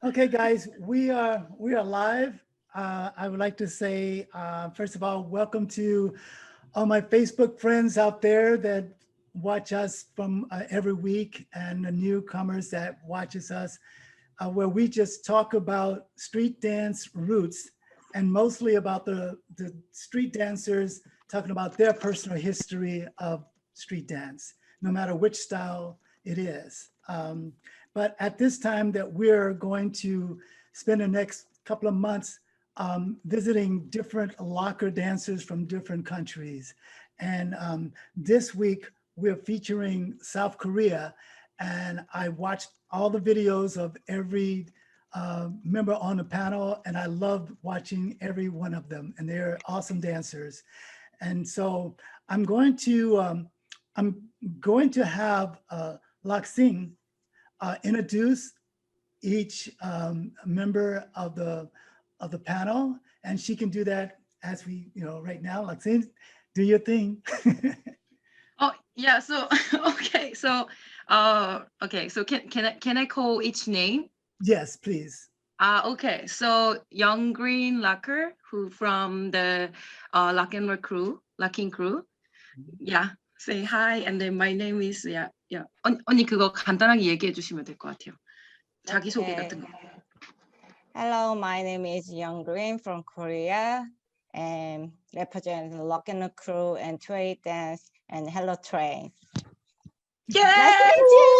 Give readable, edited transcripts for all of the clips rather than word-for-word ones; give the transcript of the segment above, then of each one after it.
Okay, guys, we are live. I would like to say, first of all, welcome to all my Facebook friends out there that watch us from every week, and the newcomers that watches us, where we just talk about street dance roots and mostly about the street dancers talking about their personal history of street dance, no matter which style it is. But at this time that we're going to spend the next couple of months visiting different locker dancers from different countries. And this week we're featuring South Korea, and I watched all the videos of every member on the panel, and I loved watching every one of them, and they're awesome dancers. And so I'm going to have Locksim introduce each member of the panel, and she can do that as we, right now. Locksim, do your thing. Oh yeah, so okay, so can I call each name? Yes, please. Okay, so Youngreen Locker, who from the Lock and Roll crew, Locking crew. Yeah, say hi, and then my name is yeah. 언니 그거 간단하게 얘기해 주시면 될 것 같아요. 자기 소개 같은 거. Hello, my name is Youngreen from Korea and represent Lock and Roll crew and Trade Dance and Hello Train. Yay! Nice to meet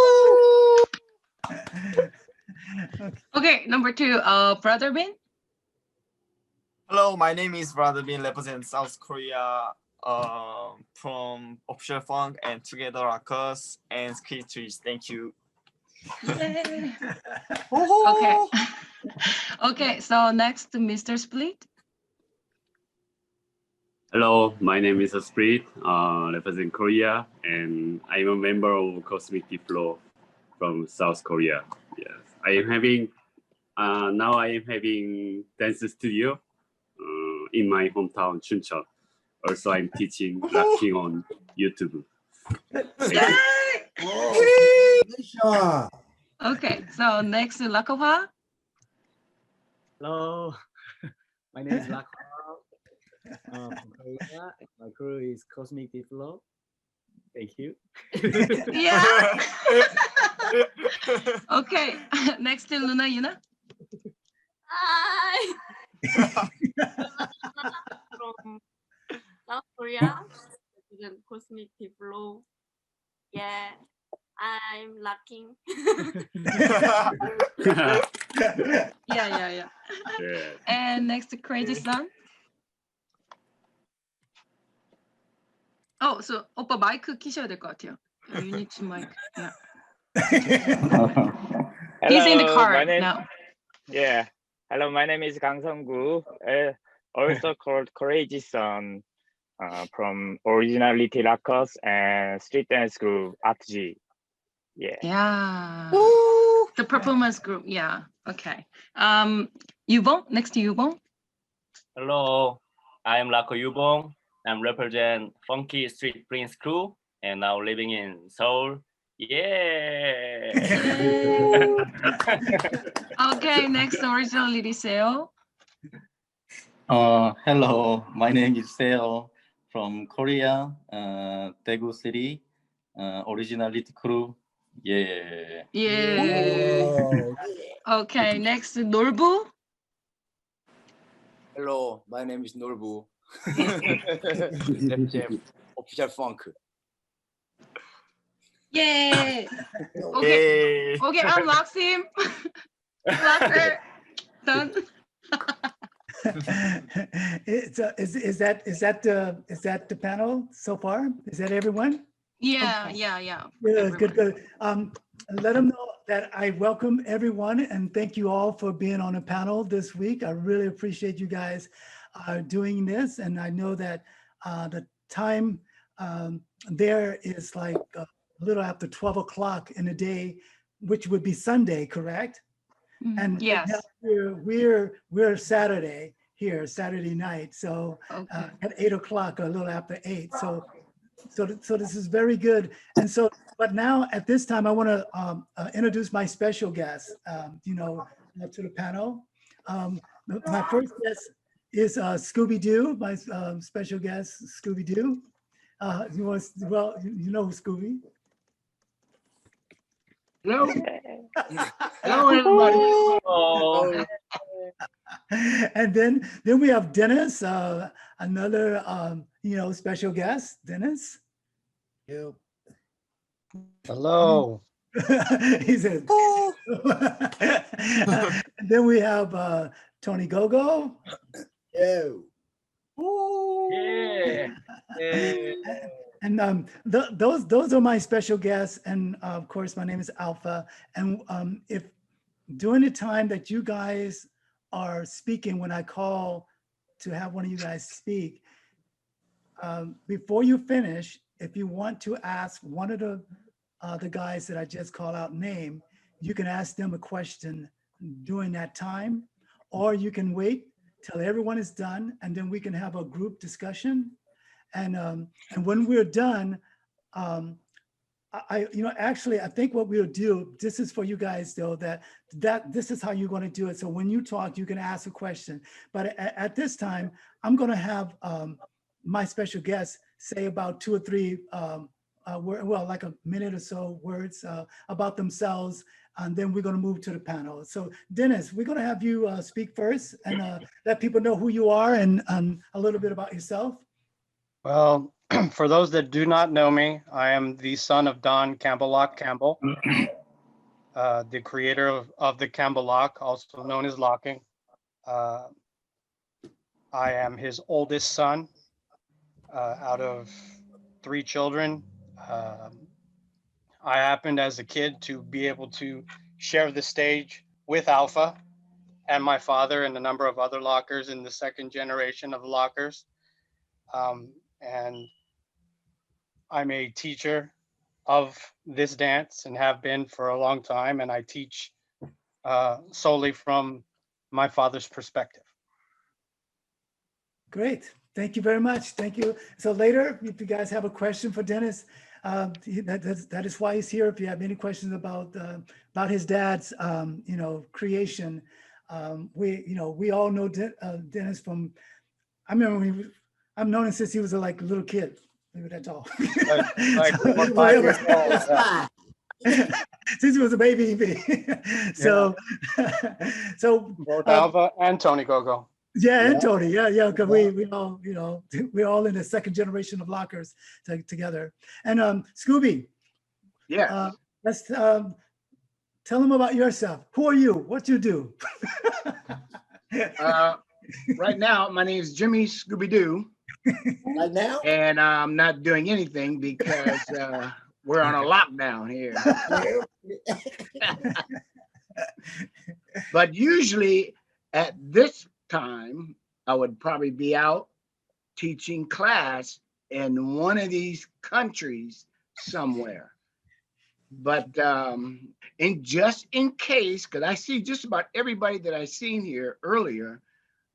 you. Okay, number 2, Brother Bin. Hello, my name is Brother Bin, represent South Korea from Official Funk and Together Rockers and Skate Trees. Thank you. Yay. Okay. Okay, so next, Mr. Split. Hello, my name is Split, represent Korea, and I'm a member of Cosmic Flow from South Korea. Yes, I am having now I am having dance studio in my hometown Chuncheon. Also, I'm teaching rapping on YouTube. Okay, so next, Lakova. Hello, my name is Lakova from Korea. My crew is Cosmic Flow. Thank you. Yeah. Okay, next to Luna Yuna. Hi. From South Korea, represent Cosmic Flow. Yeah, I'm locking. Yeah. And next to Crazy Sun. Oh, so 오빠 마이크 키셔야 될 것 같아요. You need to mic. Yeah. He's in the car now. Yeah. Hello, my name is Kang Sung-gu, also called Crazy Sun, from Originality Rockers and Street Dance Group ATG. Yeah. Yeah. The performance group. Yeah. Okay. U-Bong. Next to U-Bong. Hello, I am Lako U-Bong. I'm represent Funky Street Prince crew and now living in Seoul. Yeah. Okay, next originality Seo. Hello, my name is Seo from Korea, Daegu City, originality crew. Yeah. Okay, next Nollboo. Hello, my name is Nollboo. Official Funk. Yay! Okay, I'm Locksim. Locker. Done. Is that the panel so far? Is that everyone? Yeah, Okay. yeah. Good. Let them know that I welcome everyone and thank you all for being on the panel this week. I really appreciate you guys doing this, and I know that the time there is like a little after 12 o'clock in the day, which would be Sunday, correct? And yes, we're Saturday here, Saturday night. So at 8 o'clock, or a little after 8. So this is very good. And so, but now at this time, I want to introduce my special guest. to the panel. My first guest is Scoo B Doo, my special guest, Scoo B Doo. Well, you know Scooby. Hello. Hello, everybody. Oh, And then we have Dennis, another special guest, Dennis. Hello. He said. Then we have Tony GoGo. Yo. yeah. And those are my special guests. And of course, my name is Alpha. And if during the time that you guys are speaking, when I call to have one of you guys speak, before you finish, if you want to ask one of the guys that I just call out name, you can ask them a question during that time, or you can wait till everyone is done, and then we can have a group discussion. And when we're done, actually, I think what we'll do, this is for you guys though, that this is how you're going to do it. So when you talk, you can ask a question. But at this time, I'm going to have my special guest say about 2 or 3, like a minute or so words about themselves. And then we're going to move to the panel. So Dennis, we're going to have you speak first and let people know who you are and a little bit about yourself. Well, for those that do not know me, I am the son of Don Campbell Lock Campbell, the creator of the Campbell Lock, also known as locking. I am his oldest son out of 3 children. I happened as a kid to be able to share the stage with Alpha and my father and a number of other lockers in the 2nd generation of lockers. And I'm a teacher of this dance and have been for a long time. And I teach solely from my father's perspective. Great. Thank you very much. Thank you. So later, if you guys have a question for Dennis, that is why he's here. If you have any questions about his dad's, creation, we all know Dennis from. I remember I've known him since he was a little kid. Maybe that's all. Since he was a baby. So both Alpha and Tony GoGo. Yeah, and Tony, yeah, because we all, we're all in the 2nd generation of lockers together. And Scooby, Yeah. Let's tell them about yourself. Who are you? What you do? Right now, my name is Jimmy Scooby Doo. Right now? And I'm not doing anything because we're on a lockdown here. But usually at this time, I would probably be out teaching class in one of these countries somewhere. But just in case, because I see just about everybody that I've seen here earlier,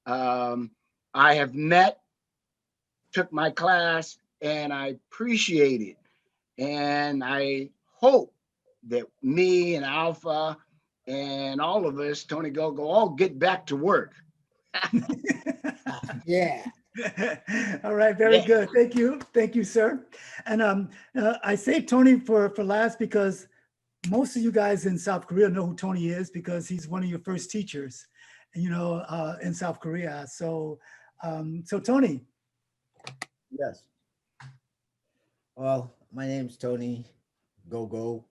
I have met, took my class, and I appreciate it. And I hope that me and Alpha and all of us, Tony GoGo, all get back to work. Yeah. All right, very good. Thank you, sir. And I say Tony for last because most of you guys in South Korea know who Tony is because he's one of your first teachers, in South Korea. So, Tony. Yes. Well, my name's Tony GoGo,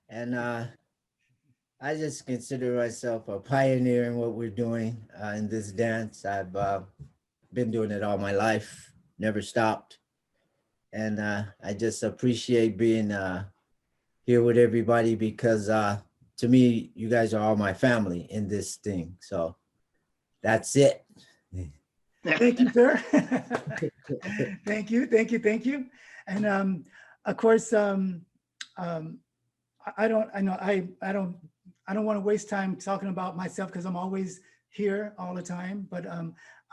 and I just consider myself a pioneer in what we're doing in this dance. I've been doing it all my life, never stopped. And I just appreciate being here with everybody because to me, you guys are all my family in this thing. So that's it. Thank you, sir. Thank you. And of course, I don't want to waste time talking about myself because I'm always here all the time. But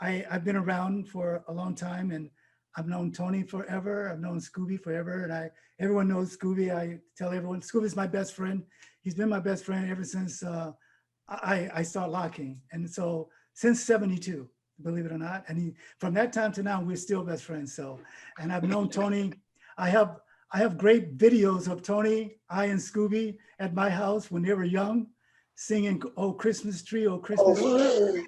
I've been around for a long time, and I've known Tony forever. I've known Scooby forever, and everyone knows Scooby. I tell everyone Scooby's my best friend. He's been my best friend ever since I started locking. And so since 72, believe it or not. And from that time to now, we're still best friends. So, and I've known Tony. I have great videos of Tony, I and Scooby at my house when they were young, singing "Oh Christmas Tree, Oh Christmas Tree."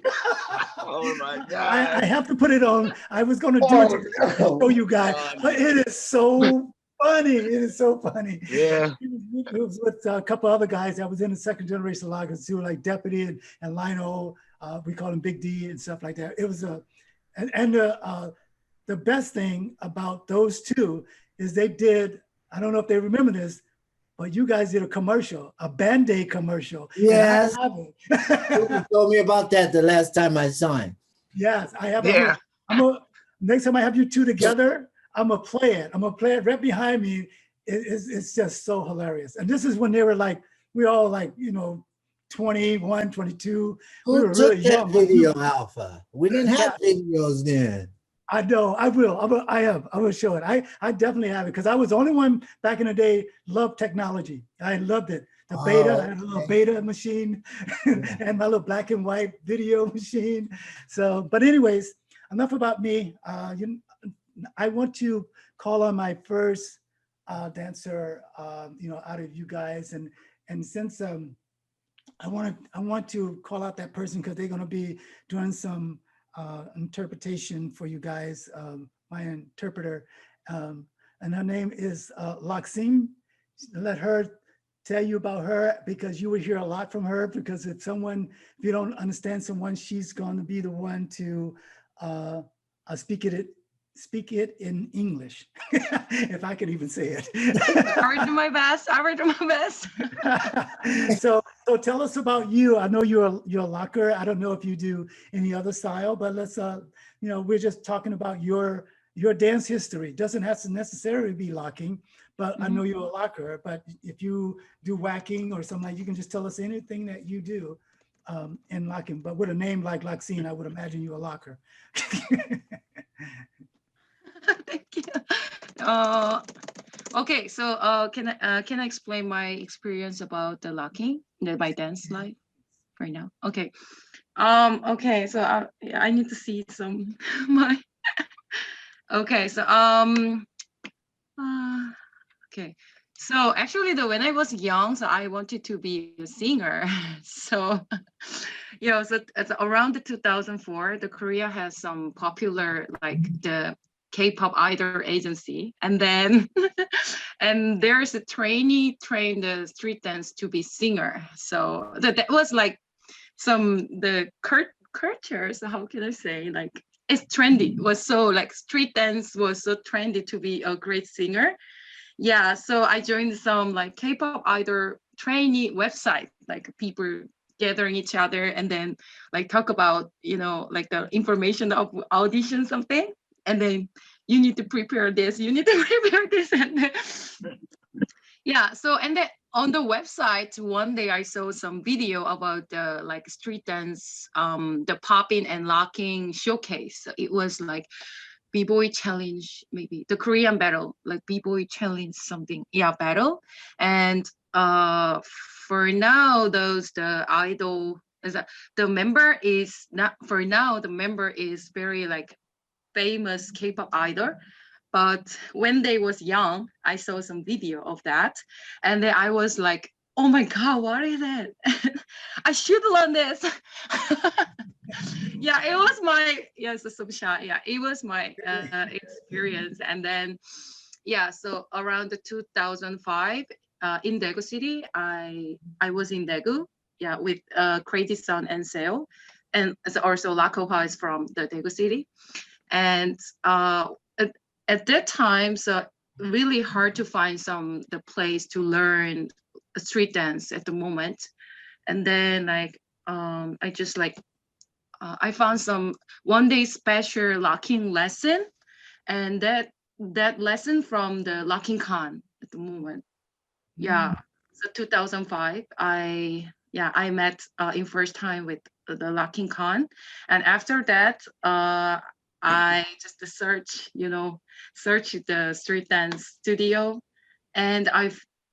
Oh my I God. have to put it on. I was going to do it to show you guys, but it is so funny. It is so funny. Yeah. It was with a couple other guys that was in the second generation loggers too, like Deputy and Lionel. We call him Big D and stuff like that. It was the best thing about those two is they did. I don't know if they remember this, but you guys did a commercial, a Band-Aid commercial. Yes. And I have You it. told me about that the last time I saw him. Yes, I have. Yeah. Next time I have you two together, I'm gonna play it. I'm gonna play it right behind me. It's just so hilarious. And this is when they were like, we all like, 21, 22. We Who were took really that young. video, Alpha? We didn't have Yeah. videos then. I know. I will. I will show it. I definitely have it because I was the only one back in the day loved technology. I loved it. The beta, I had a little beta machine and my little black and white video machine. So, but anyways, enough about me. I want to call on my first dancer, out of you guys, and since I want to call out that person because they're going to be doing some interpretation for you guys, my interpreter, and her name is Locksim. Let her tell you about her because you will hear a lot from her because if you don't understand someone, she's going to be the one to speak it in English, if I can even say it. I will do my best. I will do my best. So tell us about you. I know you're a locker. I don't know if you do any other style, but let's we're just talking about your dance history. Doesn't have to necessarily be locking, but I know you're a locker. But if you do whacking or something, like you can just tell us anything that you do in locking. But with a name like Locksim, I would imagine you're a locker. Thank you. Okay, so can I explain my experience about the locking, my dance life right now? Okay. Okay, so I need to see some my. Okay, so okay. So actually, when I was young, so I wanted to be a singer. So, so it's around the 2004, the Korea has some popular like the K-pop idol agency, and then and there's a trainee trained the street dance to be singer. So that was like the cultures. How can I say, like it's trendy. It was so like street dance was so trendy to be a great singer. Yeah, so I joined some like K-pop idol trainee website, like people gathering each other and then like talk about, like the information of audition something. And then you need to prepare this, you need to prepare this. And then, yeah, so and then on the website, one day I saw some video about the like street dance, the popping and locking showcase. It was like B-boy challenge, maybe the Korean battle, like B-boy challenge something, yeah, battle. And for now, the idol is the member is not for now. The member is very like famous K-pop idol. But when they was young, I saw some video of that, and then I was like, "Oh my God, what is it? I should learn this." Yeah, it was my some shot. Yeah, it was my experience, and then so around the 2005 in Daegu City, I was in Daegu, with Crazy Sun and Seo, and also Lakoha is from the Daegu City, and at that time, so really hard to find the place to learn street dance at the moment, and then like I just like. I found some one-day special locking lesson, and that lesson from the locking con at the moment. Yeah, so 2005, I met in first time with the locking con, and after that, I just search the street dance studio, and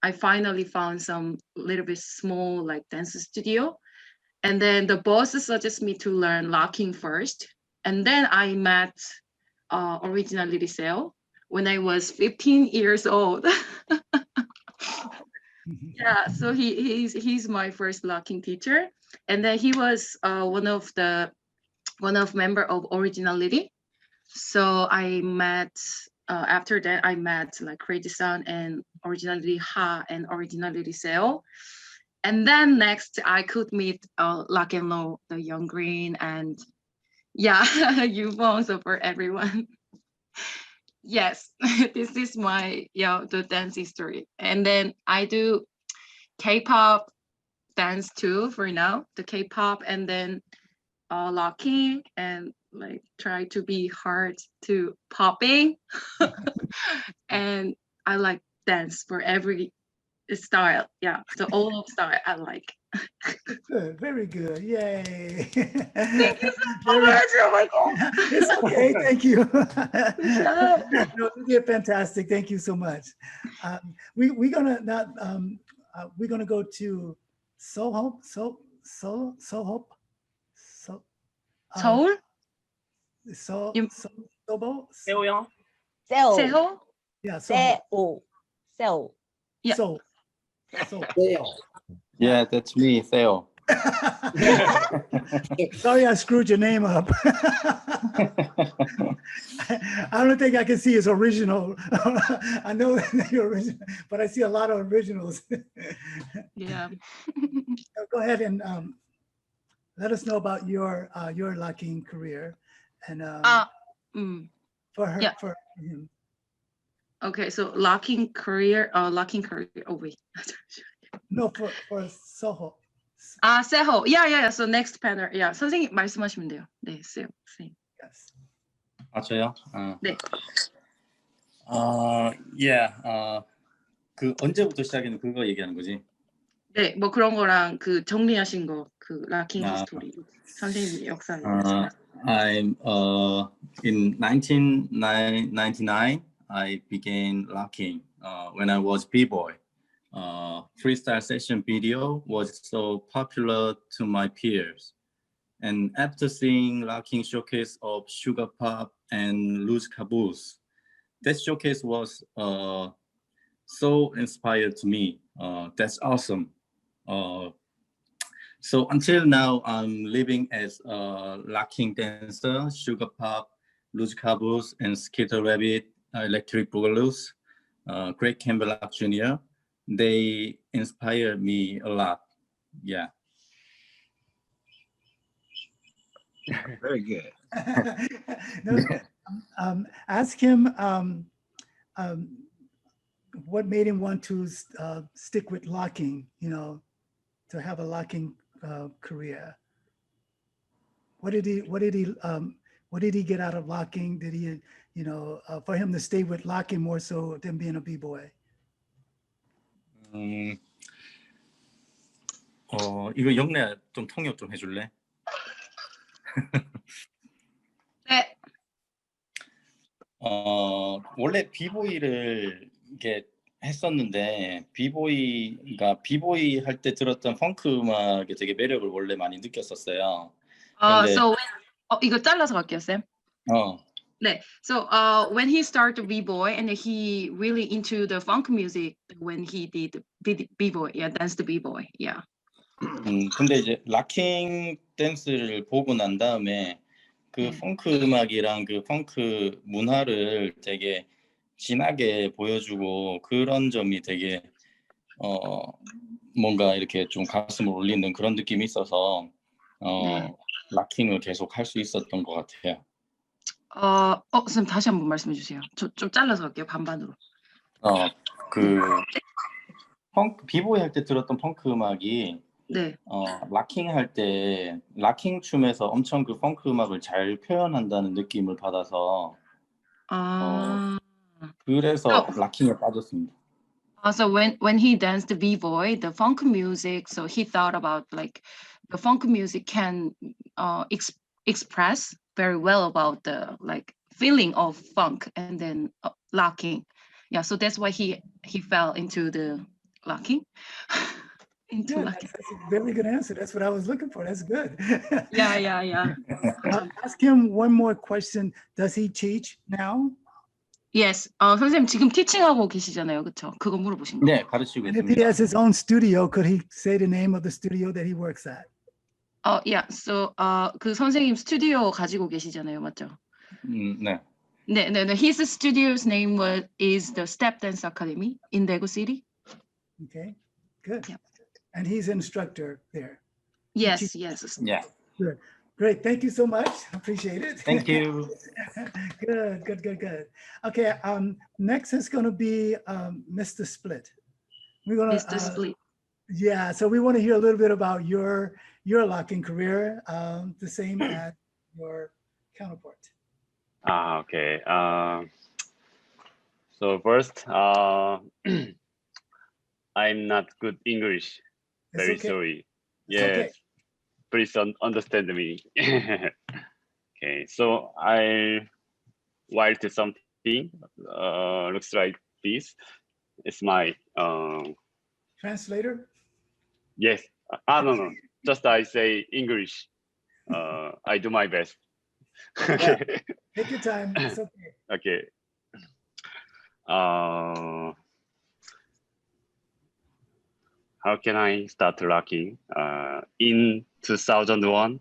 I finally found some little bit small like dance studio. And then the boss suggested me to learn locking first. And then I met original Seo when I was 15 years old. Yeah, so he's my first locking teacher. And then he was one of member of Originality. So I met after that I met like Crazy Sun and Originality Ha and Originality Seo. And then next I could meet Lock and Low, the Youngreen, and yeah, U-Bong, so for everyone. Yes, this is my the dance history. And then I do K-pop dance too for now, the K-pop, and then locking and like try to be hard to popping. And I like dance for every style. Yeah, the all of style I like. Good, very good. Yay. Thank you so much. Oh my God. It's okay. Thank you. job. No, you did fantastic. Thank you so much. We're gonna not we're gonna go to Soho. Soho. Seoul? Sobo. 세호요? Seoul. Seoul? Yeah, Soho. Seoul. Yeah. So. Yeah, that's me, Theo. Sorry, I screwed your name up. I don't think I can see his original. I know the original, but I see a lot of originals. Yeah. Go ahead and let us know about your locking career and for her, yeah. for him. Okay, so locking career. Oh wait. No, for Soho. 세호. Yeah. So next panel. Yeah, 선생님 말씀하시면 돼요. 네, 세호. Yes. 아, 저요? 네. Yeah. 그 언제부터 시작했는 그거 얘기하는 거지? 네, 뭐 그런 거랑 그 정리하신 거, 그 락킹 아. 히스토리, 선생님 역사. I'm in 1999 I began locking when I was b-boy. Freestyle session video was so popular to my peers, and after seeing locking showcase of Sugar Pop and Loose Caboose, that showcase was so inspired to me. That's awesome. So until now, I'm living as a locking dancer, Sugar Pop, Loose Caboose, and Skitter Rabbit, Electric Boogaloo's, Greg Campbell Jr. They inspired me a lot. Yeah. Very good. No, ask him what made him want to stick with locking, to have a locking career. What did he get out of locking? Did he, for him to stay with locking more so than being a b-boy? 이거 영래 좀 통역 좀 해줄래? 네. 원래 비보이를 이게 했었는데 비보이가 비보이 할 때 들었던 펑크 음악에 되게 매력을 원래 많이 느꼈었어요. So 이거 잘라서 갈게요, 쌤. 네. So when he started b-boy and he really into the funk music when he did b-boy, yeah, dance the b-boy, yeah. 근데 이제 락킹 댄스를 보고 난 다음에 그 펑크 음악이랑 그 펑크 문화를 되게 진하게 보여주고 그런 점이 되게 뭔가 이렇게 좀 가슴을 울리는 그런 느낌이 있어서 락킹을 계속 할 수 있었던 것 같아요. 선생님 다시 한번 말씀해 주세요. 좀 잘라서 갈게요, 반반으로. 그 펑크 비보이 할 때 들었던 펑크 음악이 네. 락킹 할 때 락킹 춤에서 엄청 그 펑크 음악을 잘 표현한다는 느낌을 받아서 그래서 락킹에 빠졌습니다. So when he danced the b-boy, the funk music, so he thought about like the funk music can express very well about the like feeling of funk and then locking. Yeah, so that's why he fell into the locking. into Good. locking. That's a very good answer. That's what I was looking for. That's good. Yeah. Ask him one more question. Does he teach now? Yes. 선생님 지금 티칭하고 계시잖아요, 그렇죠? 그거 물어보신 거. 네, 가르치고 And if he 있습니다. has his own studio, could he say the name of the studio that he works at? Yeah. So, 그 선생님 스튜디오 가지고 계시잖아요, 맞죠? 네. 네. His studio's name is the Step Dance Academy in Daegu City. Okay, good. Yeah. And he's an instructor there. Yes. Yeah. Good. Great. Thank you so much. Appreciate it. Thank you. Good. Okay. Next is going to be Mr. Split. We're going to Mr. Split. Yeah. So we want to hear a little bit about your locking career, the same as your counterpart. Okay. So first, I'm not good English. It's Very okay. sorry. It's Yes. okay. Please understand me. Okay. So I write something. Looks like this. It's my Translator? yes. No. Just I say English. I do my best. Okay. Take your time. It's okay. Okay. How can I start locking? In 2001,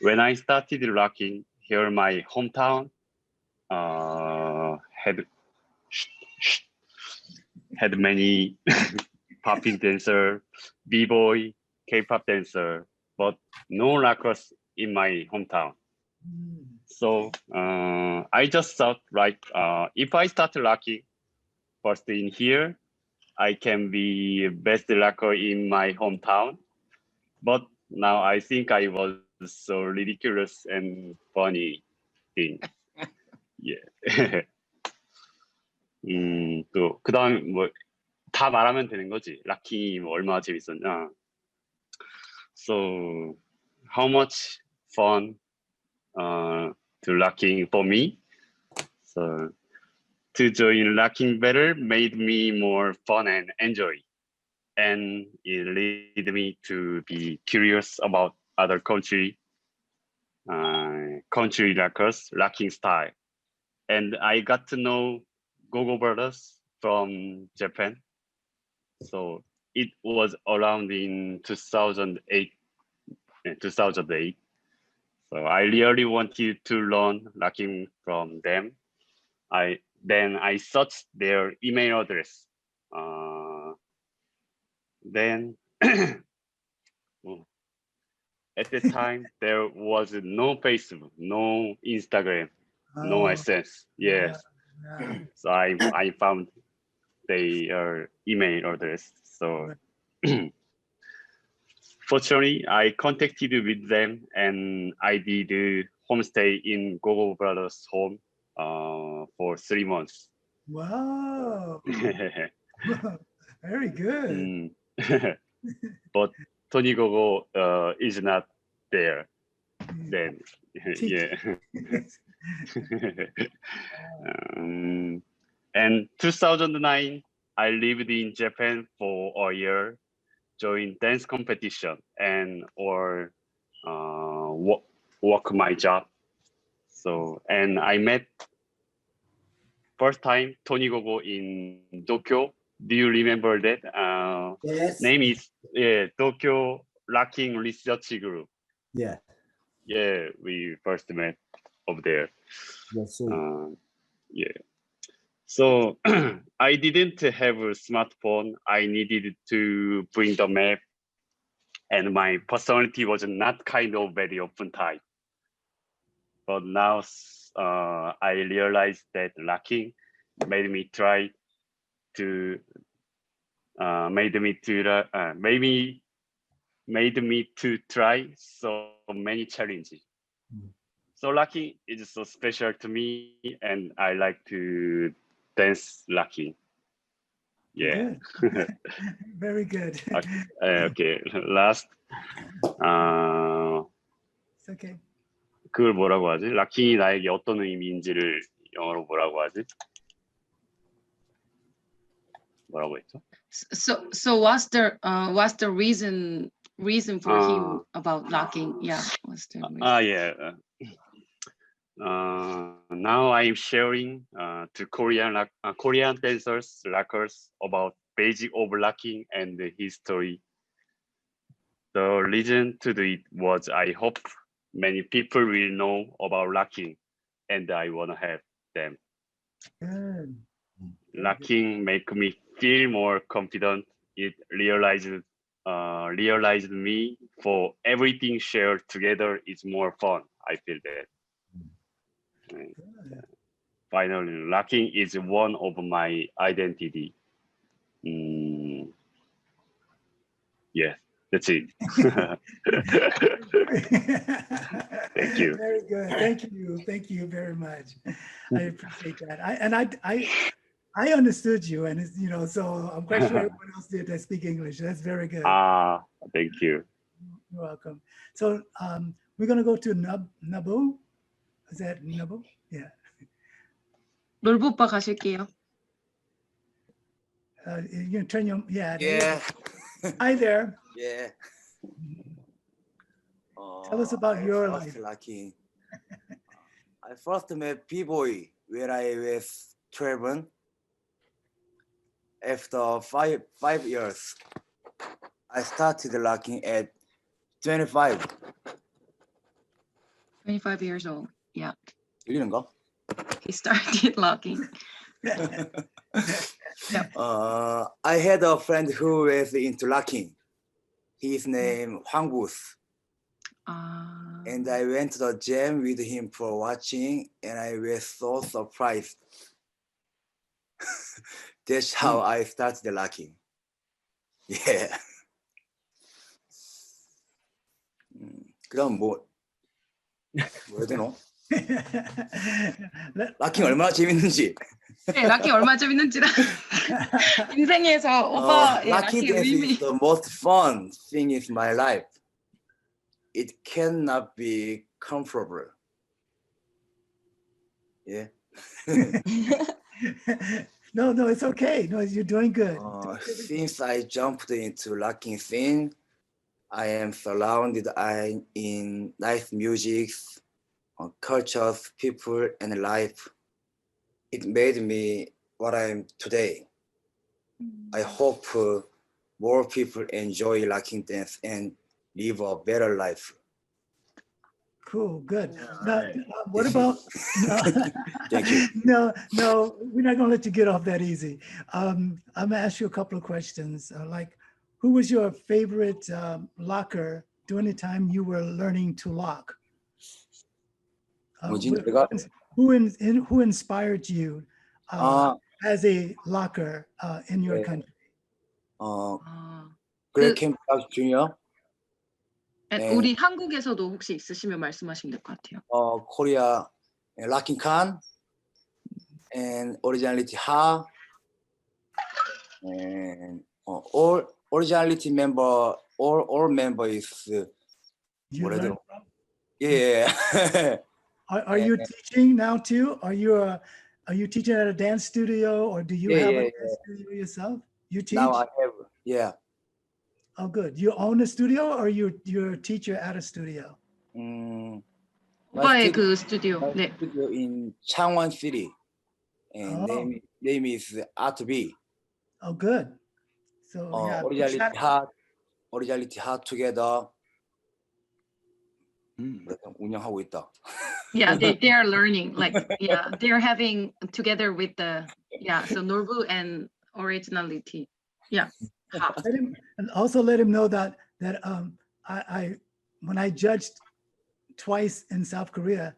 when I started locking here in my hometown, had many popping dancer, b-boy, K-pop dancer, but no lockers in my hometown. So I just thought, like, if I start locking first in here, I can be best locker in my hometown. But now I think I was so ridiculous and funny thing. Yeah. 또 그다음 뭐 다 말하면 되는 거지. 락킹이 뭐 얼마나 재밌었냐. So how much fun to locking for me? So to join locking better made me more fun and enjoy, and it led me to be curious about other country lockers, locking style, and I got to know GoGo brothers from Japan. So it was around in 2008. So I really wanted to learn locking from them. Then I searched their email address. Then at the time there was no Facebook, no Instagram, no SNS. Yes. So I found their email address. So fortunately, I contacted with them and I did a homestay in GoGo Brothers' home for 3 months. Wow. Very good. But Tony GoGo is not there then. Yeah. And 2009, I lived in Japan for a year, joined dance competition and work my job. So, and I met first time Tony GoGo in Tokyo. Do you remember that? Yes. Name is Tokyo Locking Research Group. Yeah. Yeah, we first met over there. Yes, sir. Yeah. So I didn't have a smartphone. I needed to bring the map, and my personality was not kind of very open type. But now I realized that locking made me try to try so many challenges. So locking is so special to me, and I like to dance locking. Yeah. Good. Very good. Okay. Last. It's okay. 그걸 뭐라고 하지? 락킹이 나에게 어떤 의미인지를 영어로 뭐라고 하지? 뭐라고 했죠? So what's the reason for him about locking? Yeah, what's the reason? Yeah. Now I'm sharing to Korean dancers, rockers about basic of locking and the history. The reason to do it was I hope many people will know about locking, and I wanna help them. Good. Locking make me feel more confident. It realized me for everything shared together is more fun. I feel that. Finally, locking is one of my identity. Yes, that's it. Thank you. Very good. Thank you very much. I appreciate that. I understood you, and it's, so I'm quite sure everyone else did that speak English. That's very good. Thank you. You're welcome. So we're gonna go to Nollboo. Is that Nollboo? Yeah. 놀부 오빠 가실게요. You can turn your there you Yeah. go. Hi there. Yeah. Tell us about your first life. Lucky. I first met B-boy when I was 12. After five years, I started locking at 25. 25 years old. Yeah. 들리는가? He started locking. I had a friend who was into locking. His name Hwang. And I went to the jam with him for watching, and I was so surprised. That's how I started locking. Yeah. 그럼 뭐 해야 되노? 락킹 얼마나 재밌는지. 네, 락킹 얼마나 재밌는지라. 인생에서 오빠 락킹 dance is the most fun thing in my life. It cannot be comparable. Yeah. No, it's okay. No, you're doing good. Since I jumped into locking scene, I am surrounded in nice music, cultures, people, and life. It made me what I am today. I hope more people enjoy locking dance and live a better life. Cool, good. Now, what about, Thank you. no, we're not gonna let you get off that easy. I'm gonna ask you a couple of questions. Like, who was your favorite locker during the time you were learning to lock? Who inspired you as a locker in your country? Greg Kemp Jr. 우리 한국에서도 혹시 있으시면 말씀하시면 될 것 같아요. Korea, Locking Khan, and Originality Ha, and all Originality member, all members. Yeah. Are you teaching now too? Are you teaching at a dance studio, or do you have a dance studio yourself? You teach? Now I have, yeah. Oh, good. You own a studio, or you're a teacher at a studio? 오빠의 그 스튜디오. My 네. studio in Changwon City, and name is Art B. Oh, good. So yeah, Originality Ha together. 운영하고 있다. Yeah, they are learning. Like, yeah, they're having together with so Nollboo and Originality. Yeah. And also let him know that I when I judged twice in South Korea,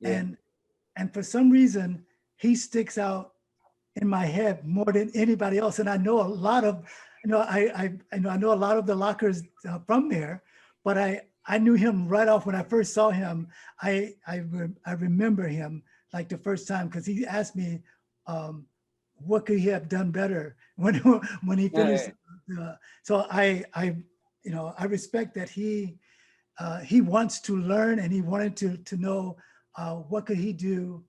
and for some reason he sticks out in my head more than anybody else. And I know a lot of, I know a lot of the lockers from there, but I knew him right off when I first saw him. I remember him like the first time, because he asked me what could he have done better when he finished. So I respect that he wants to learn, and he wanted to know what could he do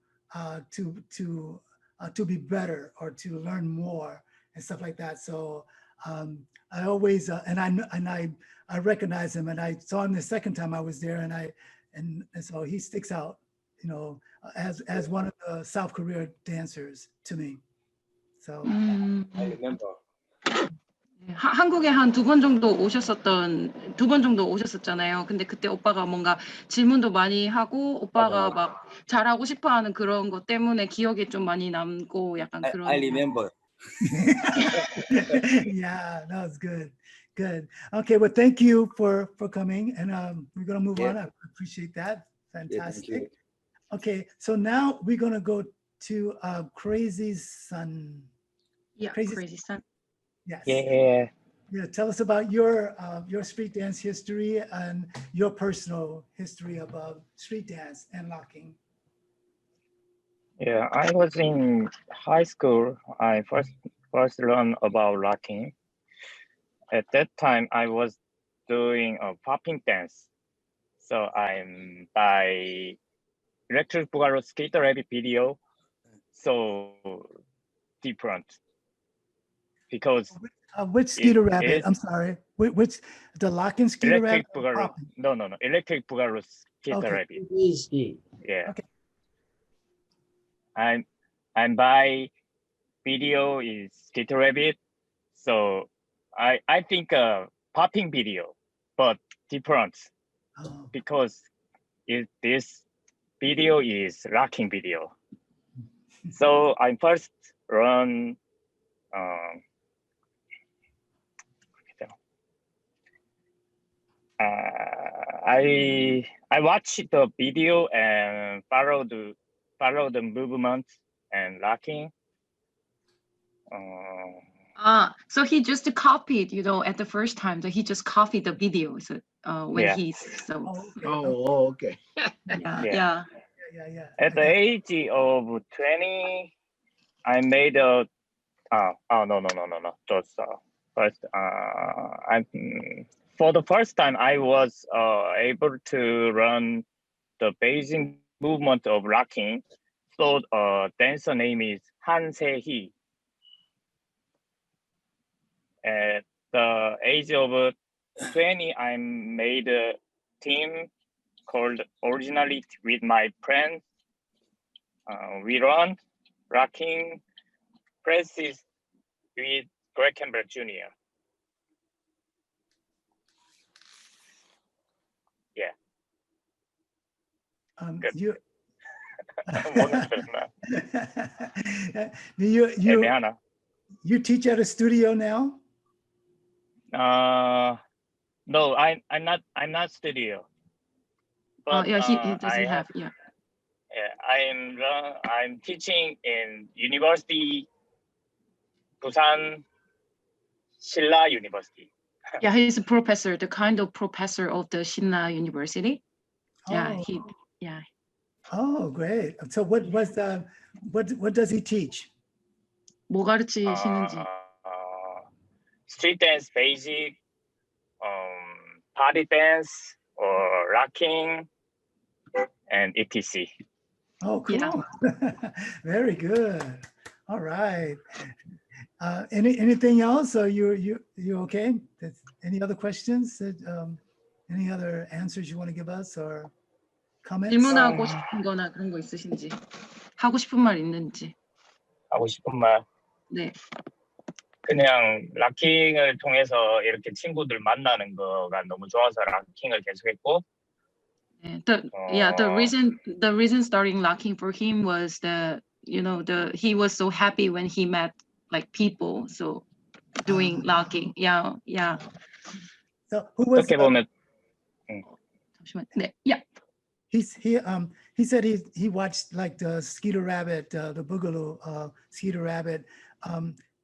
to be better or to learn more. and stuff like that. So I always and I recognize him, and I saw him the second time I was there, and so he sticks out, you know, as one of the South Korea dancers to me. So I remember. 한국에 한 두 번 정도 오셨었잖아요. 근데 그때 오빠가 뭔가 질문도 많이 하고 오빠가 막 잘하고 싶어하는 그런 것 때문에 기억에 좀 많이 남고 약간 그런. I remember. Yeah, that was good. Good. Okay, well, thank you for coming, and we're gonna move on. I appreciate that. Fantastic. Okay, so now we're gonna go to Crazy Sun. Yeah, Crazy Sun. Yes. Yeah. Yeah, tell us about your street dance history and your personal history of street dance and locking. Yeah, I was in high school. I first learned about locking. At that time, I was doing a popping dance. So I'm by Electric Boogaloo Skater Rabbit video. So different. Because which Skeeter Rabbit? I'm sorry. Which the locking Skeeter Rabbit? Boogaloo. No. Electric Boogaloo Skater Rabbit. Yeah. Okay. I'm by video is Skater Rabbit. So I think popping video, but different. Because this video is locking video. So I first run I watched the video and follow the movement and locking. So he just copied, you know, at the first time, that he just copied the videos when he's so. Okay. Yeah. At the age of 20, I made a. No. Just first, for the first time, I was able to run the basic movement of locking. So dancer name is Han Se-hee. At the age of 20, I made a team called Originality with my friends. We run locking presses with Greg Campbell Jr. Yeah. You you teach at a studio now? No, I'm not studio. But he doesn't have. Yeah. I'm teaching in University, Busan Silla University. Yeah, he's a professor, the kind of professor of the Shinla University. Yeah, Oh. Oh, great. So what does he teach? 뭐 가르치시는지. Street dance basic, party dance or locking, and etc. Oh, cool. Yeah. Very good. All right. Anything else? Or you okay? Any other questions? Any other answers you want to give us or comments? 질문하고 싶은 거나 그런 거 있으신지, 하고 싶은 말 있는지. 하고 싶은 말. 네. 그냥 락킹을 통해서 이렇게 친구들 만나는 거가 너무 좋아서 락킹을 계속했고. The reason starting locking for him was he was so happy when he met like people, so doing locking. Yeah. So who was? 어떻게 보면. 네. Yeah. He said he watched like the Skeeter Rabbit, the Boogaloo Skeeter Rabbit.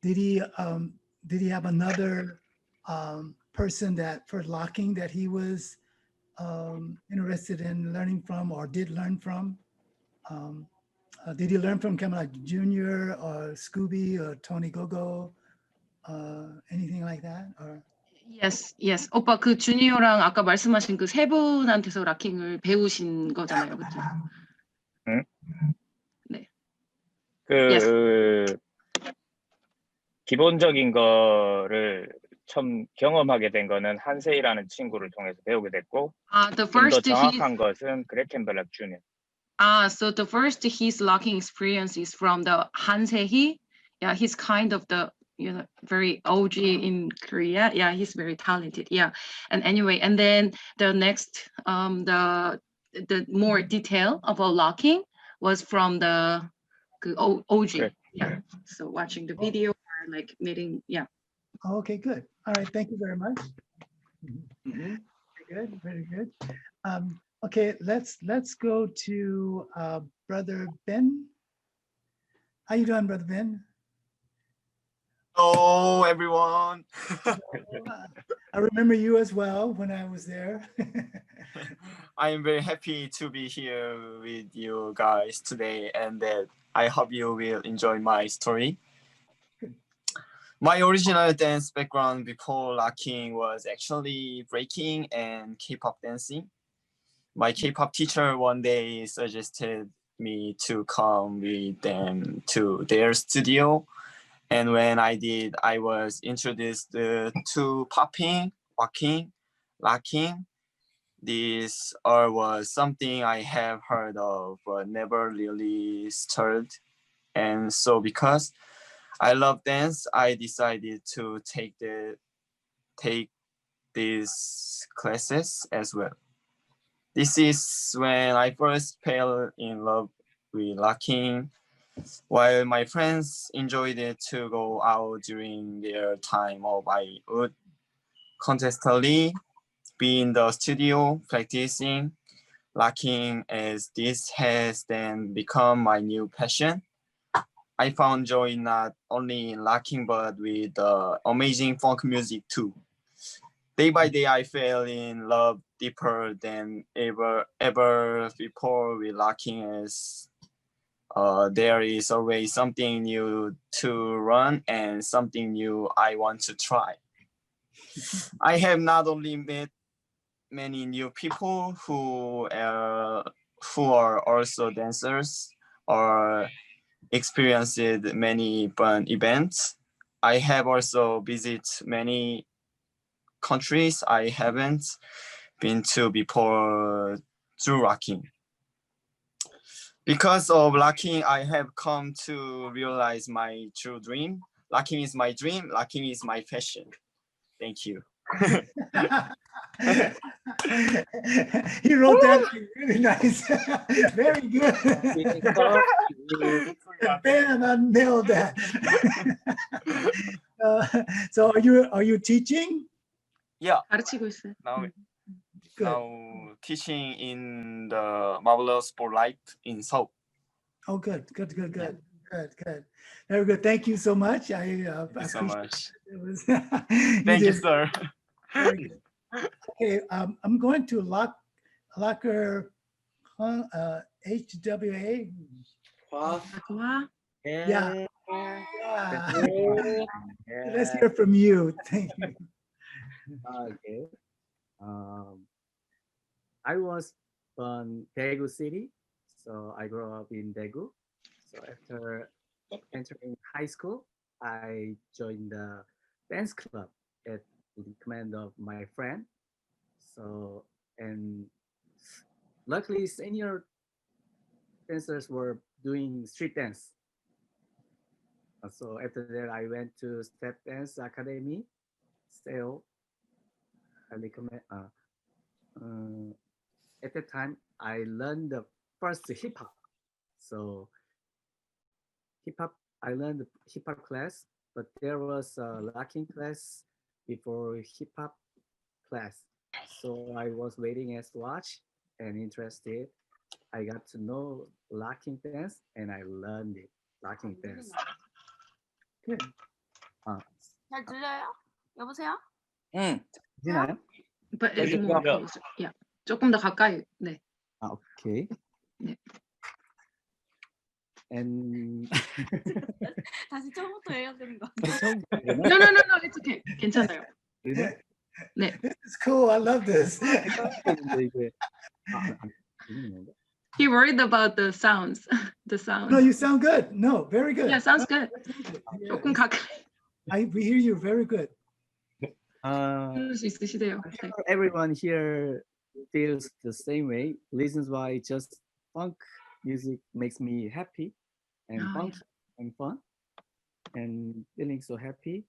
Did he have another person that for locking that he was interested in learning from or did learn from? Did he learn from kind of like Junior or Scoo B or Tony GoGo? Anything like that? Or? Yes. 오빠 그 주니어랑 아까 말씀하신 그 세 분한테서 락킹을 배우신 거잖아요, 그렇죠? 응? 네. 그 기본적인 거를 처음 경험하게 된 거는 한세이라는 친구를 통해서 배우게 됐고 The 좀 더 first 정확한 것은 그레켄블락 주니어. So the first his locking experience is from the Han Se-hee. Yeah, he's kind of the very OG in Korea. Yeah, he's very talented. Yeah, and anyway, and then the next the more detail about locking was from the OG. Yeah, so watching the video or like meeting. Yeah. Okay, good. All right, thank you very much. Very good, very good. Okay, let's go to Brother Ben. How you doing, Brother Ben? Hello, everyone. I remember you as well when I was there. I am very happy to be here with you guys today, and that I hope you will enjoy my story. My original dance background before locking was actually breaking and K-pop dancing. My K-pop teacher one day suggested me to come with them to their studio. And when I did, I was introduced to popping, walking, locking. This all was something I have heard of, but never really started. And so because I love dance, I decided to take these classes as well. This is when I first fell in love with locking. While my friends enjoyed it to go out during their time off, I would constantly be in the studio practicing locking, as this has then become my new passion. I found joy not only in locking but with amazing funk music too. Day by day, I fell in love deeper than ever before with locking, as there is always something new to run and something new I want to try. I have not only met many new people who are also dancers or experienced many fun events. I have also visited many countries I haven't been to before through locking. Because of locking, I have come to realize my true dream. Locking is my dream. Locking is my passion. Thank you. He wrote that really nice. Very good. Bam, I nailed that. So are you teaching? Yeah. 가르치고 있어요. Now teaching in the Marvelous Spotlight in Seoul. Oh, good. Very good. Thank you so much. Thank you so much. It was, Thank you, sir. Very good. Okay, I'm going to Locker HWA. Yeah. Let's hear from you. Thank you. Okay. I was from Daegu City, so I grew up in Daegu. So after entering high school, I joined the dance club at the command of my friend. So, and luckily senior dancers were doing street dance. So after that, I went to Step Dance Academy, Seoul. At that time, I learned the first hip hop. So I learned the hip hop class, but there was a locking class before hip hop class. So I was waiting as watch and interested. I got to know locking dance and I learned it, locking dance. Good. 잘 들려요? 여보세요? 들리나요? But it's more closer. Yeah. 조금 더 가까이. 네. Okay. 네. And 다시 처음부터 해야 되는 거 No, it's okay. 괜찮아요. 네. It's cool. I love this. He worried about the sounds. The sound. No, you sound good. No, very good. Yeah, sounds good. 조금 가까이. we hear you very good. 들을 수 있으시대요. I'm 네. sure everyone here feels the same way. Reasons why just funk music makes me happy and Oh, funky and fun and feeling so happy.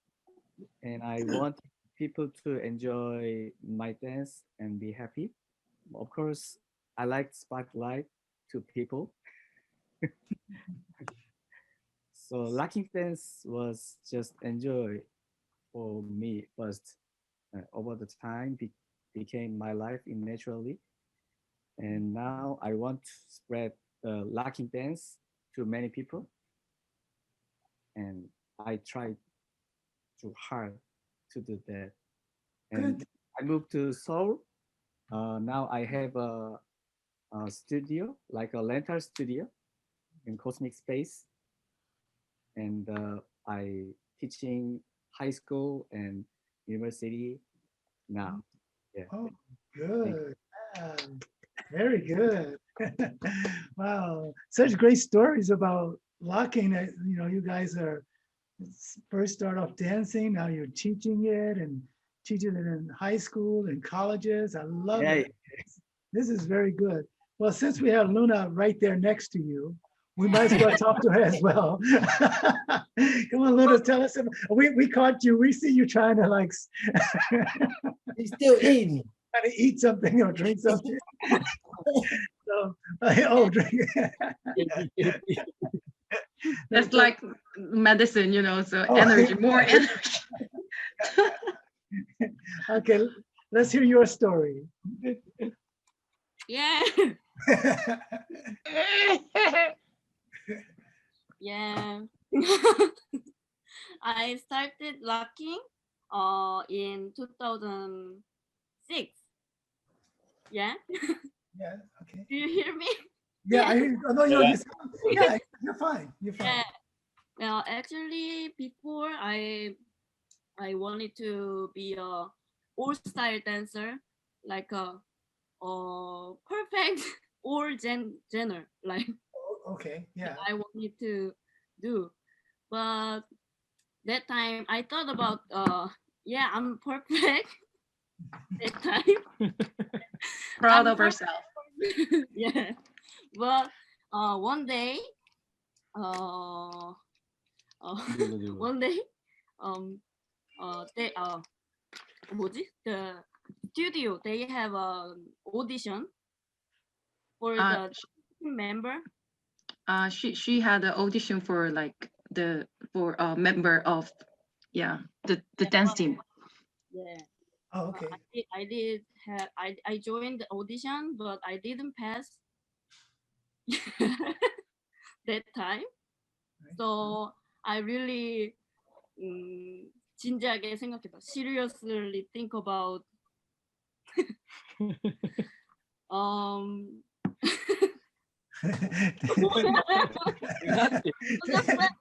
And I want people to enjoy my dance and be happy. Of course, I like spotlight to people. So locking dance was just enjoy for me first. Over the time became my life in naturally. And now I want to spread locking dance to many people. And I try too hard to do that. And Good. I moved to Seoul. Now I have a studio, like a rental studio in Cosmic Space. And I teaching high school and university now. Yeah. Oh, good. Very good. Wow, such great stories about locking. You know, you guys are first start off dancing. Now you're teaching it and teaching it in high school and colleges. I love Yeah. it. This is very good. Well, since we have Luna right there next to you, we might as well talk to her as well. Come on, Luna, tell us. We caught you. We see you trying to like. He's still eating. Trying to eat something or drink something. So, oh, drink. That's like medicine, you know, so Oh. energy, more energy. Okay, let's hear your story. Yeah. Yeah. I started locking in 2006. Yeah. Yeah, okay. Do you hear me? Yeah, I hear you. No, Yeah. yeah, you're fine. You're fine. Yeah. Well, actually, before I wanted to be a all-style dancer, like a perfect all genre, like Okay, yeah. I wanted to do. But that time I thought about yeah, I'm perfect. That time. Proud I'm of herself. Yeah. But one day, uh, one day, they 뭐지? The studio they have an audition for Uh, the member. she had an audition for like for a member of the dance team. Yeah. Oh, okay. I joined the audition, but I didn't pass that time. So I really 진지하게 생각했다. Seriously think about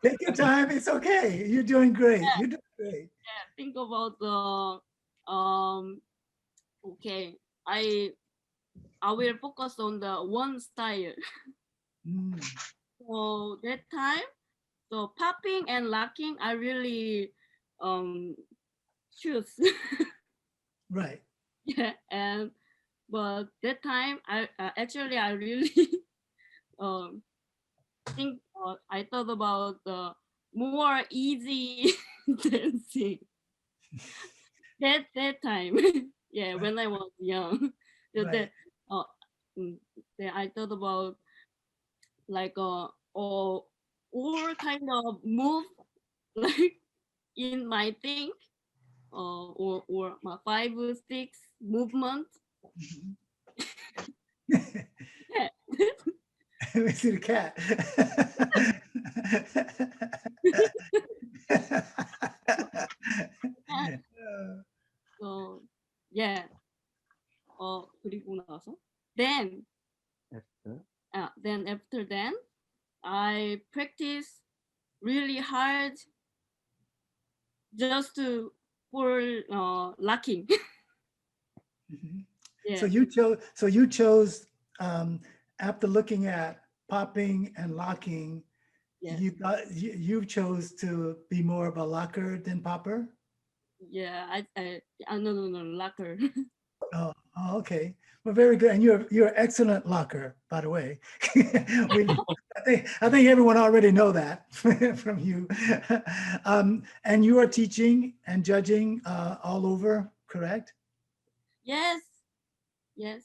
Take your time. It's okay. You're doing great. Yeah. You're doing great. Yeah, think about the okay. I will focus on the one style. So that time, so popping and locking, I really choose. Right. Yeah, and but that time I actually I really think I thought about the more easy dancing that time. Yeah, when I was young. Right. Then I thought about like all kind of move like in my think or my 5-6 movement. Yeah. We see the cat. So yeah. 그리고 나서 then after then I practice really hard just for locking. Yeah. So you chose after looking at popping and locking, Yes. You thought you chose to be more of a locker than popper? Yeah, no, locker. Oh, okay. Well, very good. And you're an excellent locker, by the way. I think everyone already know that from you. And you are teaching and judging all over, correct? Yes, yes,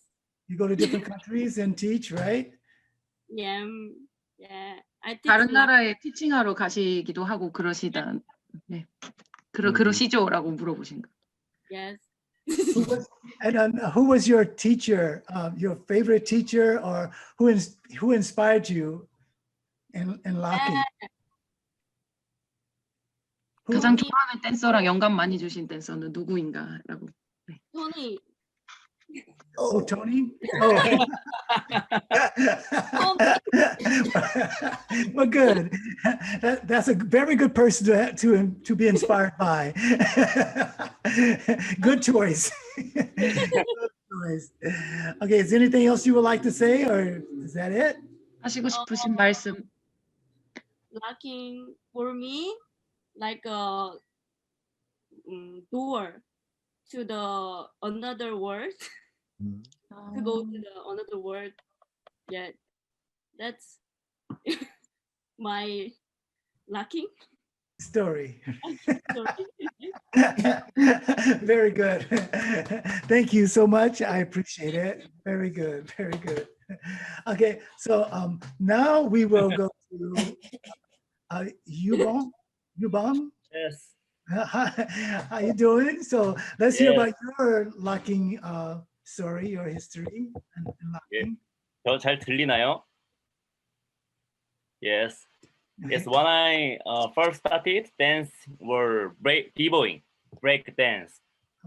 You go to different countries and teach, right? yeah, yeah. I teach 다른 locker. 나라에 티칭하러 가시기도 하고 그러시다. 네. 그러시죠라고 물어보신 거. Yes. Who was your teacher, your favorite teacher, or who inspired you in locking? 가장 좋아하는 댄서랑 영감 많이 주신 댄서는 누구인가라고. 네. Tony. Oh, Tony? Oh. Well, good. That's a very good person to be inspired by. Good choice. Good choice. Okay, is there anything else you would like to say, or is that it? 하시고 싶으신 말씀. Locking for me, like a door to the another world. To go to the another world. Yeah, that's my locking Story. story. Very good. Thank you so much. I appreciate it. Very good. Very good. Okay, so now we will go to U-Bong. U-Bong? Yes. How you doing? So let's hear Yes. about your locking story, your history. And locking. 저 잘 들리나요? Yes. Yes, when I first started dance were b-boying, break dance,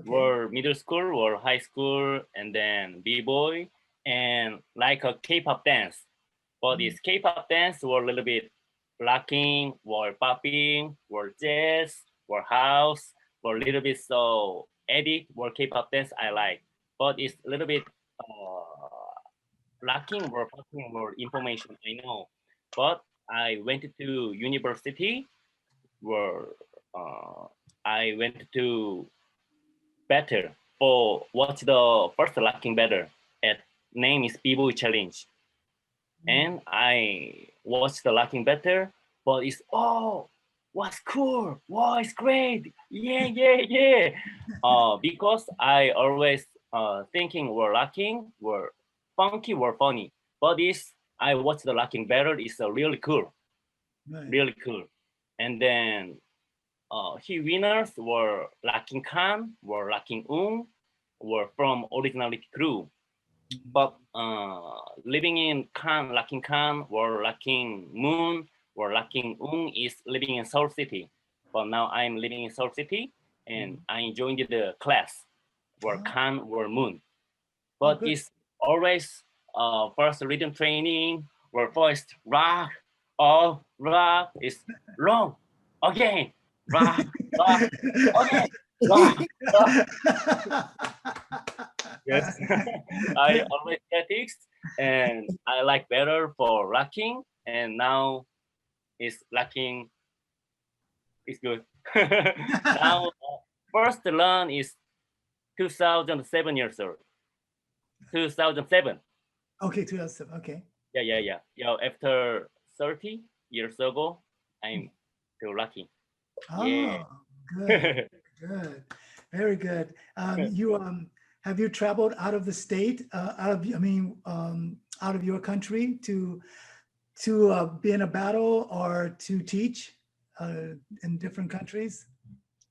were middle school or high school, and then b-boy and like a K-pop dance. But this K-pop dance were a little bit locking, were popping, were jazz, were house, were a little bit so edit, were K-pop dance I like. But it's a little bit lacking or popping or information I know. But I went to university where I went to better for what's the first locking better at name is B-Boy Challenge. And I watched the locking better, but it's what's cool, wow, it's great, yeah. Because I always thinking we're locking, we're funky, we're funny, but this I watched the locking better is really cool, really cool. And then he winners were Locking Khan, were Locking were from Originality Crew. But living in Locking Khan, or Locking Moon, or Locking is living in Seoul City. But now I'm living in Seoul City, and I joined the class where Khan or Moon. But it's always first rhythm training, where first rock, rock is long, again, rock, again, rock. Yes, I always statics, and I like better for locking, and now it's locking. It's good. Now, first learn is 2007 years old. 2007. Okay, 2007. Okay. Yeah. After 30 years ago, I'm still lucky. Yeah. Good. Good. Very good. Have you traveled out of the state, out of your country to be in a battle or to teach in different countries?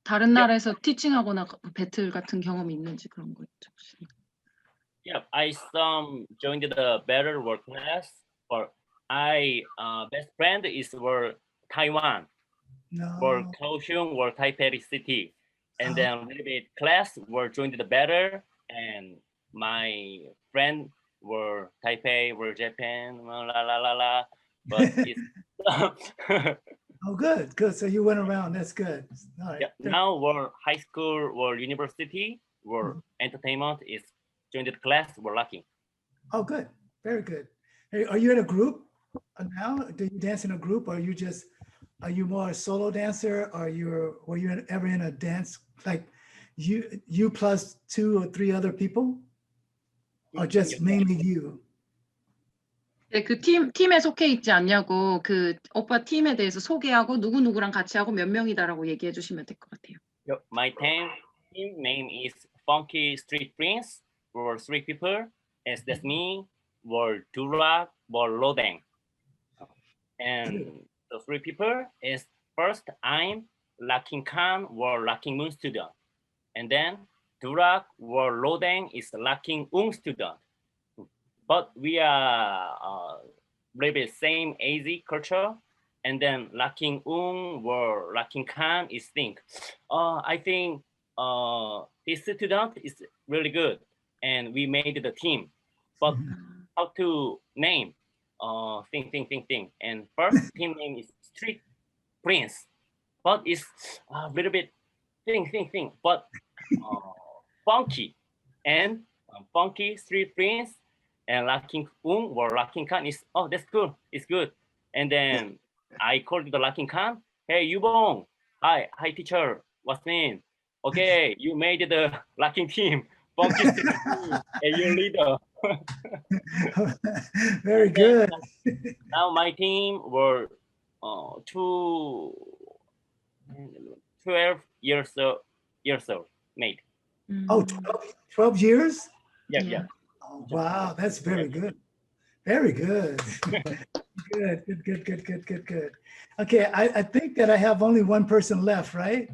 다른 나라에서 티칭하거나 배틀 같은 경험이 있는지 그런 거 여쭤보시면. Yeah, I joined the better work class. Or I best friend is for Taiwan, for Kaohsiung or Taipei City, and then a little bit class were joined the better, and my friend were Taipei, were Japan, la. But it's oh, good. So you went around. That's good. All right. Yeah, now we're high school or university or entertainment is joined the class. We're lucky. Oh, good. Very good. Are you in a group? now? Do you dance in a group, or are you more a solo dancer, or were you ever in a dance like you plus 2 or 3 other people, or just mainly you? 네, 그 팀에 속해 있지 않냐고, 그 오빠 팀에 대해서 소개하고 누구누구랑 같이 하고 몇 명이다라고 얘기해 주시면 될 것 같아요. My team name is Funky Street Prince. We're 3 people. As that's me, we're Durak, we're Lodeng. And the 3 people is first I'm Laking Khan, we're Laking Moon student. And then Durak, we're Lodeng is Laking Ung student. But we are maybe same AZ culture. And then Laking Ung or Laking Khan is think, I think this student is really good. And we made the team. But how to name? Think. And first team name is Street Prince. But it's a little bit think. But funky. And Funky Street Prince and Laking Ung or Laking Khan is, that's good. It's good. And then I called the Laking Khan. Hey, U-Bong. Hi, teacher. What's name? Okay, you made the Laking team. Funky Street team, and your leader. Very good. Now my team were 12 years old, mate. Oh, 12 years? Yeah. Oh, wow, that's very good. Very good. Good. Okay, I think that I have only one person left, right?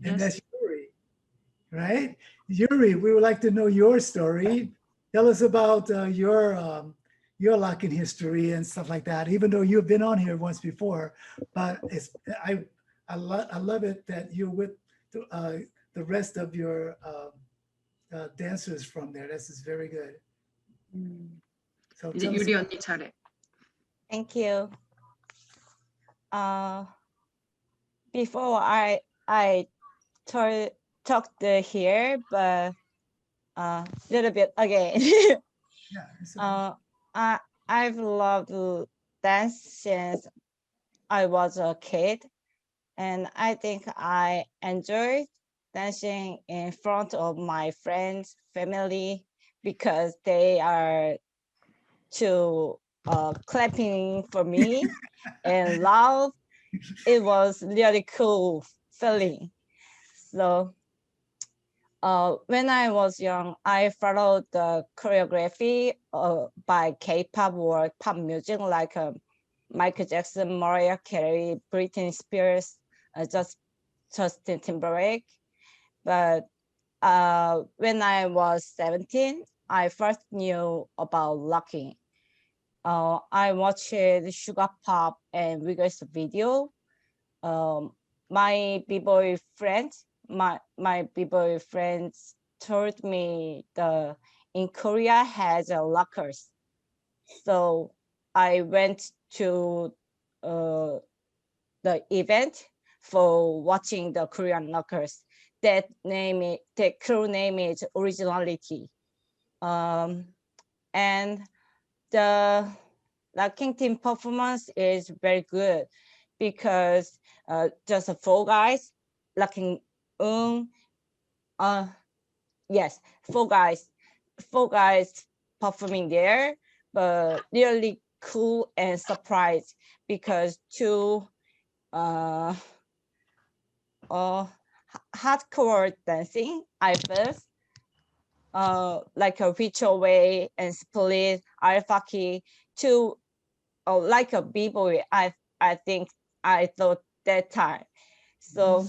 And that's Yuri, right? Yuri, we would like to know your story. Tell us about your locking history and stuff like that, even though you've been on here once before. But I love it that you're with the rest of your dancers from there. This is very good. So 이제 유리 언니 차례. Thank you. Before I talked here, but a little bit again. I've loved dance since I was a kid, and I think I enjoyed dancing in front of my friends, family, because they are too clapping for me and loud. It was really cool feeling. So when I was young, I followed the choreography by K-pop or pop music like Michael Jackson, Mariah Carey, Britney Spears, Justin Timberlake. But when I was 17, I first knew about locking. I watched Sugar Pop and Wiggles video. My b-boy friends told me in Korea has lockers. So I went to the event for watching the Korean lockers. The crew name is Originality. And the locking team performance is very good because just 4 guys locking 4 guys performing there, but really cool and surprised because 2 hardcore dancing I felt like a ritual way and split alpha key to like a b-boy. I think I thought that time. So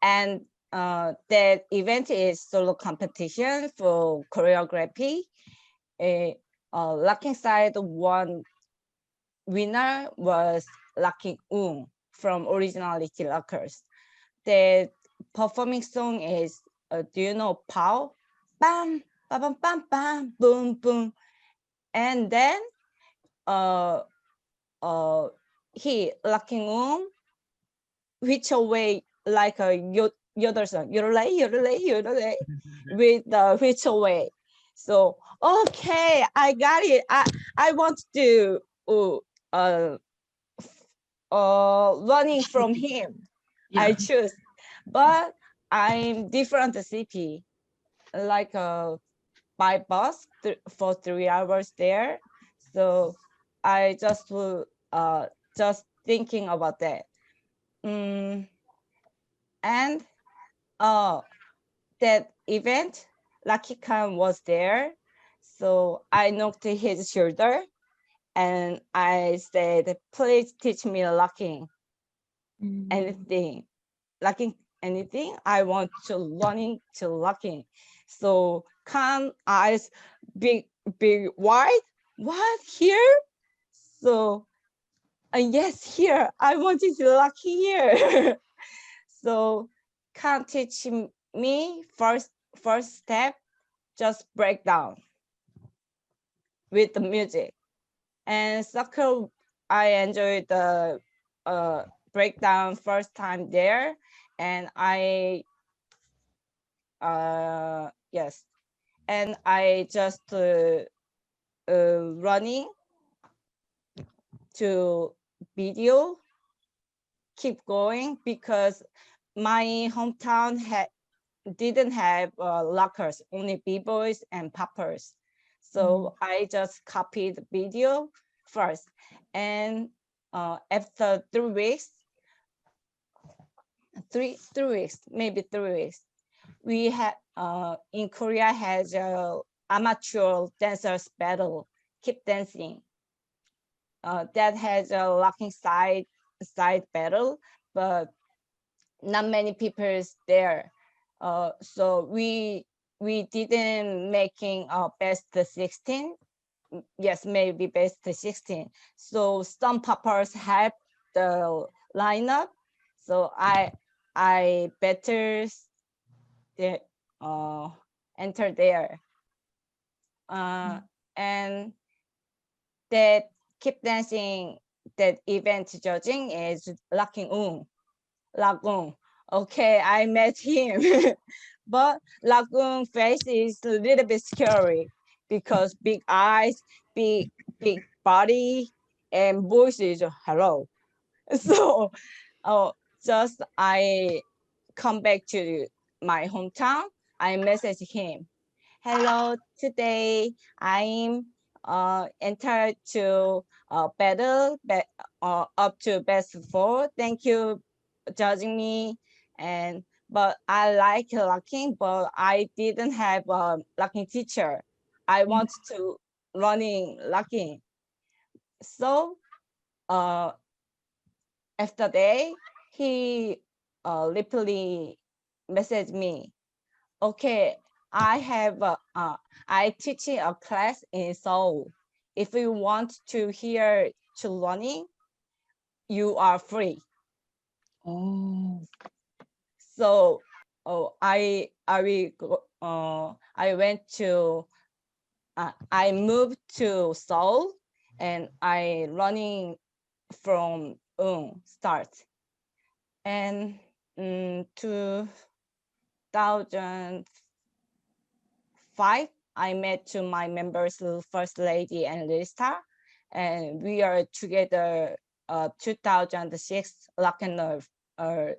and that event is solo competition for choreography. Locking side one winner was Locking Ung from Originality Lockers. The performing song is, do you know Pow? Bam, bam, bam, bam, boom, boom. And then he, Locking Ung, which away like a yodel song, yodelay, with the which away. So okay, I got it. I want to learning from him. I choose, but I'm different city, like by bus for 3 hours there. So I just thinking about that. And that event, Lucky Khan was there. So I knocked his shoulder and I said, please teach me locking anything. Locking anything. I want to learning to locking. So Khan eyes big wide. What here? So yes, here. I wanted to lucky here. So Khan teach me first step, just break down with the music. And soccer, I enjoyed the breakdown first time there, and yes, and I just running to video, keep going because my hometown didn't have lockers, only b-boys and poppers. So I just copied the video first, and after 3 weeks, maybe 3 weeks, we had in Korea has a amateur dancers battle, keep dancing. That has a locking side battle, but not many people is there. So we didn't making best 16. Yes, maybe best 16. So some poppers help the lineup. So I better enter there. And that keep dancing, that event judging is Laking Lagoon. Okay, I met him, but Lagoon face is a little bit scary because big eyes, big body, and voice is hello. So, just I come back to my hometown. I message him. Hello, today I'm entered to battle up to best 4. Thank you judging me, and but I like locking, but I didn't have a locking teacher. I want to running locking. So after that, he literally messaged me. Okay, I teaching a class in Seoul. If you want to hear to learning, you are free. Oh. So I went to I moved to Seoul and I running from start. And 2005, I met to my members, First Lady and Lista, and we are together 2006 Lock and Nerve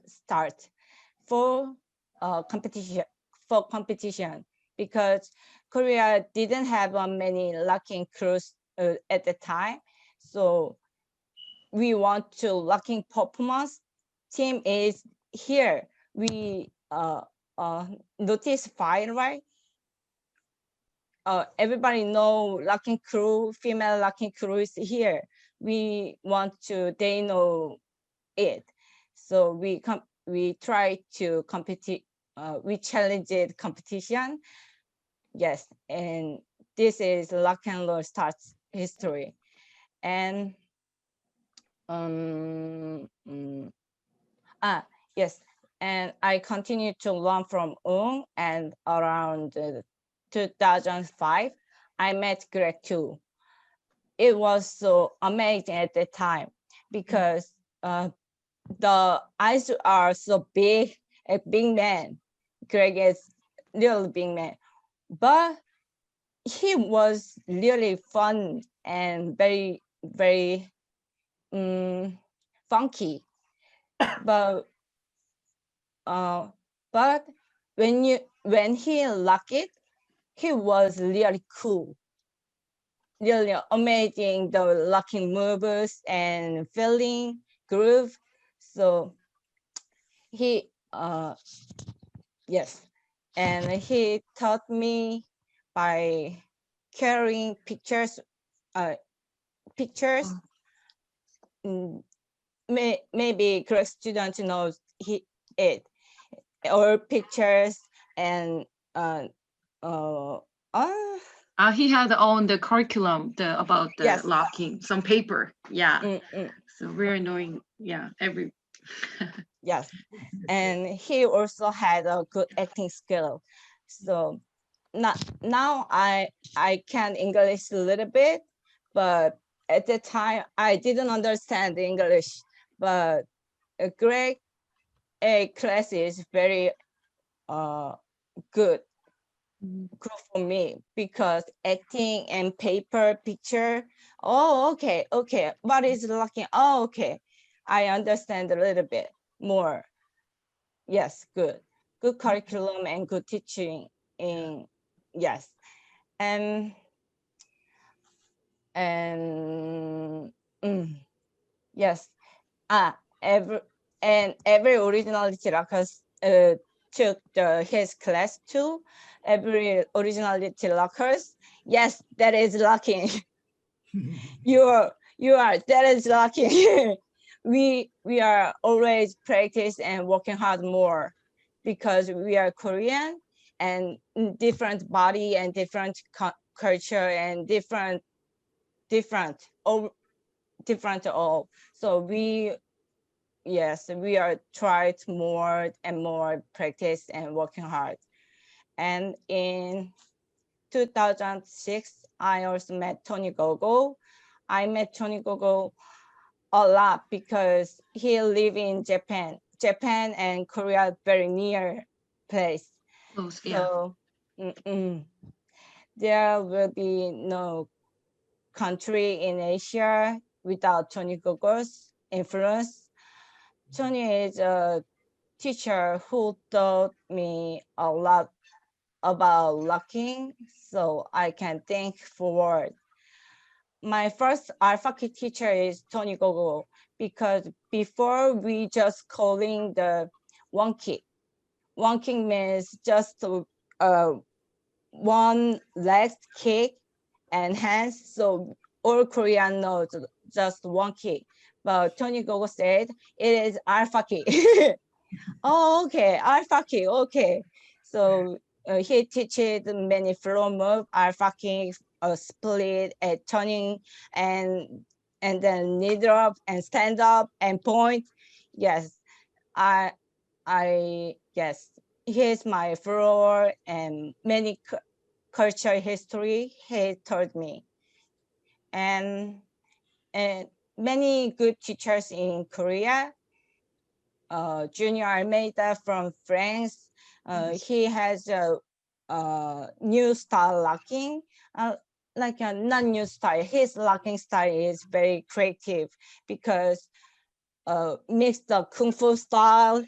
start for competition because Korea didn't have many locking crews at the time. So we want to locking performance team is here. We notice fire, right? Everybody know locking crew, female locking crew is here. We want to, they know it. So we try to compete, we challenge it competition. Yes, and this is Lock and Roll starts history. And yes, and I continue to learn from and around 2005, I met Greg too. It was so amazing at the time because the eyes are so big, a big man. Greg is little big man, but he was really fun and very, very funky. But but when he locked it, he was really cool, really amazing. The locking moves and feeling groove. So he yes, and he taught me by carrying pictures. Pictures. Maybe correct student knows it, or pictures and he had on the curriculum about the yes. locking, some paper. Yeah. So we're knowing, every. Yes, and he also had a good acting skill. So now I can English a little bit, but at the time I didn't understand English. But a grade A class is very good for me, because acting and paper picture. Oh, okay. What is locking? Oh, okay. I understand a little bit more. Yes, good curriculum and good teaching in yes, and yes, every originality rockers took his class too. Every originality rockers, yes, that is lucky. you are that is lucky. we are always practice and working hard more, because we are Korean and different body and different culture and different all. So we are tried more and more practice and working hard. And in 2006, I also met Tony GoGo. I met Tony GoGo a lot because he live in Japan. Japan and Korea very near place. Close, so there will be no country in Asia without Tony GoGo's influence. Tony is a teacher who taught me a lot about locking, so I can think forward. My first alpha key teacher is Tony GoGo, because before we just calling the one kick. One kick means just one leg kick and hands. So all Korean knows just one kick. But Tony GoGo said it is alpha kick. Oh, okay, alpha kick, okay. So he teaches many flow move, alpha kick, split, turning, and then knee drop and stand up and point. Yes, I yes, here's my floor and many culture history he told me, and many good teachers in Korea. Junior Almeida from France. He has a new style locking, like a non-new style. His locking style is very creative, because mix the kung fu style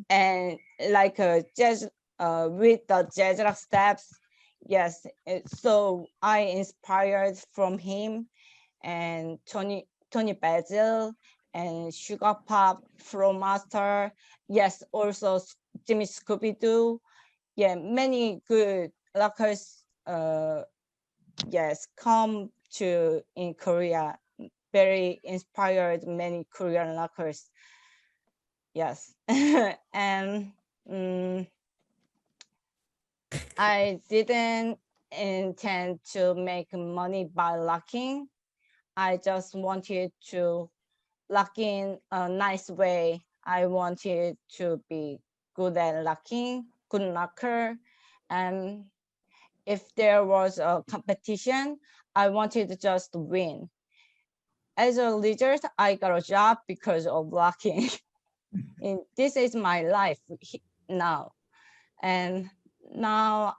and like a jazz with the jazz rock steps. Yes, so I inspired from him and Tony Basil and Sugar Pop, Flow Master. Yes, also Jimmy Scoo B Doo. Yeah, many good rockers. Yes, come to in Korea. Very inspired many Korean rockers. Yes, and I didn't intend to make money by locking. I just wanted to lock in a nice way. I wanted to be good at locking, good knocker. And if there was a competition, I wanted to just win. As a result, I got a job because of locking. And this is my life now. And now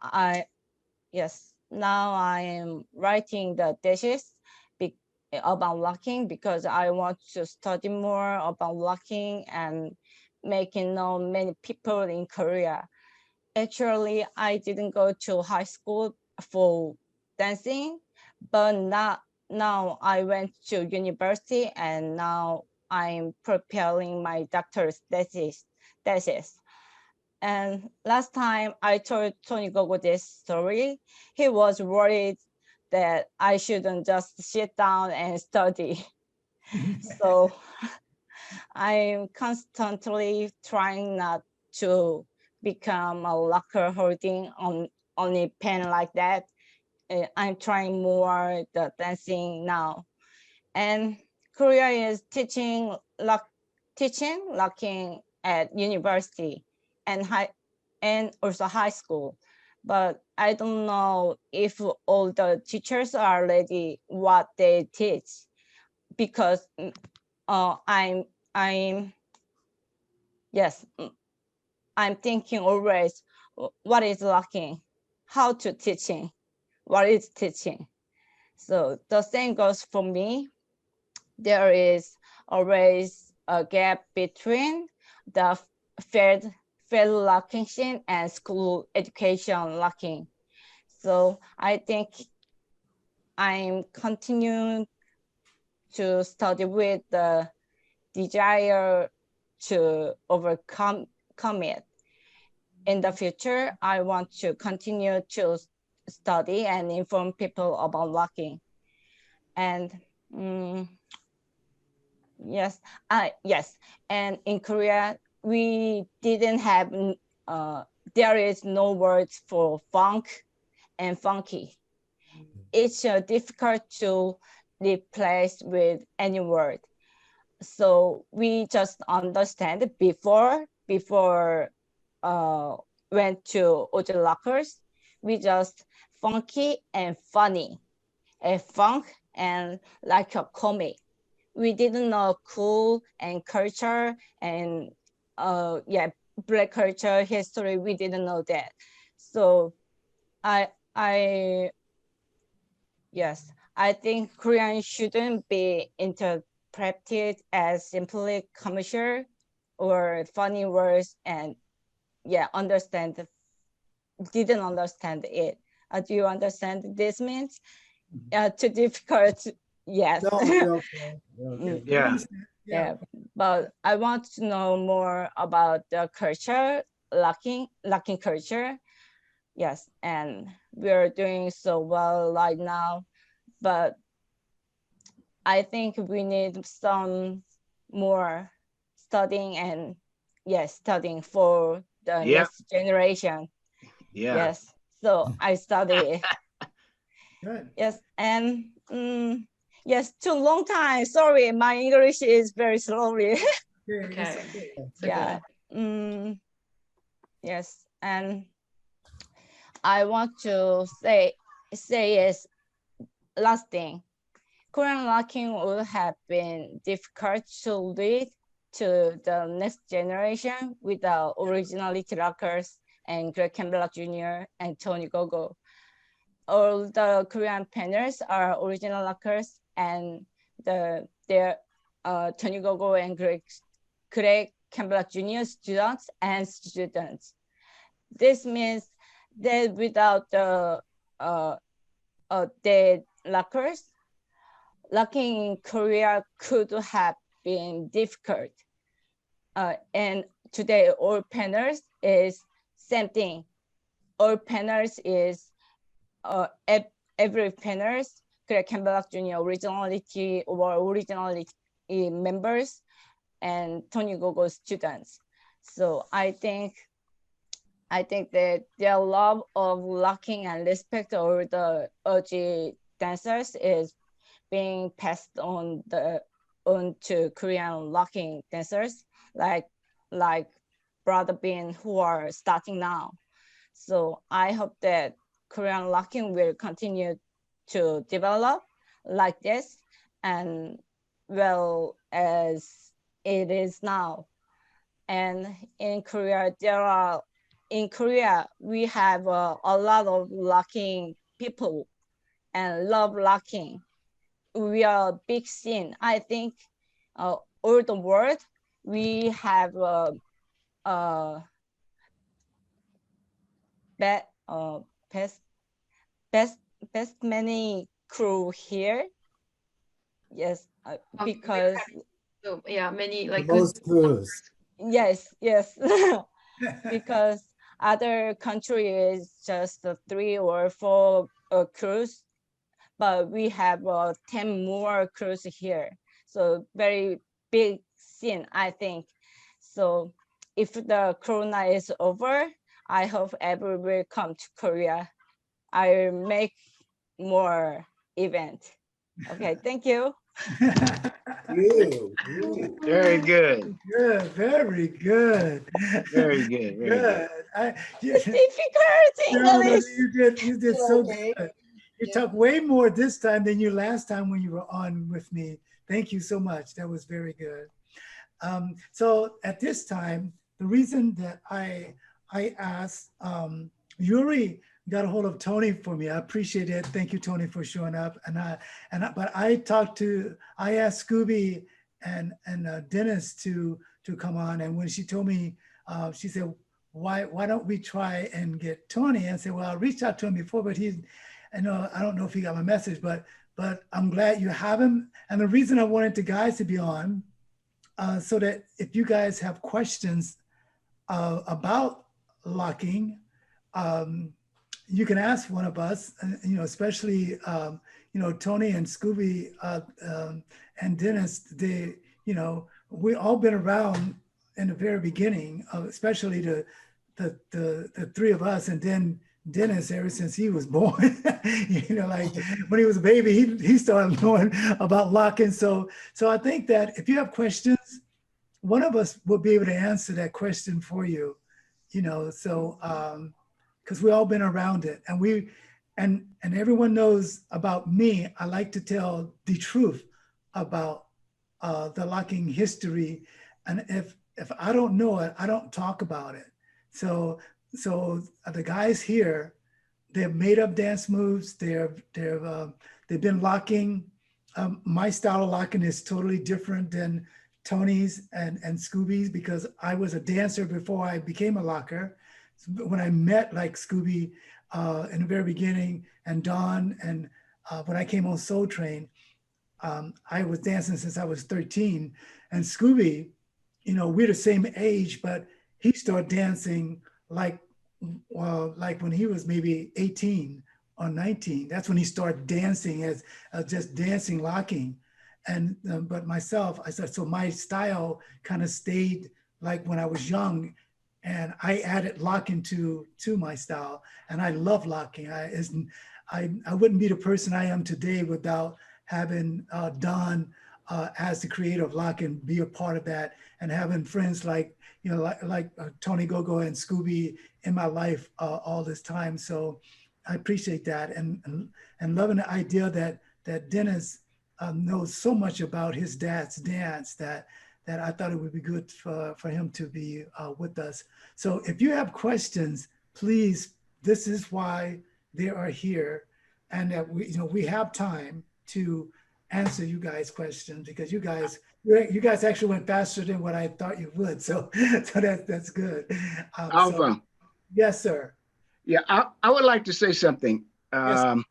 yes, now I am writing the thesis about locking because I want to study more about locking and making know many people in Korea. Actually, I didn't go to high school for dancing, but now I went to university and now I'm preparing my doctor's thesis. And last time I told Tony GoGo this story, he was worried that I shouldn't just sit down and study. So I'm constantly trying not to become a locker holding on only pen like that. I'm trying more the dancing now. And Korea is teaching locking at university and also high school. But I don't know if all the teachers are ready what they teach because I'm yes, I'm thinking always what is locking, how to teaching, what is teaching. So the same goes for me. There is always a gap between the field locking scene and school education locking. So I think I'm continuing to study with the desire to overcome it. In the future, I want to continue to study and inform people about locking. And yes, and in Korea, we didn't have, there is no words for funk and funky. It's difficult to replace with any word. So we just understand before went to Ojo Lockers, we just funky and funny, a funk and like a comic. We didn't know cool and culture and black culture history. We didn't know that. So I think Korean shouldn't be interpreted as simply commercial or funny words and didn't understand it. Do you understand this means? Too difficult. Yes. No, you're okay. You're okay. Yeah. Yeah, but I want to know more about the culture, locking culture. Yes, and we're doing so well right now, but I think we need some more studying and studying for the next generation. Yeah. Yes, so I study. Good. Yes, and yes, too long time. Sorry, my English is very slowly. Okay. Yeah. Yes, and I want to say is last thing. Korean locking would have been difficult to lead to the next generation without originality lockers and Greg Campbell Jr. and Tony GoGo. All the Korean panels are original lockers, and their Tony GoGo and Greg Campbell Jr. students and students. This means that without the lockers, locking in Korea could have been difficult. And today, all panels is same thing. All panels is every panels, Greg Campbell Jr. originality members and Tony GoGo students. So I think that their love of locking and respect over the OG dancers is being passed on to Korean locking dancers like Brother Bin who are starting now. So I hope that Korean locking will continue to develop like this and well as it is now. And in Korea, we have a lot of locking people and love locking. We are a big scene. I think all the world, we have best, best, best, best many crew here. Yes, because So yeah, many like good. Most crews. yes, yes, because other country is just 3 or 4 crews, but we have 10 more crews here. So very big scene, I think. So if the corona is over, I hope everyone will come to Korea. I will make more event. Okay, thank you. Very good. Good, very good. Very good. Very good. It's difficult No, English. you did so good. You talked way more this time than you last time when you were on with me. Thank you so much. That was very good. So at this time, the reason that I asked Yuri got a hold of Tony for me. I appreciate it. Thank you, Tony, for showing up. But I asked Scooby and Dennis to come on. And when she told me, she said, why don't we try and get Tony? And I said, well, I reached out to him before, but I don't know if he got my message, but I'm glad you have him. And the reason I wanted the guys to be on, so that if you guys have questions about locking, you can ask one of us, especially, Tony and Scooby and Dennis, we all been around in the very beginning, especially the 3 of us, and then Dennis ever since he was born. Like when he was a baby, he started knowing about locking. So I think that if you have questions, one of us will be able to answer that question for you, because we all been around it, and everyone knows about me. I like to tell the truth about the locking history, and if I don't know it, I don't talk about it. So the guys here, they've made up dance moves. They've been locking. My style of locking is totally different than Tony's and Scooby's, because I was a dancer before I became a locker. So when I met like Scooby in the very beginning, and Don, and when I came on Soul Train, I was dancing since I was 13. And Scooby, we're the same age, but he started dancing like when he was maybe 18 or 19. That's when he started dancing as just dancing locking. And but myself, I said, so my style kind of stayed like when I was young, and I added locking to my style, and I love locking. I wouldn't be the person I am today without having Don as the creator of locking be a part of that, and having friends like Tony GoGo and Scooby in my life all this time. So I appreciate that, and loving the idea that Dennis knows so much about his dad's dance that I thought it would be good for him to be with us. So if you have questions, please, this is why they are here, and that we have time to answer you guys' questions, because you guys actually went faster than what I thought you would. So that's good. Alva. Yes, sir. Yeah, I would like to say something. Yes.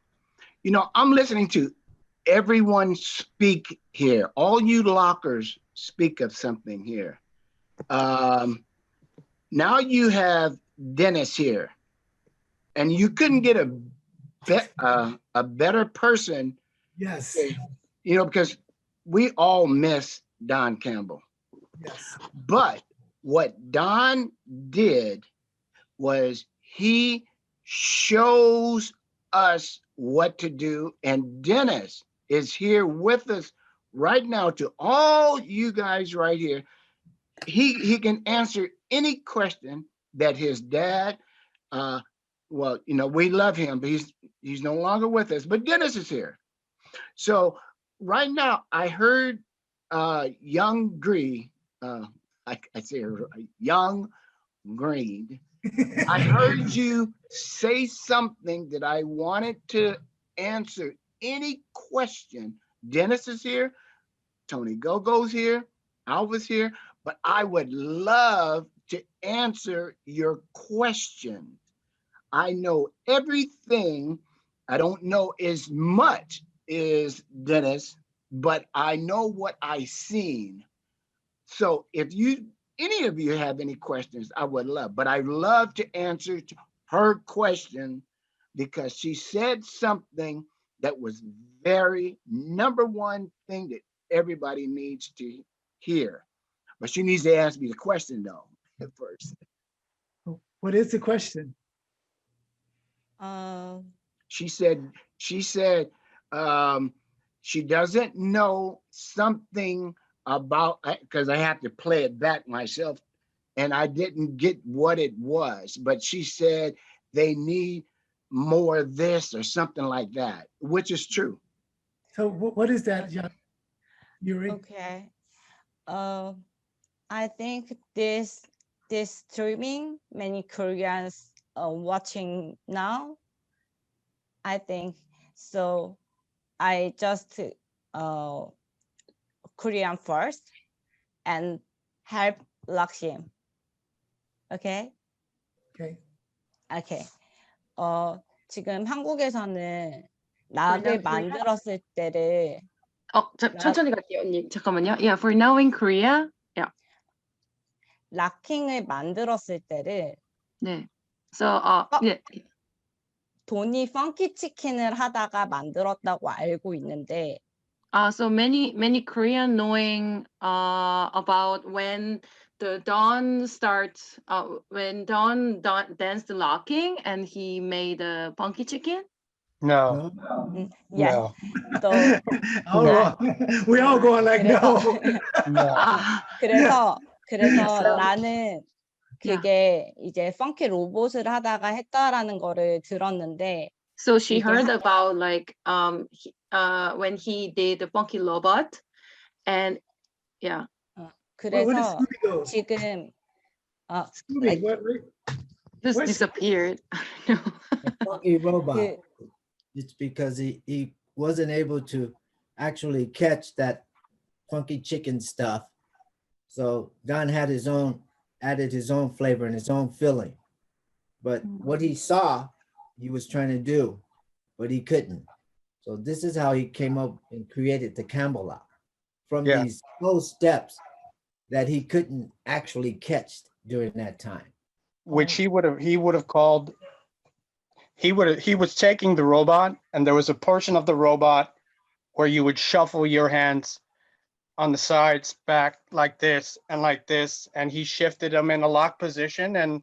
I'm listening to everyone speak here. All you lockers speak of something here. Now you have Dennis here, and you couldn't get a better person. Yes. Because we all miss Don Campbell. Yes. But what Don did was he shows us what to do, and Dennis is here with us right now. To all you guys right here, he can answer any question that his dad, we love him, but he's no longer with us, but Dennis is here. So right now I heard Youngreen, I say Youngreen I heard you say something that I wanted to answer any question. Dennis is here, Tony GoGo's here, Alva's here, but I would love to answer your question. I know everything. I don't know as much as Dennis, but I know what I seen. So if any of you have any questions, I would love, but I love to answer her question because she said something that was very number one thing that everybody needs to hear. But she needs to ask me the question though first. What is the question? She said she doesn't know something about, because I have to play it back myself and I didn't get what it was, but she said they need more of this or something like that, which is true. So what is that, Yuri? Okay. I think this streaming, many Koreans are watching now. I think so. I just Korean first and help Locksim. Okay. Okay. Okay. 지금 한국에서는 락을 만들었을 때를 천천히 갈게요, 언니. 잠깐만요. Yeah, for now in Korea. Yeah. 락킹을 만들었을 때를 네. So 네. 돈이 펑키 치킨을 하다가 만들었다고 알고 있는데 So many Korean knowing about when the Don starts when Don danced locking and he made a funky chicken. No. Yes. No. So all wrong. We all going like no. 그래서 나는 그게 이제 펑키 로봇을 하다가 했다라는 거를 들었는데. So she heard about like when he did the funky robot and yeah. 그래서 지금 Scooby, just disappeared. Funky robot. It's because he wasn't able to actually catch that funky chicken stuff. So Don had added his own flavor and his own filling. But what he saw, he was trying to do, but he couldn't. So this is how he came up and created the Campbell lock from these slow steps that he couldn't actually catch during that time. Which he would have called, he was taking the robot and there was a portion of the robot where you would shuffle your hands on the sides back like this, and he shifted them in a lock position, and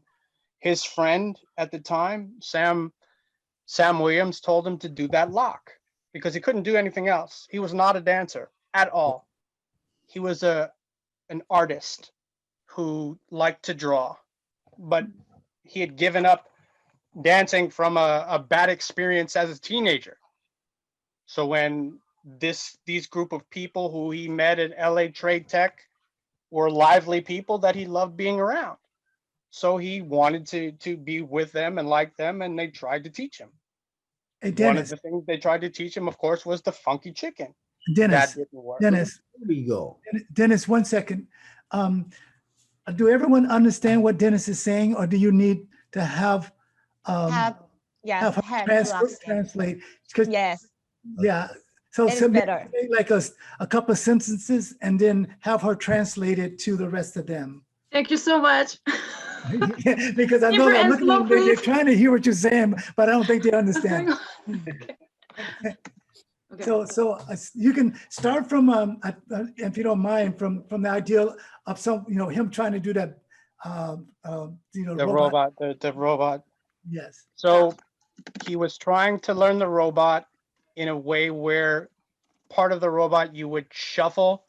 his friend at the time, Sam Williams, told him to do that lock because he couldn't do anything else. He was not a dancer at all. He was an artist who liked to draw, but he had given up dancing from a bad experience as a teenager. So when these group of people who he met at LA Trade Tech were lively people that he loved being around. So he wanted to be with them and like them, and they tried to teach him. Hey, Dennis. One of the things they tried to teach him, of course, was the funky chicken. Dennis, that didn't work. Dennis, here we go. Dennis, 1 second. Do everyone understand what Dennis is saying, or do you need to have her translate? Yes. Yeah. So better. Like a couple of sentences and then have her translate it to the rest of them. Thank you so much. Because I know they're looking at they're trying to hear what you're saying, but I don't think they understand. So you can start from, if you don't mind, from the idea of him trying to do that, the robot. The robot. Yes. So he was trying to learn the robot in a way where part of the robot you would shuffle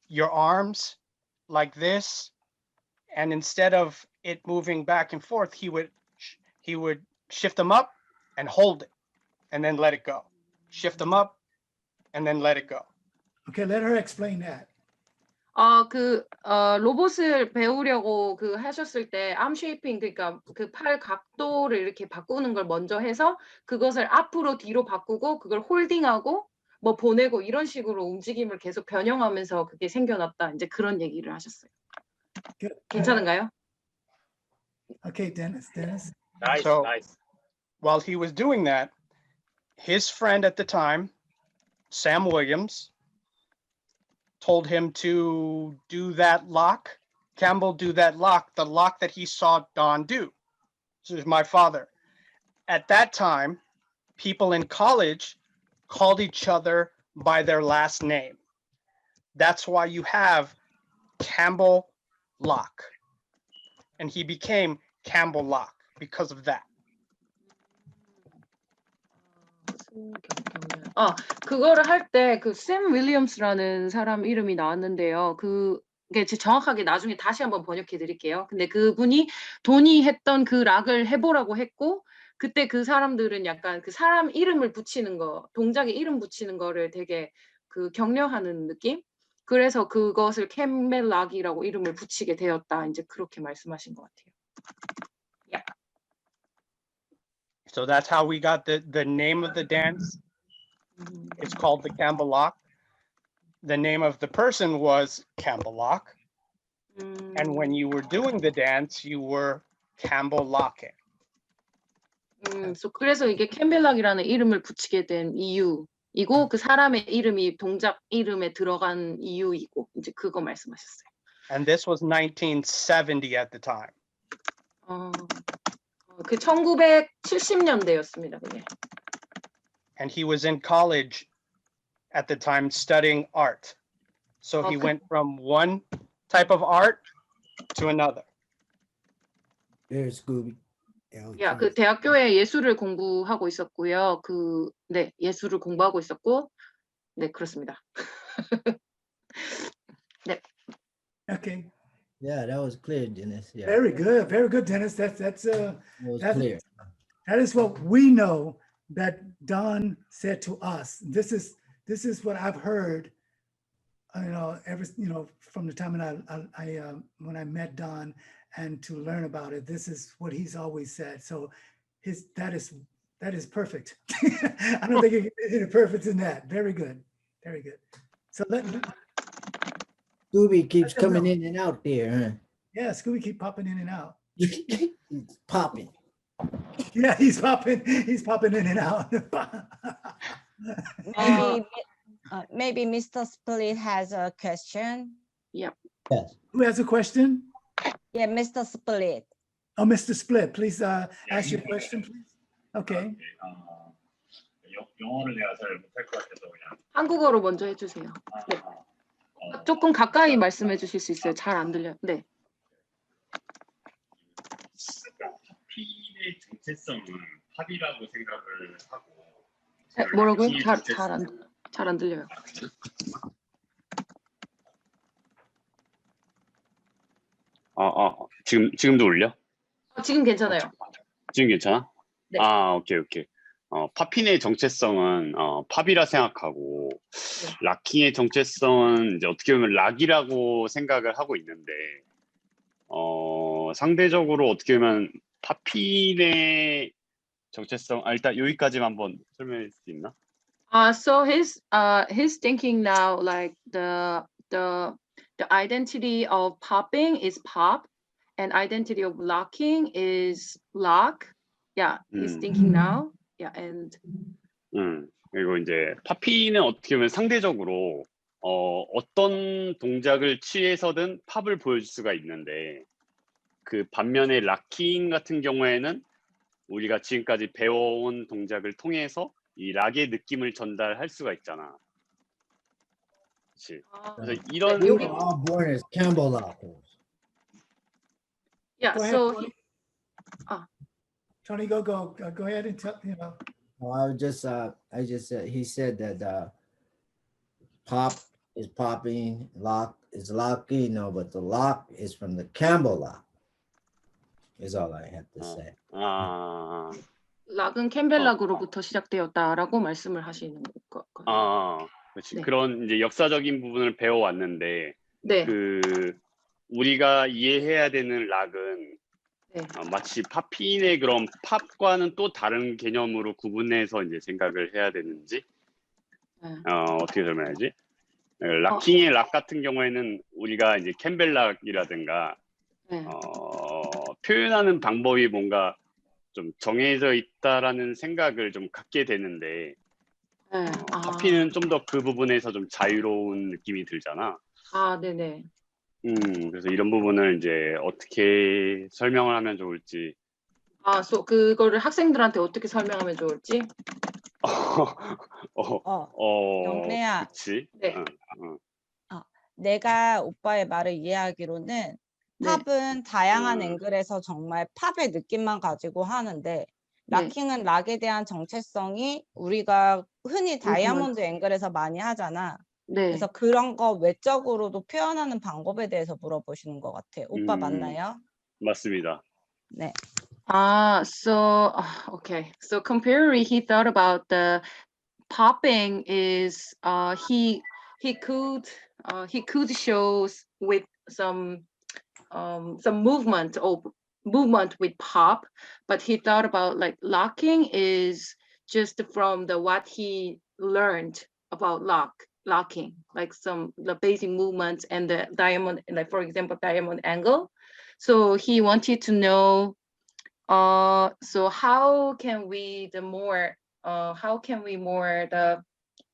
your arms like this, and instead of it moving back and forth, he would shift them up and hold it and then let it go. Shift them up and then let it go. Okay, let her explain that. 로봇을 배우려고 하셨을 때 arm shaping 그러니까 그 팔 각도를 이렇게 바꾸는 걸 먼저 해서 그것을 앞으로 뒤로 바꾸고 그걸 홀딩하고 뭐 보내고 이런 식으로 움직임을 계속 변형하면서 그게 생겨났다. 이제 그런 얘기를 하셨어요. 괜찮은가요? Okay, Dennis. Nice, So nice. while he was doing that, his friend at the time, Sam Williams, told him to do that lock. Campbell do that lock, the lock that he saw Don do. This is my father. At that time, people in college called each other by their last name. That's why you have Campbell Lock. And he became Campbell Lock because of that. 그거를 할 때 샘 윌리엄스라는 사람 이름이 나왔는데요. 그게 정확하게 나중에 다시 한번 번역해 드릴게요. 근데 그분이 돈이 했던 그 락을 해보라고 했고, 그때 그 사람들은 약간 그 사람 이름을 붙이는 거, 동작에 이름 붙이는 거를 되게 격려하는 느낌? 그래서 그것을 캠벨 락이라고 이름을 붙이게 되었다. 이제 그렇게 말씀하신 것 같아요. Yeah. So that's how we got the name of the dance. It's called the Campbell Lock. The name of the person was Campbell Lock. And when you were doing the dance, you were Campbell Locking. 그래서 이게 캠벨락이라는 이름을 붙이게 된 이유이고 그 사람의 이름이 동작 이름에 들어간 이유이고 이제 그거 말씀하셨어요. And this was 1970 at the time. 그 1970년대였습니다. 그게. And he was in college at the time studying art. So he went from one type of art to another. There's Scooby. 야, 그 대학교에 예술을 공부하고 있었고요. 네, 예술을 공부하고 있었고, 네, 그렇습니다. 네. Okay. Yeah, that was clear, Dennis. Yeah. Very good, Dennis. That's clear. That is what we know that Don said to us. This is what I've heard. From the time when I met Don and to learn about it. This is what he's always said. So that is perfect. I don't think it any perfect in that. Very good. So Scooby keeps coming in and out there, huh? Yeah, Scooby keep popping in and out. He's popping. Yeah, he's popping in and out. Maybe Mr. Split has a question. Yep. Yes. Who has a question? Yeah, Mr. Split. Oh, Mr. Split, please ask your question, please. Okay. 영어를 내가 잘 못할 것 같아서 그냥. 한국어로 먼저 해주세요. 네. 조금 가까이 말씀해 주실 수 있어요? 잘 안 들려요. 네. 팝의 정체성은 팝이라고 생각을 하고. 네, 뭐라고요? 잘 안 들려요. 지금도 울려? 지금 괜찮아요. 지금 괜찮아? 네. 오케이. 팝핀의 정체성은 팝이라 생각하고 락킹의 정체성은 이제 어떻게 보면 락이라고 생각을 하고 있는데 상대적으로 어떻게 보면 팝핀의 정체성 일단 여기까지만 한번 설명해 줄 수 있나? So he's thinking now like the identity of popping is pop and identity of locking is lock. Yeah, he's thinking now. Yeah, and 그리고 이제 팝핀은 어떻게 보면 상대적으로 어떤 동작을 취해서든 팝을 보여줄 수가 있는데 그 반면에 락킹 같은 경우에는 우리가 지금까지 배워온 동작을 통해서 이 락의 느낌을 전달할 수가 있잖아. 그렇지. 그래서 이런 We were all born as Campbell lockers. Yeah, so Tony GoGo, go ahead and tell, I just said he said that pop is popping, lock is locking, but the lock is from the Campbell lock. Is all I have to say. 락은 캠벨락으로부터 시작되었다라고 말씀을 하시는 거. 그렇지. 네. 그런 이제 역사적인 부분을 배워왔는데 네. 우리가 이해해야 되는 락은 네. 마치 팝핀의 그런 팝과는 또 다른 개념으로 구분해서 이제 생각을 해야 되는지 어떻게 설명해야지? 락킹의 락 같은 경우에는 우리가 이제 캠벨락이라든가 표현하는 방법이 뭔가 좀 정해져 있다라는 생각을 좀 갖게 되는데 팝핀은 좀 더 그 부분에서 좀 자유로운 느낌이 들잖아. 아, 네네. 그래서 이런 부분을 이제 어떻게 설명을 하면 좋을지. 아, 그거를 학생들한테 어떻게 설명하면 좋을지? 영래야. 그치. 네. 내가 오빠의 말을 이해하기로는 팝은 다양한 앵글에서 정말 팝의 느낌만 가지고 하는데 락킹은 락에 대한 정체성이 우리가 흔히 다이아몬드 앵글에서 많이 하잖아. 그래서 그런 거 외적으로도 표현하는 방법에 대해서 물어보시는 것 같아. 오빠 맞나요? 맞습니다. 네. Okay. So comparing, he thought about the popping is he could show with some movement with pop, but he thought about like locking is just from what he learned about locking, like the basic movements and the diamond, like for example diamond angle. So he wanted to know so how can we more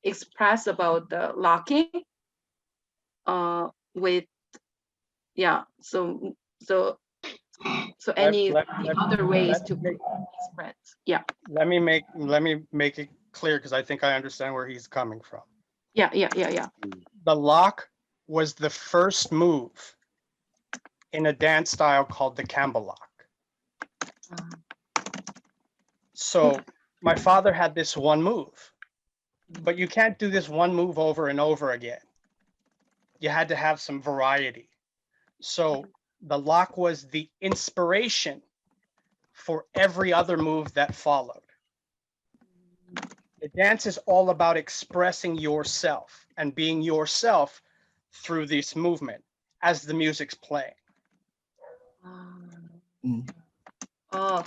express about the locking with so any other ways to express. Yeah. Let me make it clear because I think I understand where he's coming from. Yeah. The lock was the first move in a dance style called the Campbell lock. So my father had this one move, but you can't do this one move over and over again. You had to have some variety. So the lock was the inspiration for every other move that followed. The dance is all about expressing yourself and being yourself through this movement as the music's playing.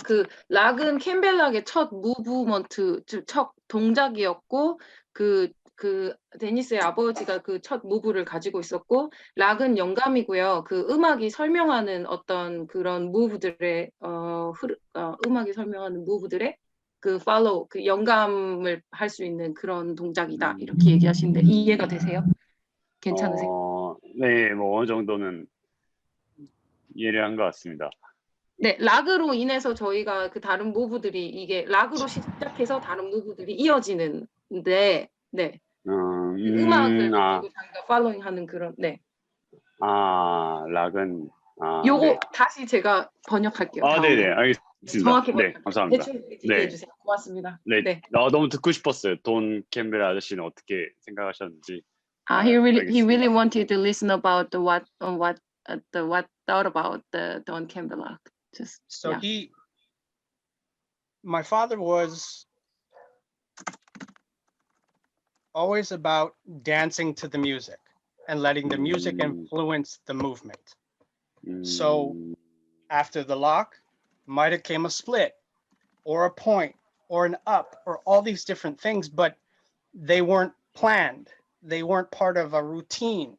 그 락은 캠벨락의 첫 무브먼트, 첫 동작이었고 그 데니스의 아버지가 그 첫 무브를 가지고 있었고 락은 영감이고요. 그 음악이 설명하는 어떤 그런 무브들의 음악이 설명하는 무브들의 그 팔로우, 그 영감을 할 수 있는 그런 동작이다. 이렇게 얘기하시는데 이해가 되세요? 괜찮으세요? 네, 뭐 어느 정도는 이해를 한 것 같습니다. 네, 락으로 인해서 저희가 그 다른 무브들이 이게 락으로 시작해서 다른 무브들이 이어지는데, 네. 음악을 가지고 자기가 팔로잉하는 그런, 네. 락은 요거 네. 다시 제가 번역할게요. 네네, 알겠습니다. 정확히 네, 감사합니다. 대충 이해해 주세요. 고맙습니다. 네. 너무 듣고 싶었어요. 돈 캠벨 아저씨는 어떻게 생각하셨는지. He really wanted to listen about what thought about the Don Campbell. My father was always about dancing to the music and letting the music influence the movement. So after the lock, might have came a split or a point or an up or all these different things, but they weren't planned. They weren't part of a routine.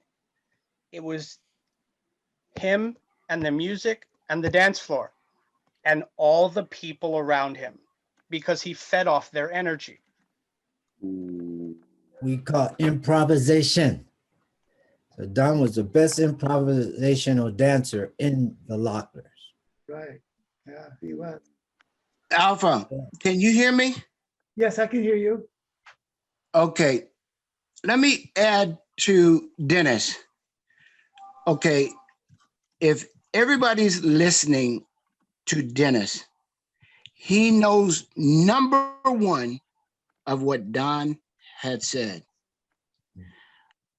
It was him and the music and the dance floor and all the people around him because he fed off their energy. We call improvisation. So Don was the best improvisational dancer in the lockers. Right. Yeah, he was. Alpha, can you hear me? Yes, I can hear you. Okay. Let me add to Dennis. Okay. If everybody's listening to Dennis, he knows number one of what Don had said.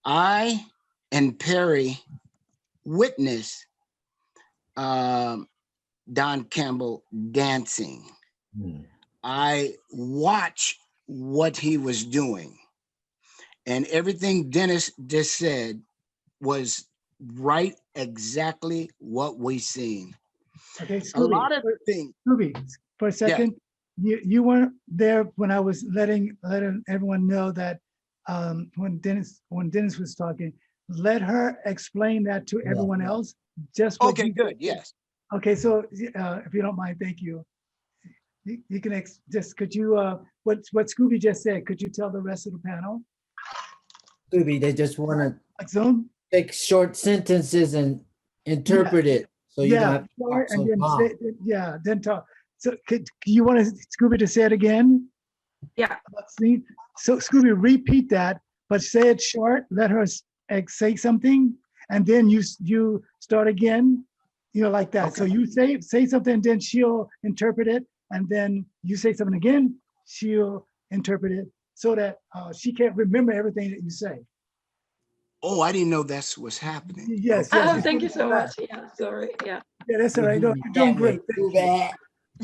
I and Perry witnessed Don Campbell dancing. I watched what he was doing. And everything Dennis just said was right exactly what we seen. Okay, A Scooby, lot of things. Scooby, for a second, you weren't there when I was letting everyone know that when Dennis was talking, let her explain that to everyone else. Just what Okay, you good. said. Yes. Okay, so if you don't mind, thank you. You can could you what Scooby just said? Could you tell the rest of the panel? Scooby, they just want to Like Zoom? take short sentences and interpret it, so you don't have to talk short, and so then long. then talk. So you want Scooby to say it again? Yeah. So Scooby, repeat that, but say it short. Let her say something, and then you start again. You know, like that. So you say something, then she'll interpret it, and then you say something again, she'll interpret it, so that she can't remember everything that you say. Oh, I didn't know that's what's happening. Yes, Okay. yes. Thank you so much. Yeah, sorry. Yeah. Yeah, that's all right. No, you're doing great. Thank you.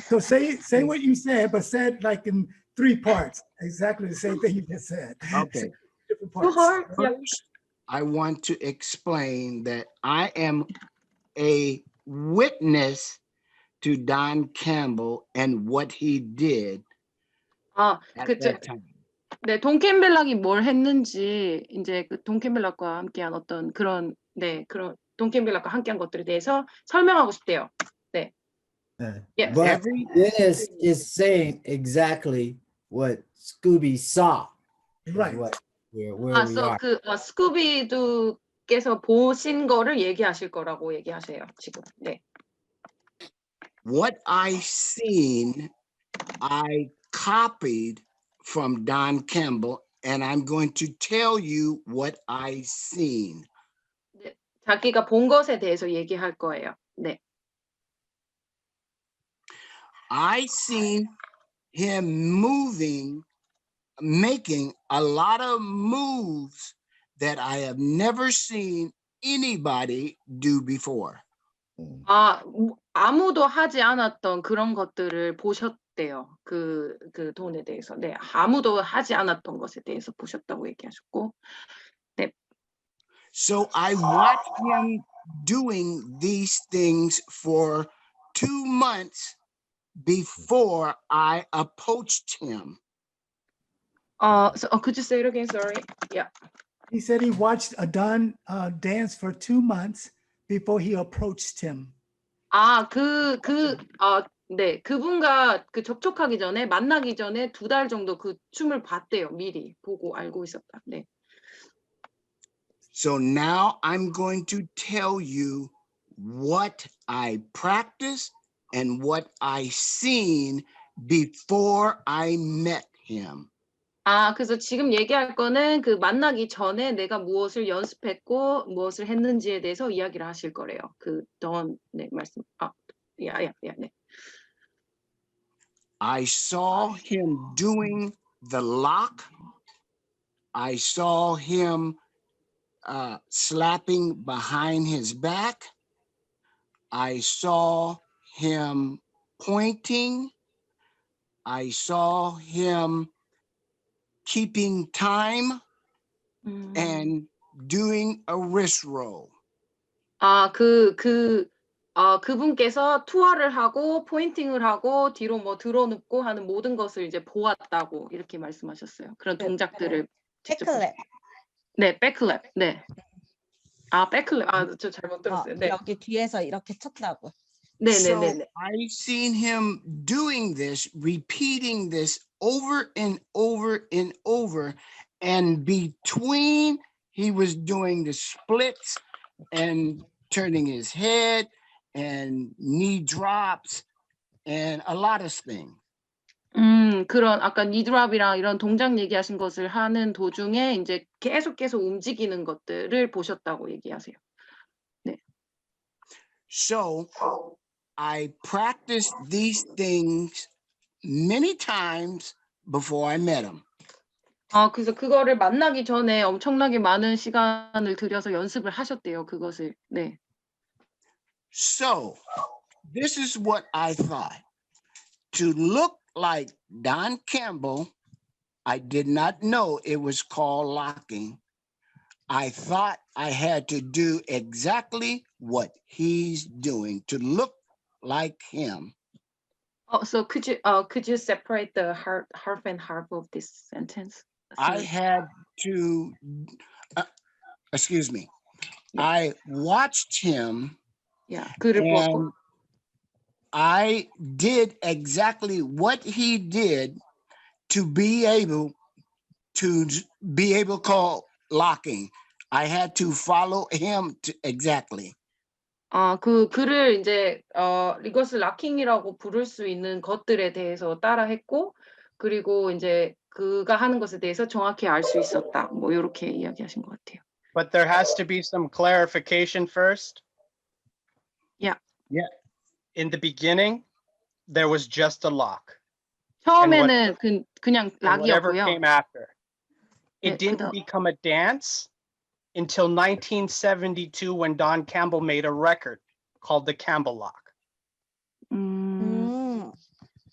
So say what you said, but said like in 3 parts. Exactly the same thing you just said. Okay. Different So parts. hard. Yeah. First, I want to explain that I am a witness to Don Campbell and what he did 아, at 그쵸. that time. 네, 돈 캠벨락이 뭘 했는지 이제 그 돈 캠벨락과 함께한 어떤 그런 그런 돈 캠벨락과 함께한 것들에 대해서 설명하고 싶대요. 네. Yes. But Dennis is saying exactly what Scooby saw. is Right. Where 아, we so are. 그 스쿠비두께서 보신 거를 얘기하실 거라고 얘기하세요 지금. 네. What I seen, I copied from Don Campbell, and I'm going to tell you what I seen. 네. 자기가 본 것에 대해서 얘기할 거예요. 네. I seen him making a lot of moves that I have never seen anybody do before. 아, 아무도 하지 않았던 그런 것들을 보셨대요. 그 돈에 대해서. 네, 아무도 하지 않았던 것에 대해서 보셨다고 얘기하셨고. 네. So I watched him doing these things for 2 months before I approached him. So, could you say it again? Sorry. Yeah. He said he watched a Don dance for 2 months before he approached him. 아, 네, 그분과 접촉하기 전에 만나기 전에 2달 정도 그 춤을 봤대요. 미리 보고 알고 있었다. 네. So now I'm going to tell you what I practiced and what I seen before I met him. 아, 그래서 지금 얘기할 거는 그 만나기 전에 내가 무엇을 연습했고 무엇을 했는지에 대해서 이야기를 하실 거래요. 네, 말씀. 네. I saw him doing the lock. I saw him slapping behind his back. I saw him pointing. I saw him keeping time and doing a wrist roll. 아, 그분께서 투하를 하고 포인팅을 하고 뒤로 뭐 들어눕고 하는 모든 것을 이제 보았다고 이렇게 말씀하셨어요. 그런 동작들을 직접 백클랩. 네, 백클랩. 네. 아, 백클랩. 아, 저 잘못 들었어요. 네. 여기 뒤에서 이렇게 쳤다고. So I've seen him doing this, repeating this over and over and over. And between he was doing the splits and turning his head and knee drops and a lot of things. 그런 아까 니드랍이랑 이런 동작 얘기하신 것을 하는 도중에 이제 계속 움직이는 것들을 보셨다고 얘기하세요. 네. So I practiced these things many times before I met him. 아, 그래서 그거를 만나기 전에 엄청나게 많은 시간을 들여서 연습을 하셨대요, 그것을. 네. So this is what I thought. To look like Don Campbell, I did not know it was called locking. I thought I had to do exactly what he's doing to look like him. Oh, so could you separate the half and half of this sentence? I Sorry. had to, excuse me. Yeah. I watched him Yeah. 그를 보고. and I did exactly what he did to be able to call locking. I had to follow him exactly. 그를 이제 이것을 락킹이라고 부를 수 있는 것들에 대해서 따라했고, 그리고 이제 그가 하는 것에 대해서 정확히 알 수 있었다. 뭐 이렇게 이야기하신 것 같아요. But there has to be some clarification first. Yeah. Yeah. In the beginning, there was just a lock. 처음에는 그냥 And whatever 락이었고요. came after. 네, It didn't 그다음 become a dance until 1972 when Don Campbell made a record called the Campbell Lock.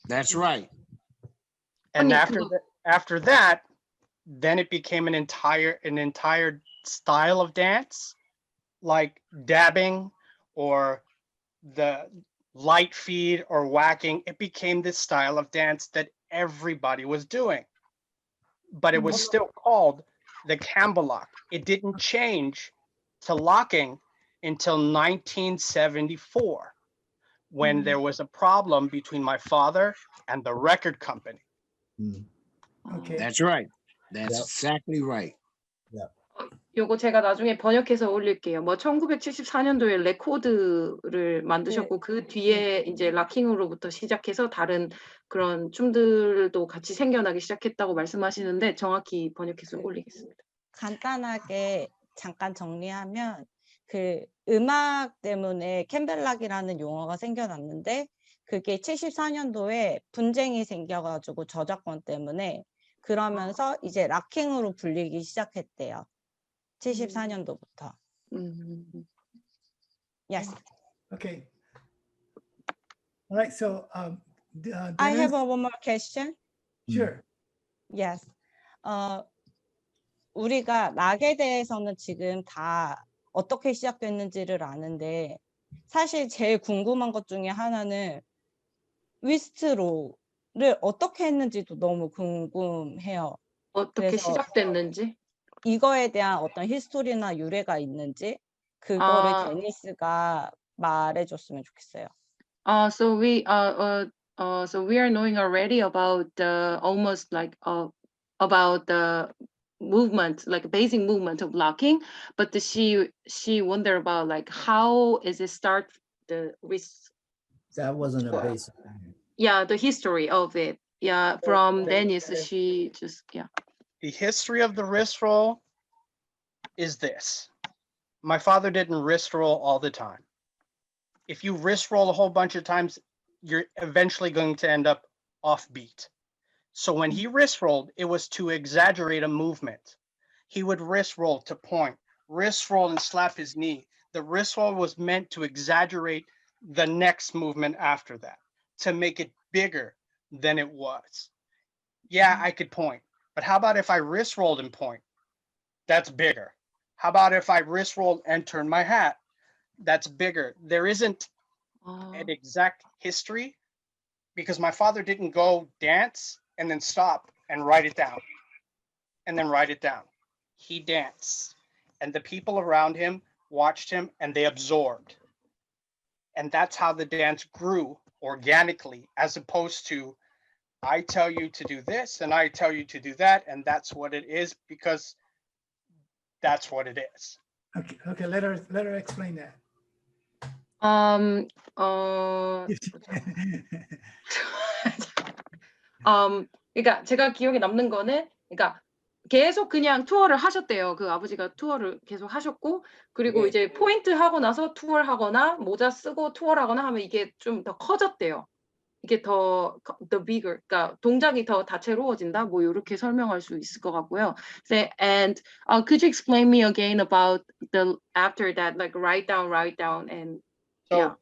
That's right. And after that, then it became an entire style of dance, like dabbing or the light feed or whacking. It became this style of dance that everybody was doing. But it was still called the Campbell Lock. It didn't change to locking until 1974, when there was a problem between my father and the record company. Okay. That's right. That's exactly right. 요거 제가 나중에 번역해서 올릴게요. 뭐 1974년도에 레코드를 만드셨고 그 뒤에 이제 락킹으로부터 시작해서 다른 그런 춤들도 같이 생겨나기 시작했다고 말씀하시는데 정확히 번역해서 올리겠습니다. 간단하게 잠깐 정리하면 그 음악 때문에 캠벨락이라는 용어가 생겨났는데 그게 74년도에 분쟁이 생겨가지고 저작권 때문에 그러면서 이제 락킹으로 불리기 시작했대요. 74년도부터. Yes. Okay. All right. So I have Dennis? one more question. Sure. Yes. 우리가 락에 대해서는 지금 다 어떻게 시작됐는지를 아는데 사실 제일 궁금한 것 중에 하나는 위스트로를 어떻게 했는지도 너무 궁금해요. 어떻게 시작됐는지? 이거에 대한 어떤 히스토리나 유래가 있는지 그거를 데니스가 말해줬으면 좋겠어요. So we are knowing already about the almost like about the movement, like basic movement of locking, but she wonder about like how is it start the with That wasn't a basic. yeah, the history of it. Yeah, from Dennis, she just The history of the wrist roll is this. My father didn't wrist roll all the time. If you wrist roll a whole bunch of times, you're eventually going to end up offbeat. So when he wrist rolled, it was to exaggerate a movement. He would wrist roll to point, wrist roll and slap his knee. The wrist roll was meant to exaggerate the next movement after that, to make it bigger than it was. Yeah, I could point, but how about if I wrist rolled and point? That's bigger. How about if I wrist rolled and turn my hat? That's bigger. There isn't an exact history because my father didn't go dance and then stop and write it down and then write it down. He danced and the people around him watched him and they absorbed. And that's how the dance grew organically, as opposed to I tell you to do this and I tell you to do that, and that's what it is because that's what it is. Okay, let her explain that. 그러니까 제가 기억에 남는 거는 그러니까 계속 그냥 투어를 하셨대요. 그 아버지가 투어를 계속 하셨고 그리고 이제 포인트 하고 나서 투어를 하거나 모자 쓰고 투어를 하거나 하면 이게 좀 더 커졌대요. 이게 더 the bigger, 그러니까 동작이 더 다채로워진다. 뭐 이렇게 설명할 수 있을 것 같고요. And could you explain me again about the after that, like write down, and so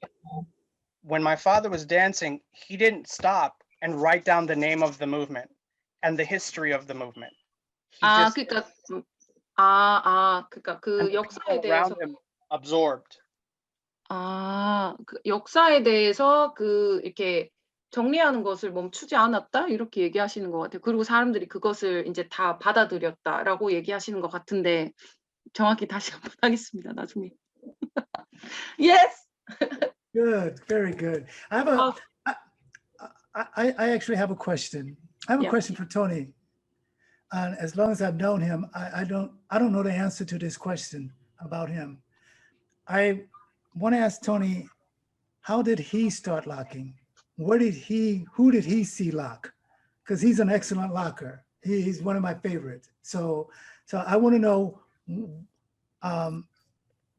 when my father was dancing, he didn't stop and write down the name of the movement and the history of the movement. 그러니까 And 그 the 역사에 people around 대해서 him absorbed. 그 역사에 대해서 그 이렇게 정리하는 것을 멈추지 않았다 이렇게 얘기하시는 것 같아요. 그리고 사람들이 그것을 이제 다 받아들였다라고 얘기하시는 것 같은데 정확히 다시 한번 하겠습니다. 나중에. Yes. Good, very good. I have 아, I actually have a question. I have a Yeah. question for Tony. As long as I've known him, I don't know the answer to this question about him. I want to ask Tony, how did he start locking? Who did he see lock? Because he's an excellent locker. He's one of my favorites. So I want to know,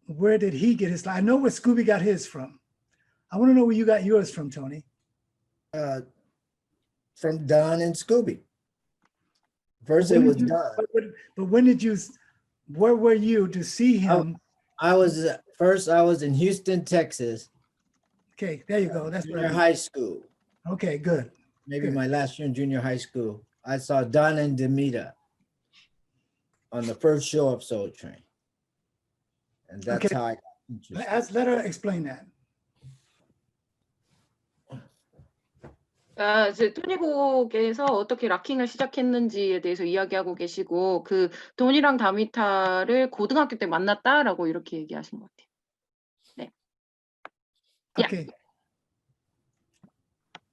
where did he get his? I know where Scooby got his from. I want to know where you got yours from, Tony. From Don and Scooby. First, When it was did you- Don. But when did you? Where were you to see him? I was in Houston, Texas. Okay, there you go. That's what I Junior mean. high school. Okay, good. Maybe Good. my last year in junior high school. I saw Don and Demita on the first show of Soul Train. And that's Okay. how I got interested. Let her explain that. 이제 토니고께서 어떻게 락킹을 시작했는지에 대해서 이야기하고 계시고 그 돈이랑 다미타를 고등학교 때 만났다라고 이렇게 얘기하신 것 같아요. 네. Okay.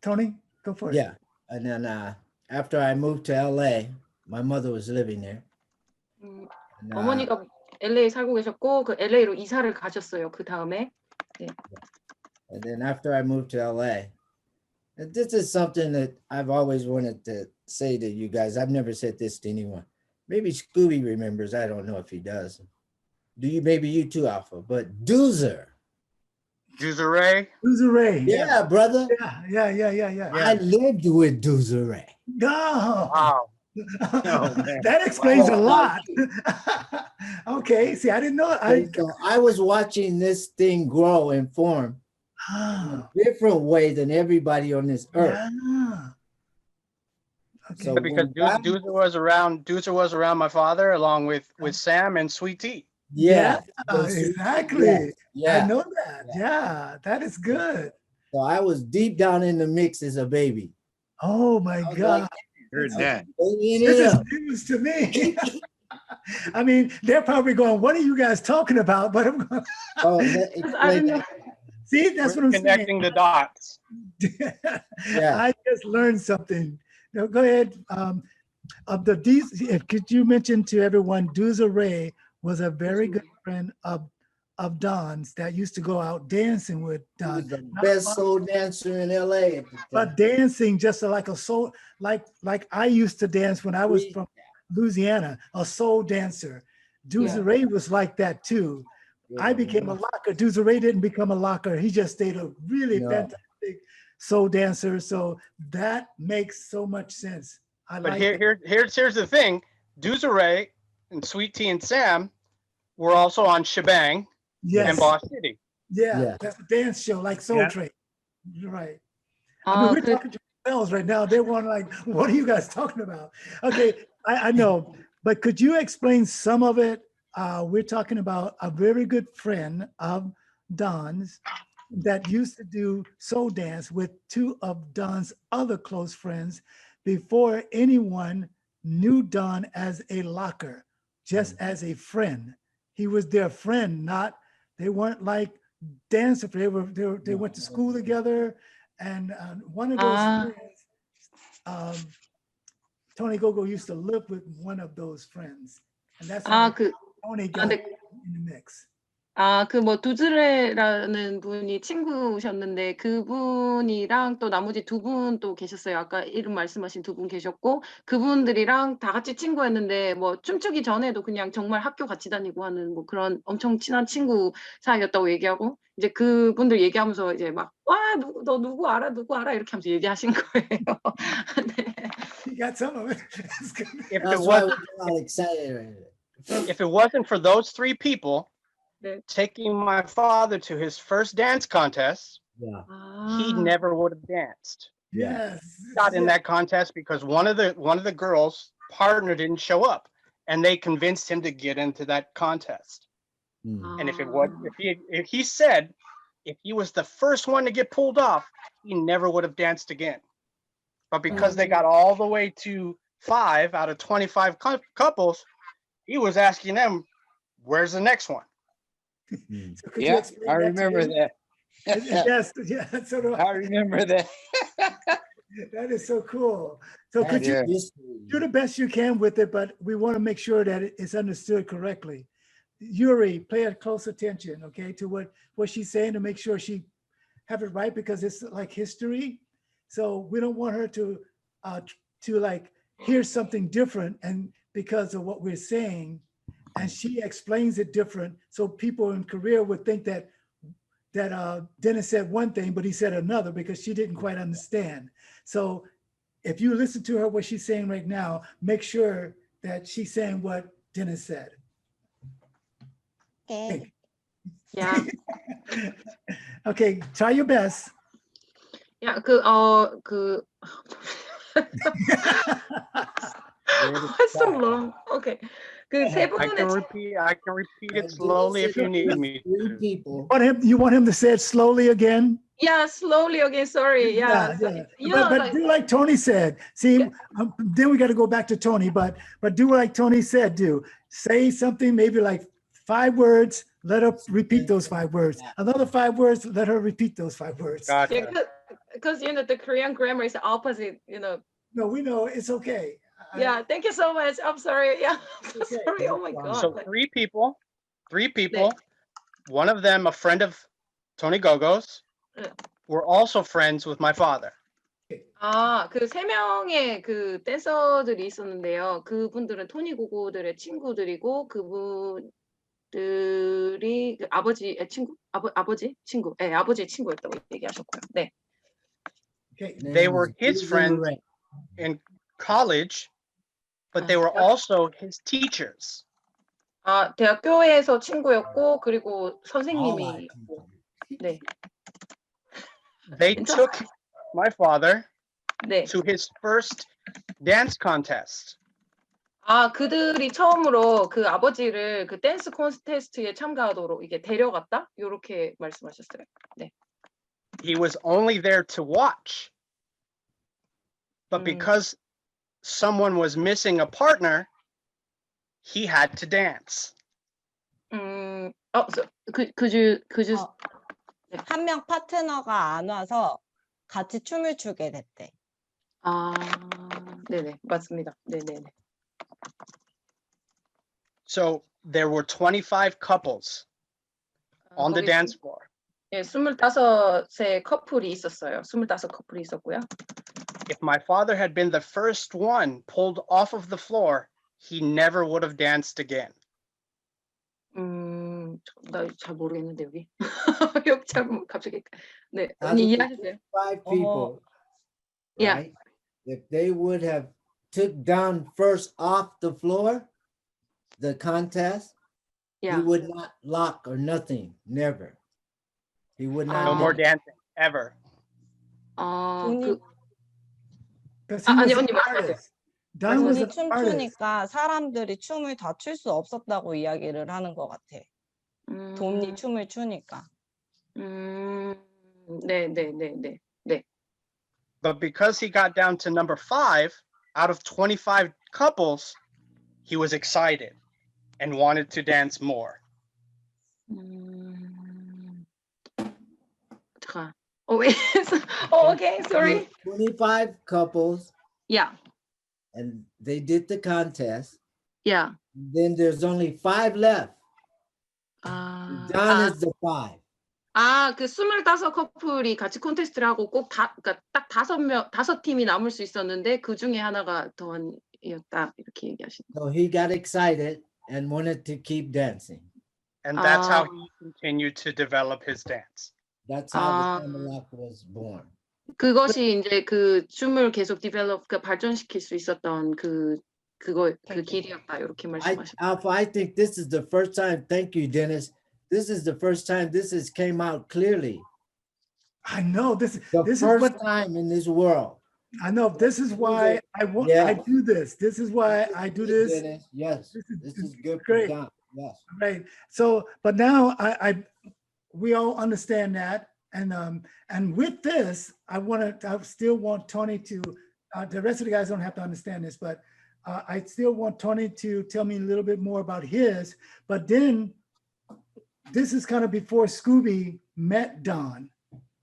Tony, go for it. Yeah. And then after I moved to LA, my mother was living there. And, 어머니가 LA 살고 계셨고 그 LA로 이사를 가셨어요. 그 다음에. 네. And then after I moved to LA, and this is something that I've always wanted to say to you guys. I've never said this to anyone. Maybe Scooby remembers. I don't know if he does. Do you? Maybe you too, Alpha. But Doozer. Doozer Ray. Doozer Ray. Yeah, brother. Yeah. I lived with Doozer Ray. No. Wow. That explains a Wow. lot. Okay, see, I didn't know. So I was watching this thing grow and form in a different way than everybody on this earth. Yeah. Okay. So Because when Doozer was around my father along with Sam and Sweet Tea. Yeah, exactly. Yeah. I know that. Yeah, that is good. So I was deep down in the mix as a baby. Oh my God. Heard that. This is news to me. I mean, they're probably going, what are you guys talking about? But I'm going, I don't know. see, that's what I'm connecting saying. the dots. I just learned something. Now, go ahead. Could you mention to everyone, Doozer Ray was a very good friend of Don's that used to go out dancing with Don. The best soul dancer in LA. But dancing just like a soul, like I used to dance when I was from Louisiana, a soul dancer. Doozer Ray was like that too. I became a locker. Doozer Ray didn't become a locker. He just stayed a really fantastic soul dancer. So that makes so much sense. But here's the thing. Doozer Ray and Sweet Tea and Sam were also on Shebang and Boss City. Yeah, that's a dance show like Soul Train. You're right. I mean, we're talking to ourselves right now. They're one like, what are you guys talking about? Okay, I know, but could you explain some of it? We're talking about a very good friend of Don's that used to do soul dance with two of Don's other close friends before anyone knew Don as a locker, just as a friend. He was their friend, they weren't like dancers. They went to school together, and one of those friends, Tony GoGo used to live with one of those friends, and that's how Tony got in the mix. 그 뭐 두즈레라는 분이 친구셨는데 그분이랑 또 나머지 두 분 또 계셨어요. 아까 이름 말씀하신 두 분 계셨고 그분들이랑 다 같이 친구였는데 뭐 춤추기 전에도 그냥 정말 학교 같이 다니고 하는 뭐 그런 엄청 친한 친구 사이였다고 얘기하고 이제 그분들 얘기하면서 이제 막 와 너 누구 알아 이렇게 하면서 얘기하신 거예요. 네. You got some of it. If it wasn't for those three people taking my father to his first dance contest, he never would have danced. Yes. Got in that contest because one of the girls' partner didn't show up, and they convinced him to get into that contest. And if he said, if he was the first one to get pulled off, he never would have danced again. But because they got all the way to 5 out of 25 couples, he was asking them, where's the next one? So could you explain I that to remember him? that. Yes, yeah, so do I remember that. That is so cool. So That's could you history. do the best you can with it, but we want to make sure that it's understood correctly. Yuri, pay close attention, okay, to what she's saying to make sure she have it right, because it's like history. So we don't want her to like hear something different, and because of what we're saying, and she explains it different, so people in Korea would think that Dennis said one thing, but he said another, because she didn't quite understand. So if you listen to her, what she's saying right now, make sure that she's saying what Dennis said. Okay. Yeah. Okay, try your best. Yeah, It's so long. Okay. 그 세 I 분의 can repeat it slowly if you need me. Three people. You want him to say it slowly again? Yeah, slowly again. Sorry. Yeah. So, you know, But like, do like Tony said. See, then we got to go back to Tony. But do like Tony said. Do say something, maybe like 5 words. Let her repeat those 5 words. Another 5 words. Let her repeat those 5 words. yeah, because you know the Korean grammar is opposite. You know. No, we know it's okay. Yeah. Thank you so much. I'm sorry. Yeah. I'm so sorry. Oh my God. So 3 people. One of them, a friend of Tony GoGo's, were also friends with my father. 아, 그 3명의 그 댄서들이 있었는데요. 그분들은 토니 고고들의 친구들이고, 그분들이 그 아버지의 친구? 아버지 친구. 네, 아버지의 친구였다고 얘기하셨고요. 네. They were his friends in college, but they were also his teachers. 아, 대학교에서 친구였고, 그리고 선생님이. 네. They took my father 네. to his first dance contest. 아, 그들이 처음으로 그 아버지를 그 댄스 콘테스트에 참가하도록 이게 데려갔다? 요렇게 말씀하셨어요. 네. He was only there to watch. But because someone was missing a partner, he had to dance. So could you 한 명 파트너가 안 와서 같이 춤을 추게 됐대. 아, 네네, 맞습니다. 네네네. So there were 25 couples on the dance floor. 예, 25의 커플이 있었어요. 25 커플이 있었고요. If my father had been the first one pulled off of the floor, he never would have danced again. 나 잘 모르겠는데 여기. 여기 잘 갑자기. 네, Out 언니 of the 이해하셨어요? 5 people, Yeah. right? If they would have took Don first off the floor, the contest, he would not lock or nothing. Never. He would not. No more dancing ever. 그 아니 언니 말씀하세요. 돈이 춤추니까 사람들이 춤을 다 출 수 없었다고 이야기를 하는 것 같아. 돈이 춤을 추니까. 네. But because he got down to number 5 out of 25 couples, he was excited and wanted to dance more. 잠깐. Okay, sorry. 25 couples. Yeah. And they did the contest. Yeah. Then there's only 5 left. Don is the 5. 아, 그 25 커플이 같이 콘테스트를 하고 꼭 그러니까 딱 5 팀이 남을 수 있었는데 그 중에 하나가 던이었다 이렇게 얘기하시는. So he got excited and wanted to keep dancing. And that's how he continued to develop his dance. That's how the Camelot was born. 그것이 이제 그 춤을 계속 발전시킬 수 있었던 그 길이었다 이렇게 말씀하셨어요. Alpha, I think this is the first time. Thank you, Dennis. This is the first time this has came out clearly. I know this the is first what time in this world. I know this is why I want. Yeah. I do this. This is why I do this. Yes, This this is good for great. Don. Yes. Right. So, but now we all understand that, and with this, I still want Tony to. The rest of the guys don't have to understand this, but I still want Tony to tell me a little bit more about his. But then, this is kind of before Scooby met Don,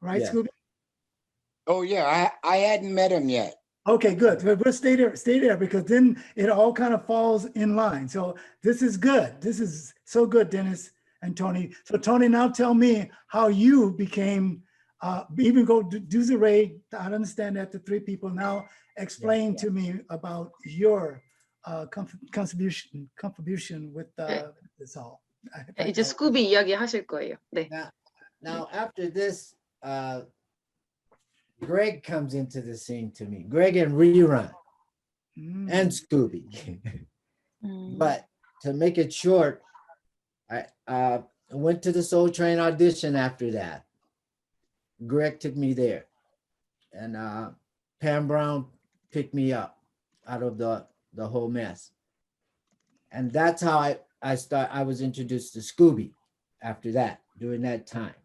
right, Yeah. Scooby? Oh yeah, I hadn't met him yet. Okay, good. We'll stay there because then it all kind of falls in line. So this is good. This is so good, Dennis and Tony. So Tony, now tell me how you became, even go Duzere, I understand that the three people now explain to me about your contribution with this all. 이제 스쿠비 이야기 하실 거예요. 네. Now after this, Greg comes into the scene to me. Greg and Rerun and Scooby. But to make it short, I went to the Soul Train audition after that. Greg took me there. And Pam Brown picked me up out of the whole mess. And that's how I was introduced to Scooby after that, during that time.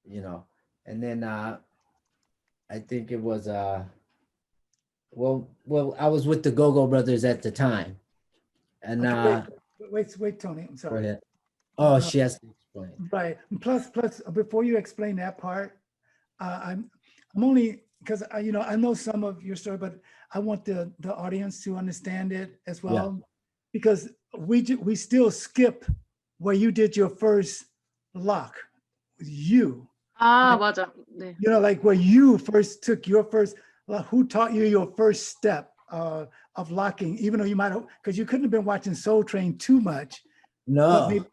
You know, and then I think it was well, I was with the Go-Go Brothers at the time. And wait, Tony, I'm sorry. Go ahead. Oh, she has to explain. Right. Plus, before you explain that part, I'm only because I know some of your story, but I want the audience to understand it as well, because we still skip where you did your first lock. You. 맞아. 네. You know, like where you first took your first. Who taught you your first step of locking? Even though you might have, because you couldn't have been watching Soul Train too much. No. Maybe,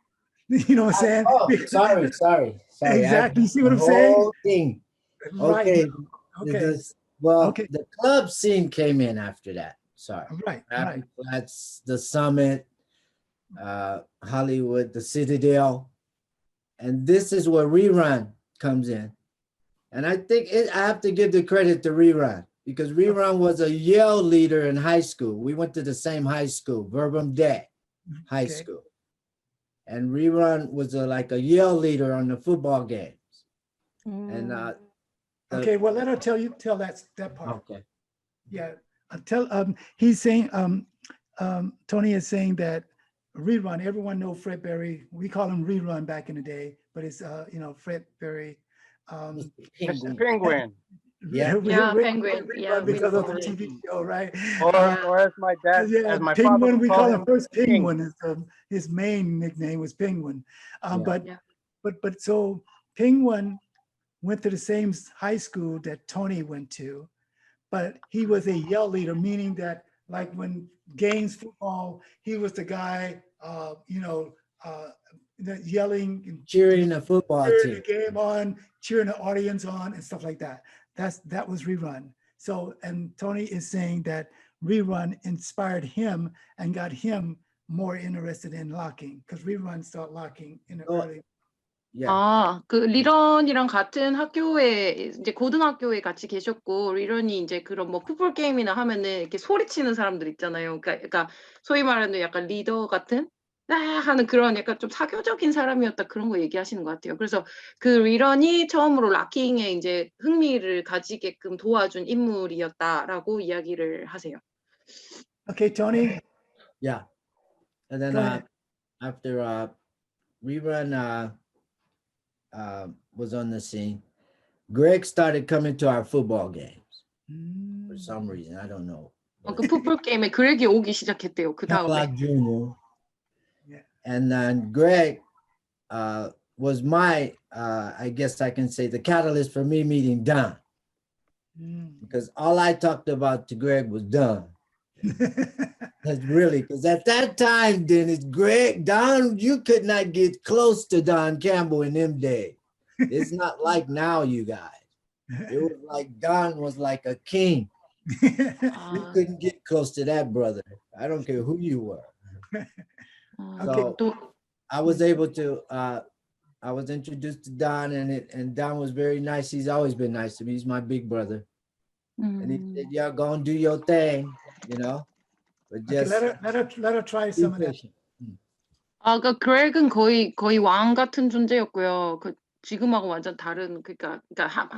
you know what I'm saying? Oh, sorry. Exactly. You see what I'm saying? Whole thing. Right. Okay. Okay. The club scene came in after that. Sorry. Right. That's the Summit, Hollywood, the Citadel. And this is where Rerun comes in. And I think I have to give the credit to Rerun, because Rerun was a yell leader in high school. We went to the same high school, Verbum Day High School. And Rerun was like a yell leader on the football games. And okay, well, let her tell that part. Okay. Yeah, he's saying, Tony is saying that Rerun, everyone know Fred Berry. We call him Rerun back in the day, but it's, Fred Berry. Mr. Penguin. Yeah, Penguin. Yeah, because of the TV show, right? Or as my dad, as my Penguin, father we called call him him, first King. Penguin. His main nickname was Penguin. But so Penguin went to the same high school that Tony went to, but he was a yell leader, meaning that like when games football, he was the guy, yelling and cheering the football team, the game on, cheering the audience on, and stuff like that. That was Rerun. So, and Tony is saying that Rerun inspired him and got him more interested in locking, because Rerun started locking in the early. 그 리런이랑 같은 학교에 이제 고등학교에 같이 계셨고, 리런이 이제 그런 뭐 풋볼 게임이나 하면은 이렇게 소리치는 사람들 있잖아요. 그러니까 소위 말하는 약간 리더 같은 하는 그런 약간 좀 사교적인 사람이었다, 그런 거 얘기하시는 것 같아요. 그래서 그 리런이 처음으로 락킹에 이제 흥미를 가지게끔 도와준 인물이었다라고 이야기를 하세요. Okay, Tony. Yeah, and then after Rerun was on the scene, Greg started coming to our football games for some reason. I don't know. 그 풋볼 게임에 그렉이 오기 시작했대요. 그 다음에. Junior. And then Greg was my, I guess I can say, the catalyst for me meeting Don. Because all I talked about to Greg was Don. That's really, because at that time, Dennis, Don, you could not get close to Don Campbell in them days. It's not like now, you guys. It was like Don was like a king. You couldn't get close to that brother. I don't care who you were. So I was able to, I was introduced to Don, and Don was very nice. He's always been nice to me. He's my big brother. And he said, "Y'all gonna do your thing, you know, but Okay, just let her try be some of that. patient." 아, 그 그렉은 거의 왕 같은 존재였고요. 그 지금하고 완전 다른 그러니까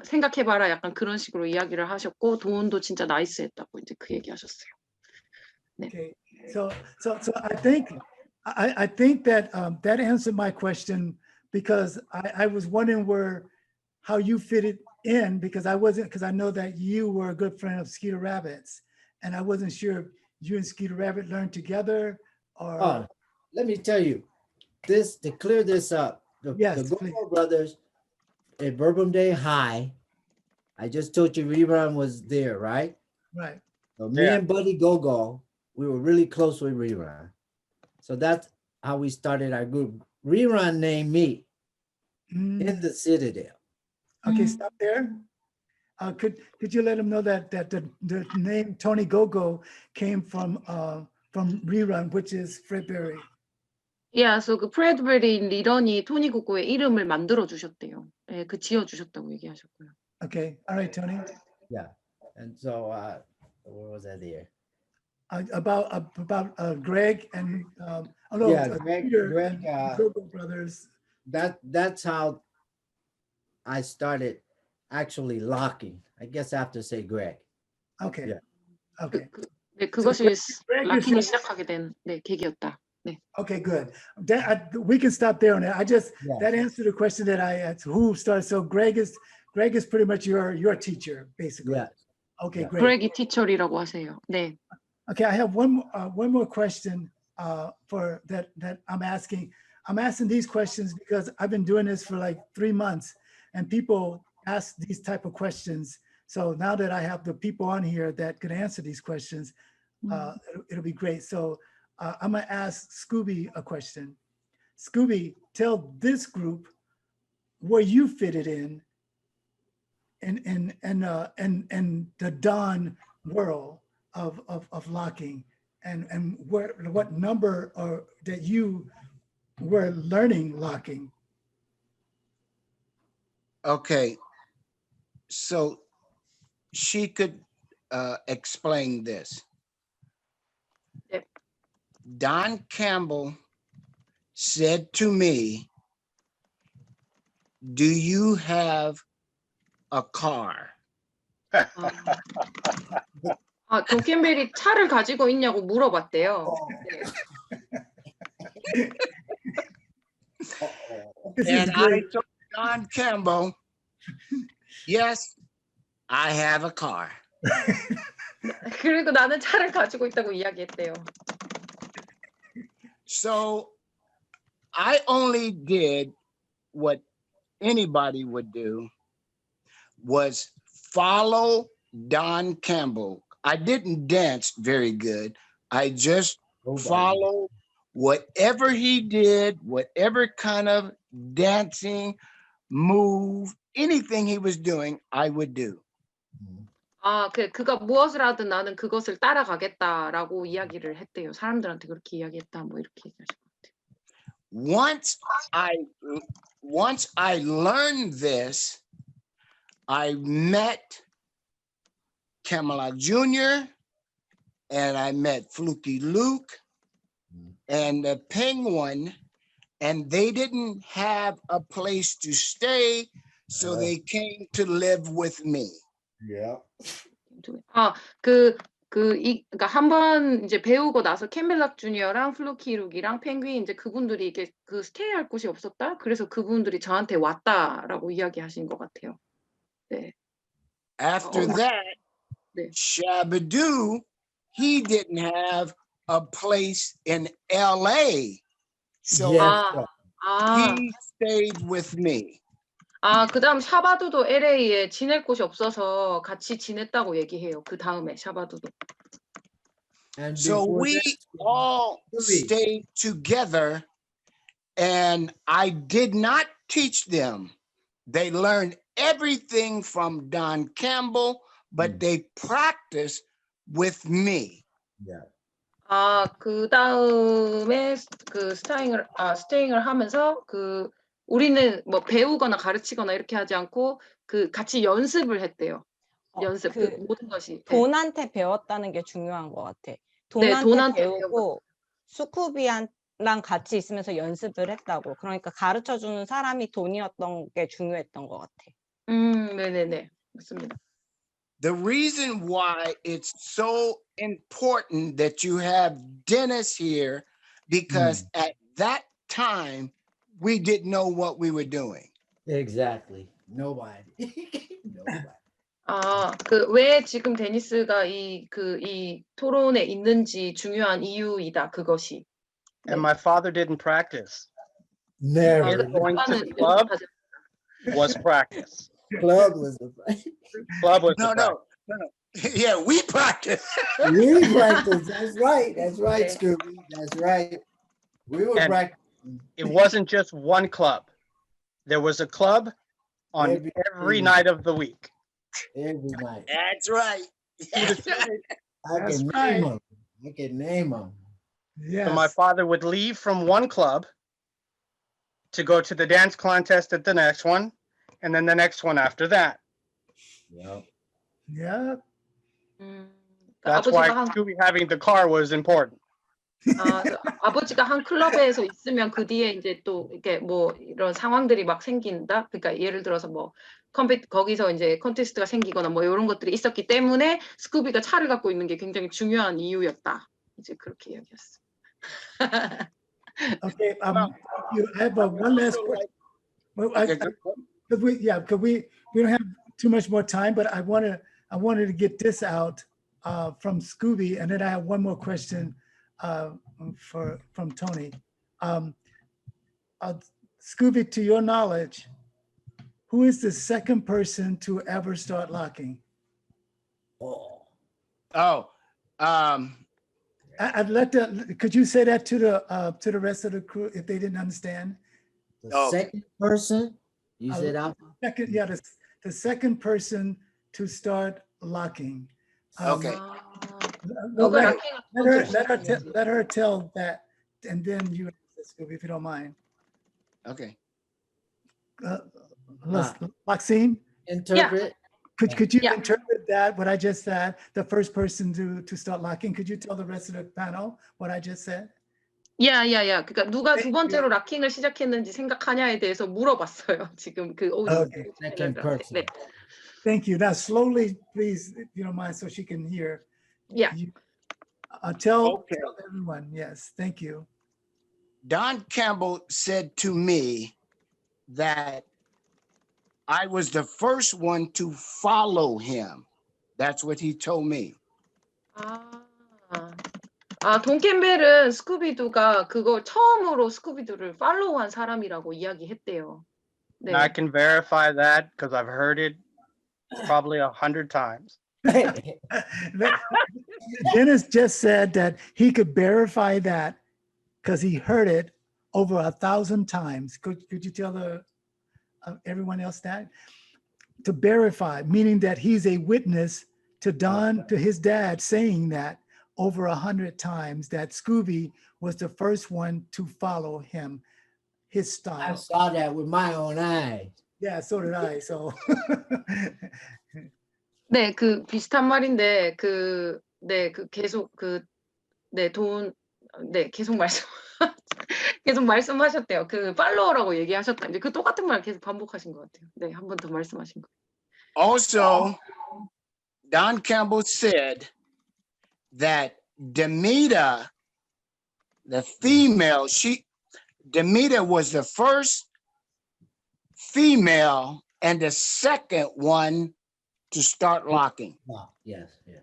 생각해봐라 약간 그런 식으로 이야기를 하셨고 도훈도 진짜 나이스했다고 이제 그 얘기하셨어요. 네. Okay, so I think that that answered my question because I was wondering how you fitted in because I know that you were a good friend of Skeeter Rabbit's and I wasn't sure if you and Skeeter Rabbit learned together or. Oh, let me tell you, to clear this up, the GoGo brothers at Ddouble Danehy, I just told you Rerun was there, right? Right. So me and Buddy GoGo, we were really close with Rerun. So that's how we started our group. Rerun named me in the Citadel. Okay, stop there. Could you let him know that the name Tony GoGo came from Rerun, which is Fred Berry. Yeah, so 그 프레드베리 리런이 토니 고고의 이름을 만들어 주셨대요. 예, 그 지어 주셨다고 얘기하셨고요. Okay, all right, Tony. Yeah, and so where was I there? About Greg and Greg, GoGo brothers. That's how I started actually locking. I guess I have to say Greg. Okay. Yeah. Okay. 네, 그것이 락킹을 시작하게 된 계기였다. 네. Okay, good. We can stop there on that. That answered the question that I asked. Who started? So Greg is pretty much your teacher, basically. Yeah. Okay, great. Greg이 티처리라고 하세요. 네. Okay, I have one more question for that I'm asking. I'm asking these questions because I've been doing this for like 3 months, and people ask these type of questions. So now that I have the people on here that could answer these questions, it'll be great. So I'm gonna ask Scooby a question. Scooby, tell this group where you fitted in the Don world of locking, and what number that you were learning locking. Okay, so she could explain this. Don Campbell said to me, "Do you have a car?" 돈 캠벨이 차를 가지고 있냐고 물어봤대요. And I told Don Campbell, "Yes, I have a car." 그리고 나는 차를 가지고 있다고 이야기했대요. So I only did what anybody would do, was follow Don Campbell. I didn't dance very good. I just followed whatever he did, whatever kind of dancing move, anything he was doing, I would do. 그가 무엇을 하든 나는 그것을 따라가겠다라고 이야기를 했대요. 사람들한테 그렇게 이야기했다, 뭐 이렇게 얘기하신 것 같아요. Once I learned this, I met Kamala Jr. and I met Fluky Luke and the Penguin, and they didn't have a place to stay, so they came to live with me. Yeah. 그러니까 한 번 이제 배우고 나서 캠벨락 주니어랑 플루키 룩이랑 펭귄 이제 그분들이 이게 그 스테이할 곳이 없었다. 그래서 그분들이 저한테 왔다라고 이야기하신 것 같아요. 네. After that, Shabadoo, he didn't have a place in LA, so he stayed with me. 그다음 샤바두도 LA에 지낼 곳이 없어서 같이 지냈다고 얘기해요. 그 다음에 샤바두도. So we all stayed together, and I did not teach them. They learned everything from Don Campbell, but they practiced with me. Yeah. 그 다음에 그 스테잉을 하면서 우리는 뭐 배우거나 가르치거나 이렇게 하지 않고 그 같이 연습을 했대요. 연습, 그 모든 것이. 네. 돈한테 배웠다는 게 중요한 것 같아. 네, 돈한테 돈한테 배우고 스쿠비랑 같이 있으면서 연습을 했다고. 그러니까 가르쳐주는 사람이 돈이었던 게 중요했던 것 같아. 네네네, 맞습니다. The reason why it's so important that you have Dennis here, because at that time, we didn't know what we were doing. Exactly. Nobody. Nobody. 그 왜 지금 데니스가 이 토론에 있는지 중요한 이유이다, 그것이. And my father didn't practice. Never. Going to the club was practice. Club was the Club was No, the no, no, no. Yeah, we practice. we practice. That's right. That's right, Okay. Scooby. That's right. We were And practicing it wasn't just one club. There was a club on every night of the week. every night. That's right. That's right. I That's can right. name them. I can name them. Yes. So my father would leave from one club to go to the dance contest at the next one, and then the next one after that. Yep. Yeah. That's why 아버지가 Scooby having the car was important. 아버지가 한 클럽에서 있으면 그 뒤에 이제 또 이렇게 뭐 이런 상황들이 막 생긴다. 그러니까 예를 들어서 뭐 거기서 이제 컨테스트가 생기거나 뭐 이런 것들이 있었기 때문에 스쿠비가 차를 갖고 있는 게 굉장히 중요한 이유였다. 이제 그렇게 이야기했어. Okay. I have one last question. Well, because we don't have too much more time, but I wanted to get this out from Scooby, and then I have one more question from Tony. Scooby, to your knowledge, who is the second person to ever start locking? I'd let could you say that to the rest of the crew if they didn't understand? The second person, you said out. Second, yeah, the second person to start locking. Okay. Let her tell that, and then you answer, Scooby, if you don't mind. Okay. Locksim? Interpret. Could you interpret that, what I just said, the first person to start locking? Could you tell the rest of the panel what I just said? 야야야, 그러니까 누가 두 번째로 락킹을 시작했는지 생각하냐에 대해서 물어봤어요. 지금 그 Okay. Second person. 네. Thank you. Now slowly, please, if you don't mind, so she can hear. Yeah. Tell everyone. Yes, thank you. Don Campbell said to me that I was the first one to follow him. That's what he told me. 돈 캠벨은 스쿠비두가 그거 처음으로 스쿠비두를 팔로우한 사람이라고 이야기했대요. 네. And I can verify that because I've heard it probably 100 times. Dennis just said that he could verify that because he heard it over 1,000 times. Could you tell everyone else that? To verify, meaning that he's a witness to his dad saying that over 100 times, that Scooby was the first one to follow him, his style. I saw that with my own eyes. Yeah, so did I. So. 네, 그 비슷한 말인데 계속 계속 말씀하셨대요. 그 팔로워라고 얘기하셨다. 이제 그 똑같은 말 계속 반복하신 것 같아요. 네, 한 번 더 말씀하신 거. Also, Don Campbell said that Demita, the female, Demita was the first female and the second one to start locking. Oh, yes, yeah.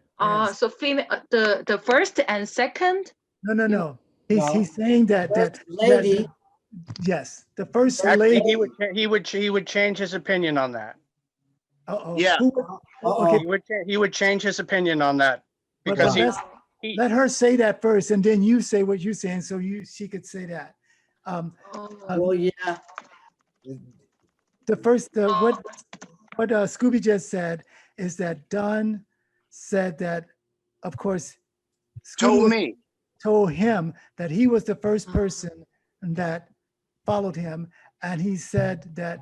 So female, the first and second? No. He's saying that lady. Yes, the first Actually, lady. he would change his opinion on that. Yeah. Okay. He would change his opinion on that because let her say that first, and then you say what you're saying, so she could say that. Well, yeah. The first, what Scooby just said is that Don said that, of course, Scooby told him that he was the first person that followed him, and he said that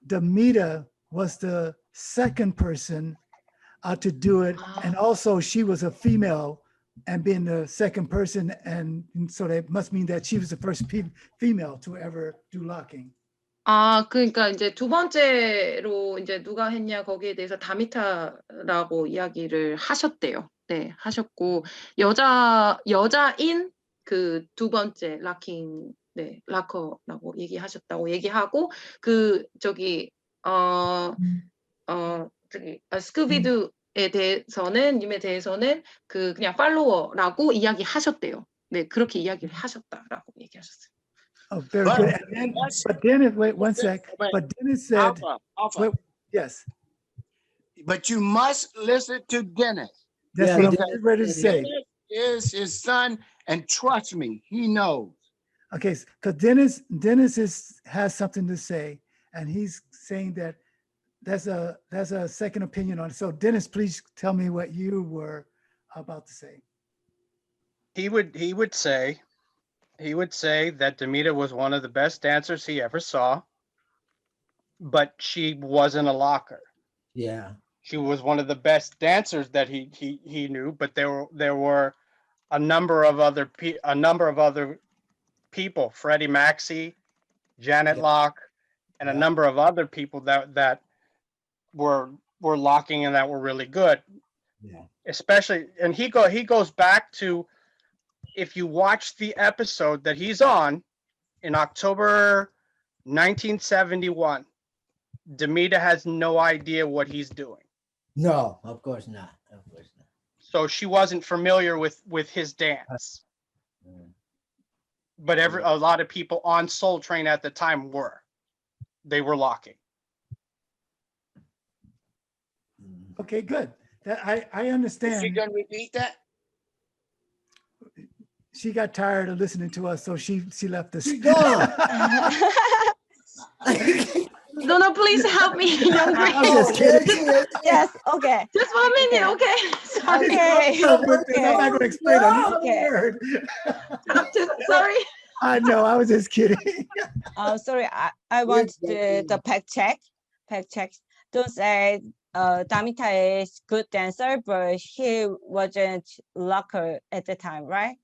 Demita was the second person to do it. And also she was a female and being the second person. And so that must mean that she was the first female to ever do locking. 아, 그러니까 이제 두 번째로 이제 누가 했냐 거기에 대해서 다미타라고 이야기를 하셨대요. 네, 하셨고 여자인 그 두 번째 락킹 네, 락커라고 얘기하셨다고 얘기하고 그 저기 저기 스쿠비두에 대해서는 님에 대해서는 그 그냥 팔로워라고 이야기하셨대요. 네, 그렇게 이야기를 하셨다라고 얘기하셨어요. Oh, very good. And then, but Dennis, wait one sec. But Dennis said, Alpha. wait, yes. But you must listen to Dennis. That's what I'm getting ready to say. Dennis is his son, and trust me, he knows. Okay, because Dennis has something to say, and he's saying that there's a second opinion on it. So Dennis, please tell me what you were about to say. He would say that Demita was one of the best dancers he ever saw, but she wasn't a locker. Yeah. She was one of the best dancers that he knew, but there were a number of other people, Freddie Maxey, Janet Locke, and a number of other people that were locking and that were really good. Yeah. Especially, and he goes back to, if you watch the episode that he's on in October 1971, Demita has no idea what he's doing. No, of course not. Of course not. So she wasn't familiar with his dance. But a lot of people on Soul Train at the time were. They were locking. Okay, good. That I understand. Is she gonna repeat that? She got tired of listening to us, so she left us. No, please help me. I'm just kidding. Yes, okay. Just 1 minute, okay? Sorry. Okay. I'm not going to explain Okay. a word. Sorry. I know, I was just kidding. Sorry, I want the fact check. Don't say Damita is good dancer, but he wasn't locker at the time, right?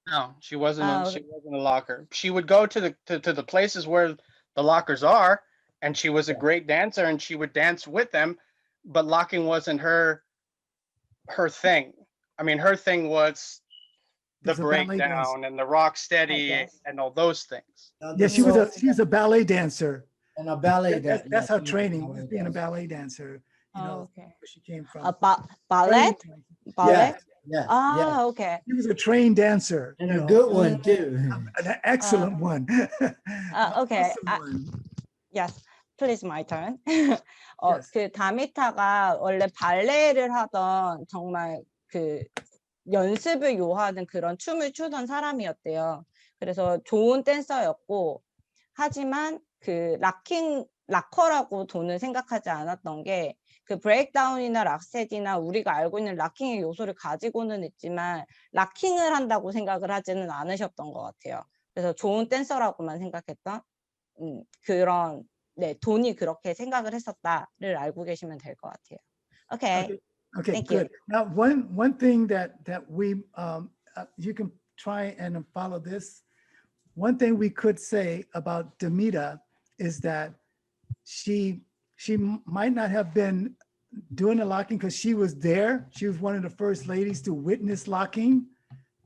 No, she wasn't. She wasn't a locker. She would go to the places where the lockers are, and she was a great dancer, and she would dance with them. But locking wasn't her thing. I mean, her thing was the breakdown and the rock steady and all those things. Yeah, she was a ballet dancer. And a ballet dancer. That's her training, was being a ballet dancer. You know, Okay. where she came from. Ballet? Ballet? Yeah. Ah, okay. She was a trained dancer. And a good one too. An excellent one. Okay. Awesome one. Yes, please my turn. 그 다미타가 원래 발레를 하던 정말 그 연습을 요하는 그런 춤을 추던 사람이었대요. 그래서 좋은 댄서였고, 하지만 그 락커라고 돈을 생각하지 않았던 게, 그 브레이크다운이나 락셋이나 우리가 알고 있는 락킹의 요소를 가지고는 있지만 락킹을 한다고 생각을 하지는 않으셨던 것 같아요. 그래서 좋은 댄서라고만 생각했던 그런 돈이 그렇게 생각을 했었다를 알고 계시면 될 것 같아요. Okay. Okay, Thank good. you. Now, one thing that we you can try and follow this. One thing we could say about Demita is that she might not have been doing the locking because she was there. She was one of the first ladies to witness locking.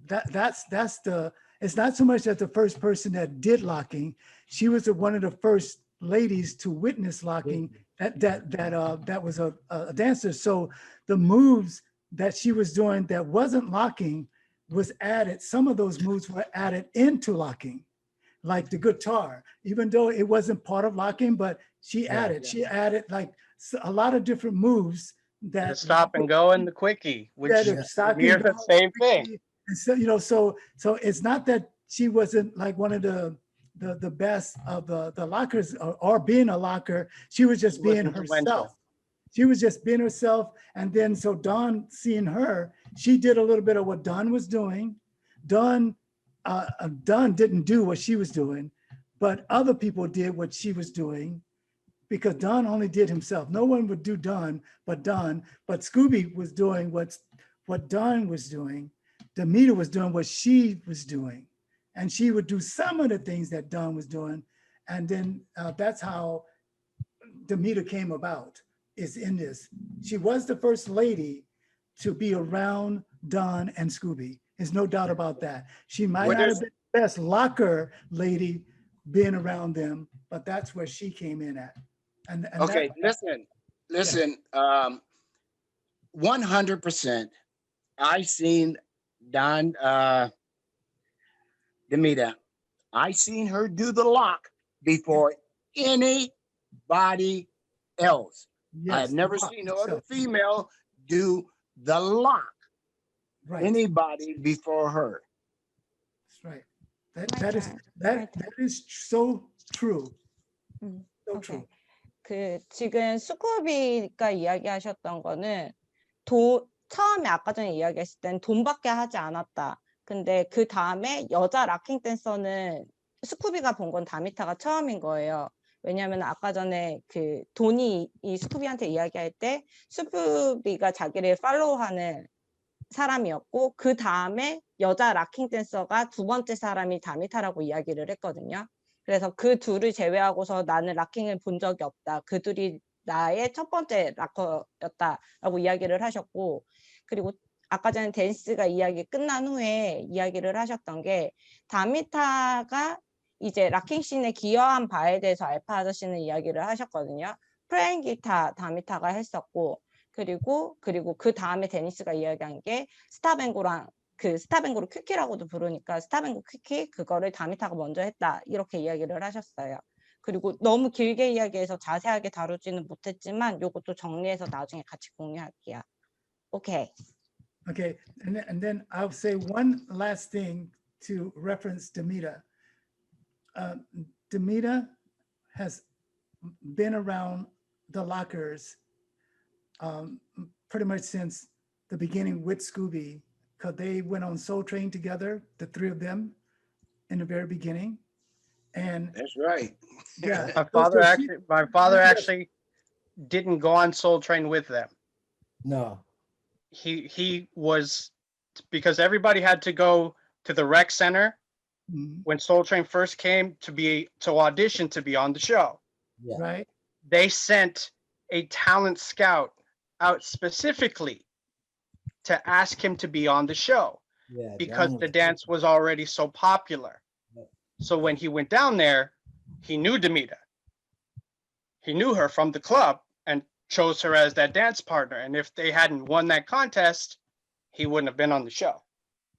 That's it's not so much that the first person that did locking. She was one of the first ladies to witness locking. That was a dancer. So the moves that she was doing that wasn't locking was added. Some of those moves were added into locking, like the guitar, even though it wasn't part of locking, but she added like a lot of different moves that the stop and go and the quickie, which near the same thing. And so, so it's not that she wasn't like one of the best of the lockers or being a locker. She was just being herself. She was just being herself. And then so Dawn, seeing her, she did a little bit of what Dawn was doing. Dawn didn't do what she was doing, but other people did what she was doing. because Don only did himself. No one would do Don, but Scooby was doing what Don was doing. Damita was doing what she was doing. And she would do some of the things that Don was doing. And then that's how Damita came about, is in this. She was the first lady to be around Don and Scooby. There's no doubt about that. She might not have been the best locker lady being around them, but that's where she came in at. And okay, listen, 100%. I seen Don Damita. I seen her do the lock before anybody else. I have never seen no other female do the lock. Anybody before her. That's right. That is so true. So true. 그 지금 스쿠비가 이야기하셨던 거는 처음에 아까 전에 이야기했을 땐 돈밖에 하지 않았다. 근데 그 다음에 여자 락킹 댄서는 스쿠비가 본 건 다미타가 처음인 거예요. 왜냐하면 아까 전에 그 돈이 이 스쿠비한테 이야기할 때 스쿠비가 자기를 팔로우하는 사람이었고 그 다음에 여자 락킹 댄서가 두 번째 사람이 다미타라고 이야기를 했거든요. 그래서 그 둘을 제외하고서 나는 락킹을 본 적이 없다. 그 둘이 나의 첫 번째 락커였다라고 이야기를 하셨고, 그리고 아까 전에 댄스가 이야기 끝난 후에 이야기를 하셨던 게 다미타가 이제 락킹 씬에 기여한 바에 대해서 알파 아저씨는 이야기를 하셨거든요. 플레잉 기타 다미타가 했었고, 그리고 그 다음에 데니스가 이야기한 게 스타뱅고랑 그 스타뱅고를 퀴키라고도 부르니까 스타뱅고 퀴키 그거를 다미타가 먼저 했다 이렇게 이야기를 하셨어요. 그리고 너무 길게 이야기해서 자세하게 다루지는 못했지만 요것도 정리해서 나중에 같이 공유할게요. 오케이. Okay, and then I'll say one last thing to reference Damita. Damita has been around the lockers pretty much since the beginning with Scooby, because they went on Soul Train together, the three of them, in the very beginning. And that's right. Yeah. My father actually didn't go on Soul Train with them. No. He was, because everybody had to go to the rec center when Soul Train first came to audition to be on the show. Yeah. Right. They sent a talent scout out specifically to ask him to be on the show because the dance was already so popular. So when he went down there, he knew Damita. He knew her from the club and chose her as that dance partner. And if they hadn't won that contest, he wouldn't have been on the show.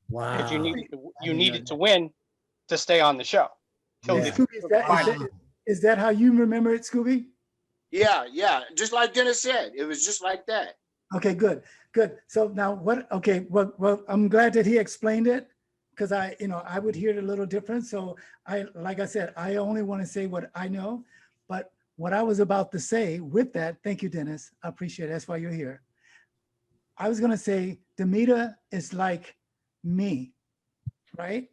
Wow. Because you needed to win to stay on the show. Scooby, is that how you remember it, Scooby? Yeah, just like Dennis said, it was just like that. Okay, good. So now well, I'm glad that he explained it, because I would hear it a little different. So like I said, I only want to say what I know, but what I was about to say with that, thank you, Dennis. I appreciate it. That's why you're here. I was going to say, Damita is like me, right?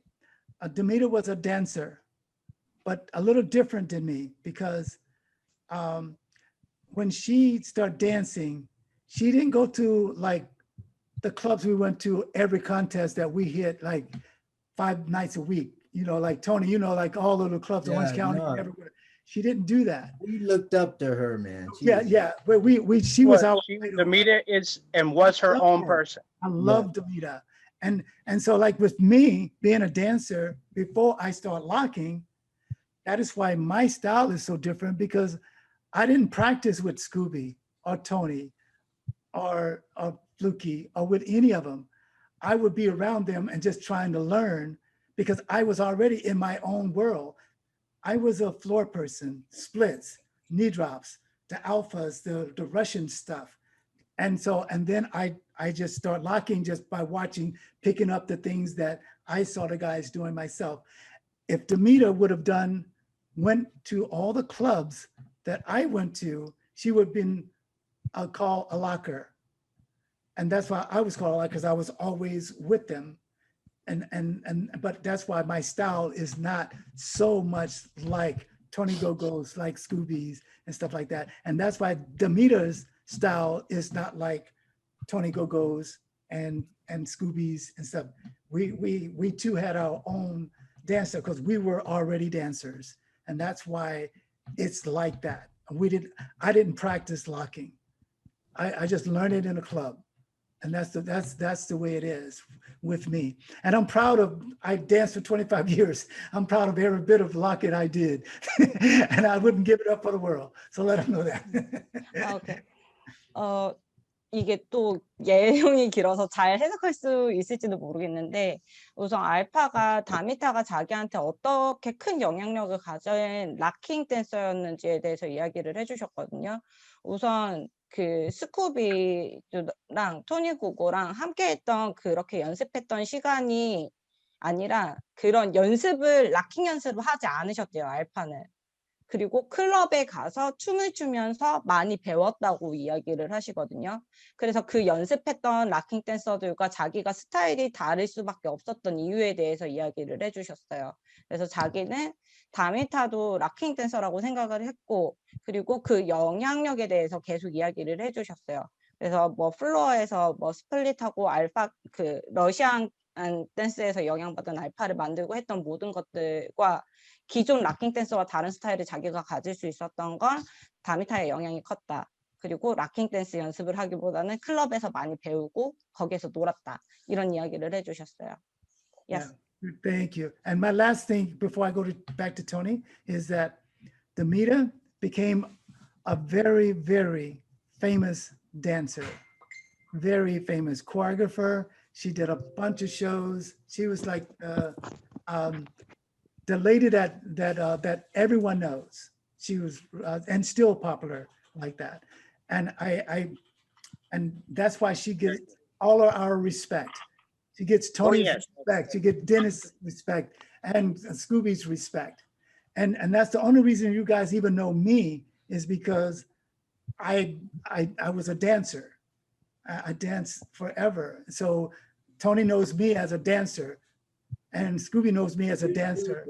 Damita was a dancer, but a little different than me, because when she started dancing, she didn't go to like the clubs we went to every contest that we hit like 5 nights a week, like Tony, like all of the clubs in Orange County, everywhere. She didn't do that. We looked up to her, man. Yeah. But she was our Damita is and was her own person. I love Damita. And so like with me being a dancer before I start locking, that is why my style is so different, because I didn't practice with Scooby or Tony or Fluky or with any of them. I would be around them and just trying to learn, because I was already in my own world. I was a floor person, splits, knee drops, the alphas, the Russian stuff. And then I just start locking just by watching, picking up the things that I saw the guys doing myself. If Damita would have went to all the clubs that I went to, she would have been called a locker. And that's why I was called a locker, because I was always with them. But that's why my style is not so much like Tony GoGo's, like Scooby's, and stuff like that. And that's why Demeter's style is not like Tony GoGo's and Scooby's and stuff. We too had our own dancer because we were already dancers, and that's why it's like that. I didn't practice locking. I just learned it in a club, and that's the way it is with me. And I'm proud of. I danced for 25 years. I'm proud of every bit of locking I did, and I wouldn't give it up for the world. So let them know that. 오케이. 이게 또 예용이 길어서 잘 해석할 수 있을지도 모르겠는데, 우선 알파가 다미타가 자기한테 어떻게 큰 영향력을 가진 락킹 댄서였는지에 대해서 이야기를 해주셨거든요. 우선 그 스쿠비랑 토니 고고랑 함께 했던 그렇게 연습했던 시간이 아니라 그런 연습을 락킹 연습을 하지 않으셨대요, 알파는. 그리고 클럽에 가서 춤을 추면서 많이 배웠다고 이야기를 하시거든요. 그래서 그 연습했던 락킹 댄서들과 자기가 스타일이 다를 수밖에 없었던 이유에 대해서 이야기를 해주셨어요. 그래서 자기는 다미타도 락킹 댄서라고 생각을 했고, 그리고 그 영향력에 대해서 계속 이야기를 해주셨어요. 그래서 뭐 플로어에서 뭐 스플릿하고 알파 그 러시안 댄스에서 영향받은 알파를 만들고 했던 모든 것들과 기존 락킹 댄서와 다른 스타일을 자기가 가질 수 있었던 건 다미타의 영향이 컸다. 그리고 락킹 댄스 연습을 하기보다는 클럽에서 많이 배우고 거기에서 놀았다. 이런 이야기를 해주셨어요. Yes. Yeah, thank you. And my last thing before I go back to Tony is that Demeter became a very, very famous dancer, very famous choreographer. She did a bunch of shows. She was like the lady that everyone knows. She was and still popular like that. And and that's why she gets all of our respect. She gets Tony's respect. She gets Dennis' respect and Scooby's respect. And that's the only reason you guys even know me is because I was a dancer. I danced forever. So Tony knows me as a dancer, and Scooby knows me as a dancer.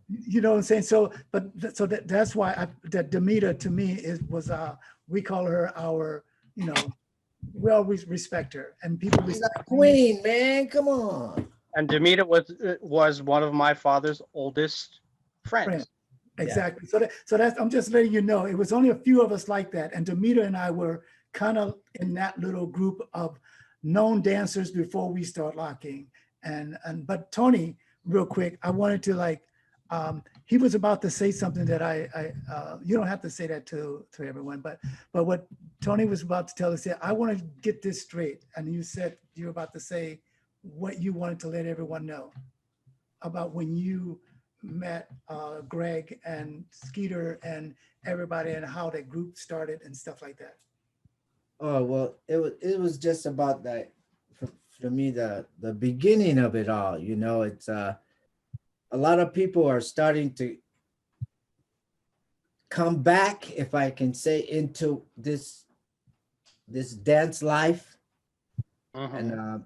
You know what I'm saying? So, that's why that Demeter to me was we call her our, we always respect her, and people respect Queen, man, come on. And Demeter was one of my father's oldest friends. Exactly. Yeah. So that's I'm just letting you know, it was only a few of us like that, and Demeter and I were kind of in that little group of known dancers before we start locking. But Tony, real quick, I wanted to he was about to say something that I you don't have to say that to everyone, but what Tony was about to tell us, I want to get this straight. And you said you were about to say what you wanted to let everyone know about when you met Greg and Skeeter and everybody and how that group started and stuff like that. Oh, well, it was just about that for me, the beginning of it all. It's a lot of people are starting to come back, if I can say, into this dance life. And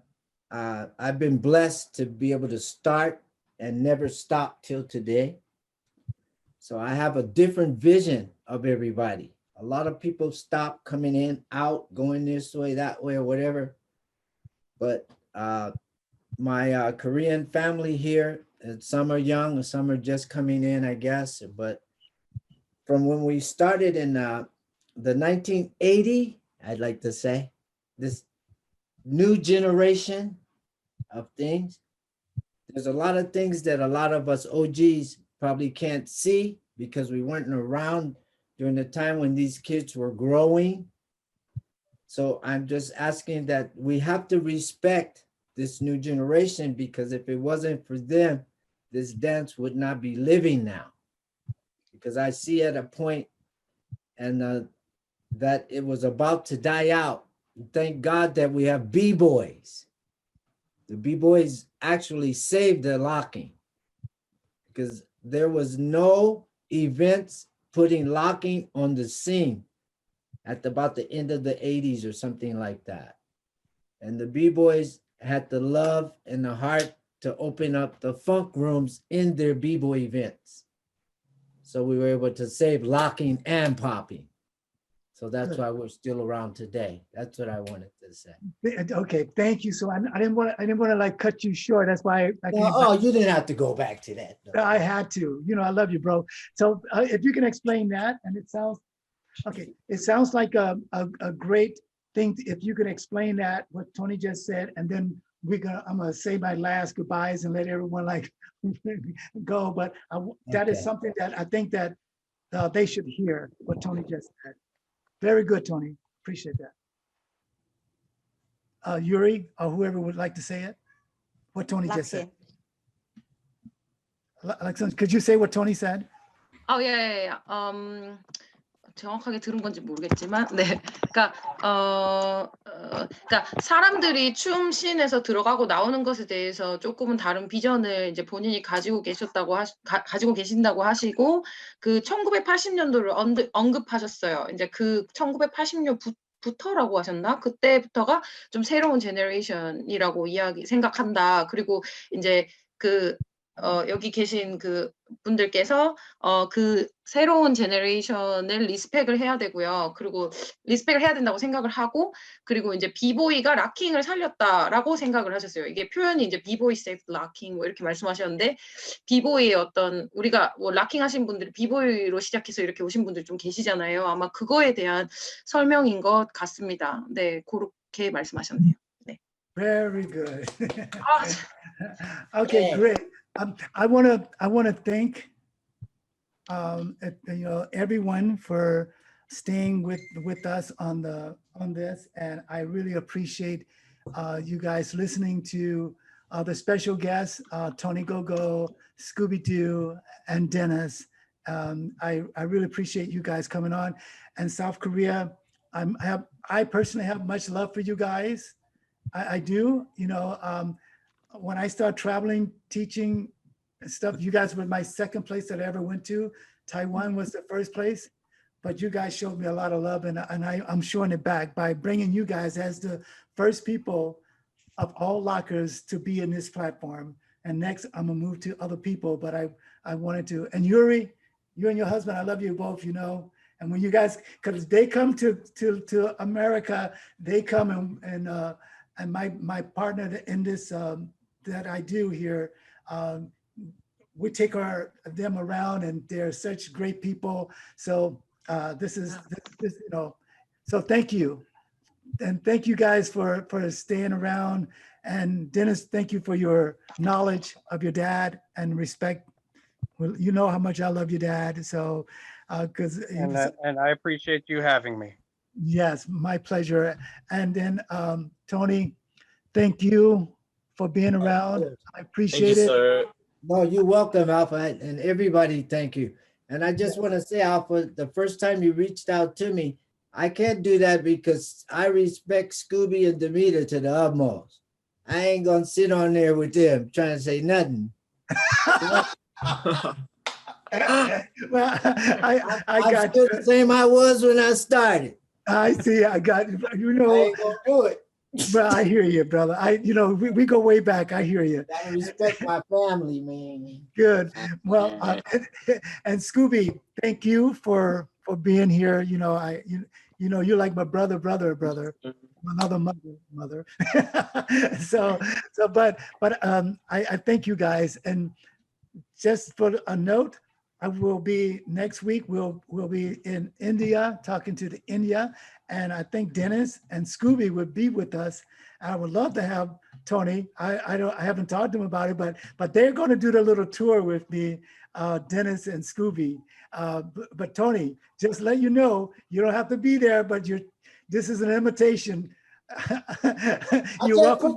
I've been blessed to be able to start and never stop till today. So I have a different vision of everybody. A lot of people stop coming in, out, going this way, that way, or whatever. But my Korean family here, some are young, and some are just coming in, I guess. But from when we started in the 1980, I'd like to say, this new generation of things, there's a lot of things that a lot of us OGs probably can't see because we weren't around during the time when these kids were growing. So I'm just asking that we have to respect this new generation, because if it wasn't for them, this dance would not be living now. Because I see at a point and that it was about to die out. Thank God that we have B-boys. The B-boys actually saved the locking, because there was no events putting locking on the scene at about the end of the 80s or something like that. And the B-boys had the love and the heart to open up the funk rooms in their B-boy events. So we were able to save locking and popping. So that's Good. why we're still around today. That's what I wanted to say. Okay, thank you. So I didn't want to like cut you short. That's why I No, oh, you didn't have to go back to that. No. I had to. You know, I love you, bro. So if you can explain that, and it sounds okay. It sounds like a great thing. If you can explain that, what Tony just said, and then I'm gonna say my last goodbyes and let everyone like go. But that is Okay. something that I think that they should hear what Tony just said. Very good, Tony. Appreciate that. Yuri or whoever would like to say it. What Tony just said. Alexa, could you say what Tony said? 예. 정확하게 들은 건지 모르겠지만, 네. 그러니까 사람들이 춤씬에서 들어가고 나오는 것에 대해서 조금은 다른 비전을 이제 본인이 가지고 계신다고 하시고, 그 1980년도를 언급하셨어요. 이제 그 1980년부터라고 하셨나? 그때부터가 좀 새로운 제너레이션이라고 생각한다. 그리고 이제 여기 계신 그 분들께서 그 새로운 제너레이션을 리스펙을 해야 되고요. 그리고 리스펙을 해야 된다고 생각을 하고, 그리고 이제 비보이가 락킹을 살렸다라고 생각을 하셨어요. 이게 표현이 이제 비보이 세이브 락킹 뭐 이렇게 말씀하셨는데, 비보이의 어떤 우리가 뭐 락킹 하신 분들이 비보이로 시작해서 이렇게 오신 분들 좀 계시잖아요. 아마 그거에 대한 설명인 것 같습니다. 네, 그렇게 말씀하셨네요. 네. Very good. Okay, great. I want to thank everyone for staying with us on this, and I really appreciate you guys listening to the special guests, Tony GoGo, Scoo B Doo, and Dennis. I really appreciate you guys coming on. And South Korea, I personally have much love for you guys. I do. You know, when I started traveling, teaching stuff, you guys were my second place that I ever went to. Taiwan was the first place, but you guys showed me a lot of love, and I'm showing it back by bringing you guys as the first people of all lockers to be in this platform. And next, I'm gonna move to other people, but I wanted to. And Yuri, you and your husband, I love you both, you know. And when you guys, because they come to America, they come and my partner in this that I do here, we take them around, and they're such great people. So this is you know, so thank you. And thank you guys for staying around. And Dennis, thank you for your knowledge of your dad and respect. Well, you know how much I love your dad. So and I appreciate you having me. Yes, my pleasure. And then Tony, thank you for being around. I appreciate it. Sir. No, you're welcome, Alpha, and everybody, thank you. And I just want to say, Alpha, the first time you reached out to me, I can't do that because I respect Scooby and Demeter to the utmost. I ain't gonna sit on there with them trying to say nothing. Well, I got still the same I was when I started. I see. I got you know. I ain't gonna do it. Well, I hear you, brother. We go way back. I hear you. Gotta respect my family, man. Good. Well, and Scooby, thank you for being here. You know, you're like my brother, another mother. But I thank you guys. And just for a note, I will be next week. We'll be in India talking to the India, and I think Dennis and Scooby would be with us. I would love to have Tony. I haven't talked to him about it, but they're going to do the little tour with me, Dennis and Scooby. But Tony, just let you know, you don't have to be there, but this is an invitation. You're welcome.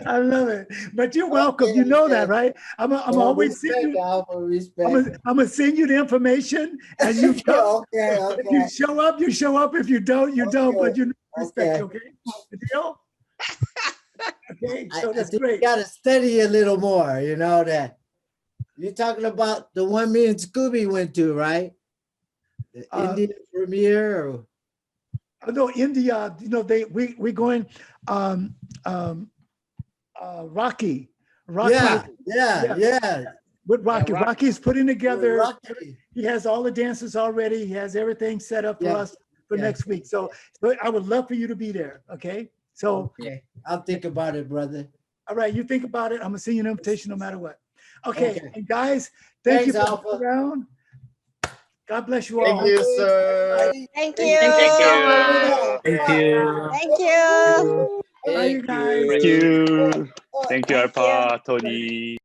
I love it, but you're welcome. You know that, right? I'm always sending you. I'm gonna send you the information, and you come. Okay. If you show up, you show up. If you don't, you don't. But you respect, okay? The deal? Okay, so that's great. You gotta study a little more. You know that. You're talking about the one me and Scooby went to, right? The Indian premiere. No, India, you know, we going Rocky. Yeah. With Rocky. Rocky. Rocky's putting together, Rocky. he has all the dances already. He has everything set up for Yeah. us for Yeah. next week. So I would love for you to be there. Okay. So, Okay, I'll think about it, brother. all right, you think about it. I'm gonna send you an invitation no matter what. Okay. Okay. And guys, thank you Thanks, for Alpha. coming around. God bless you all. Thank you, sir. Thank Thank you you. so much. Thank you. Thank you. Bye, you guys. Thank you. Thank you, Thank you. Alpha, Tony.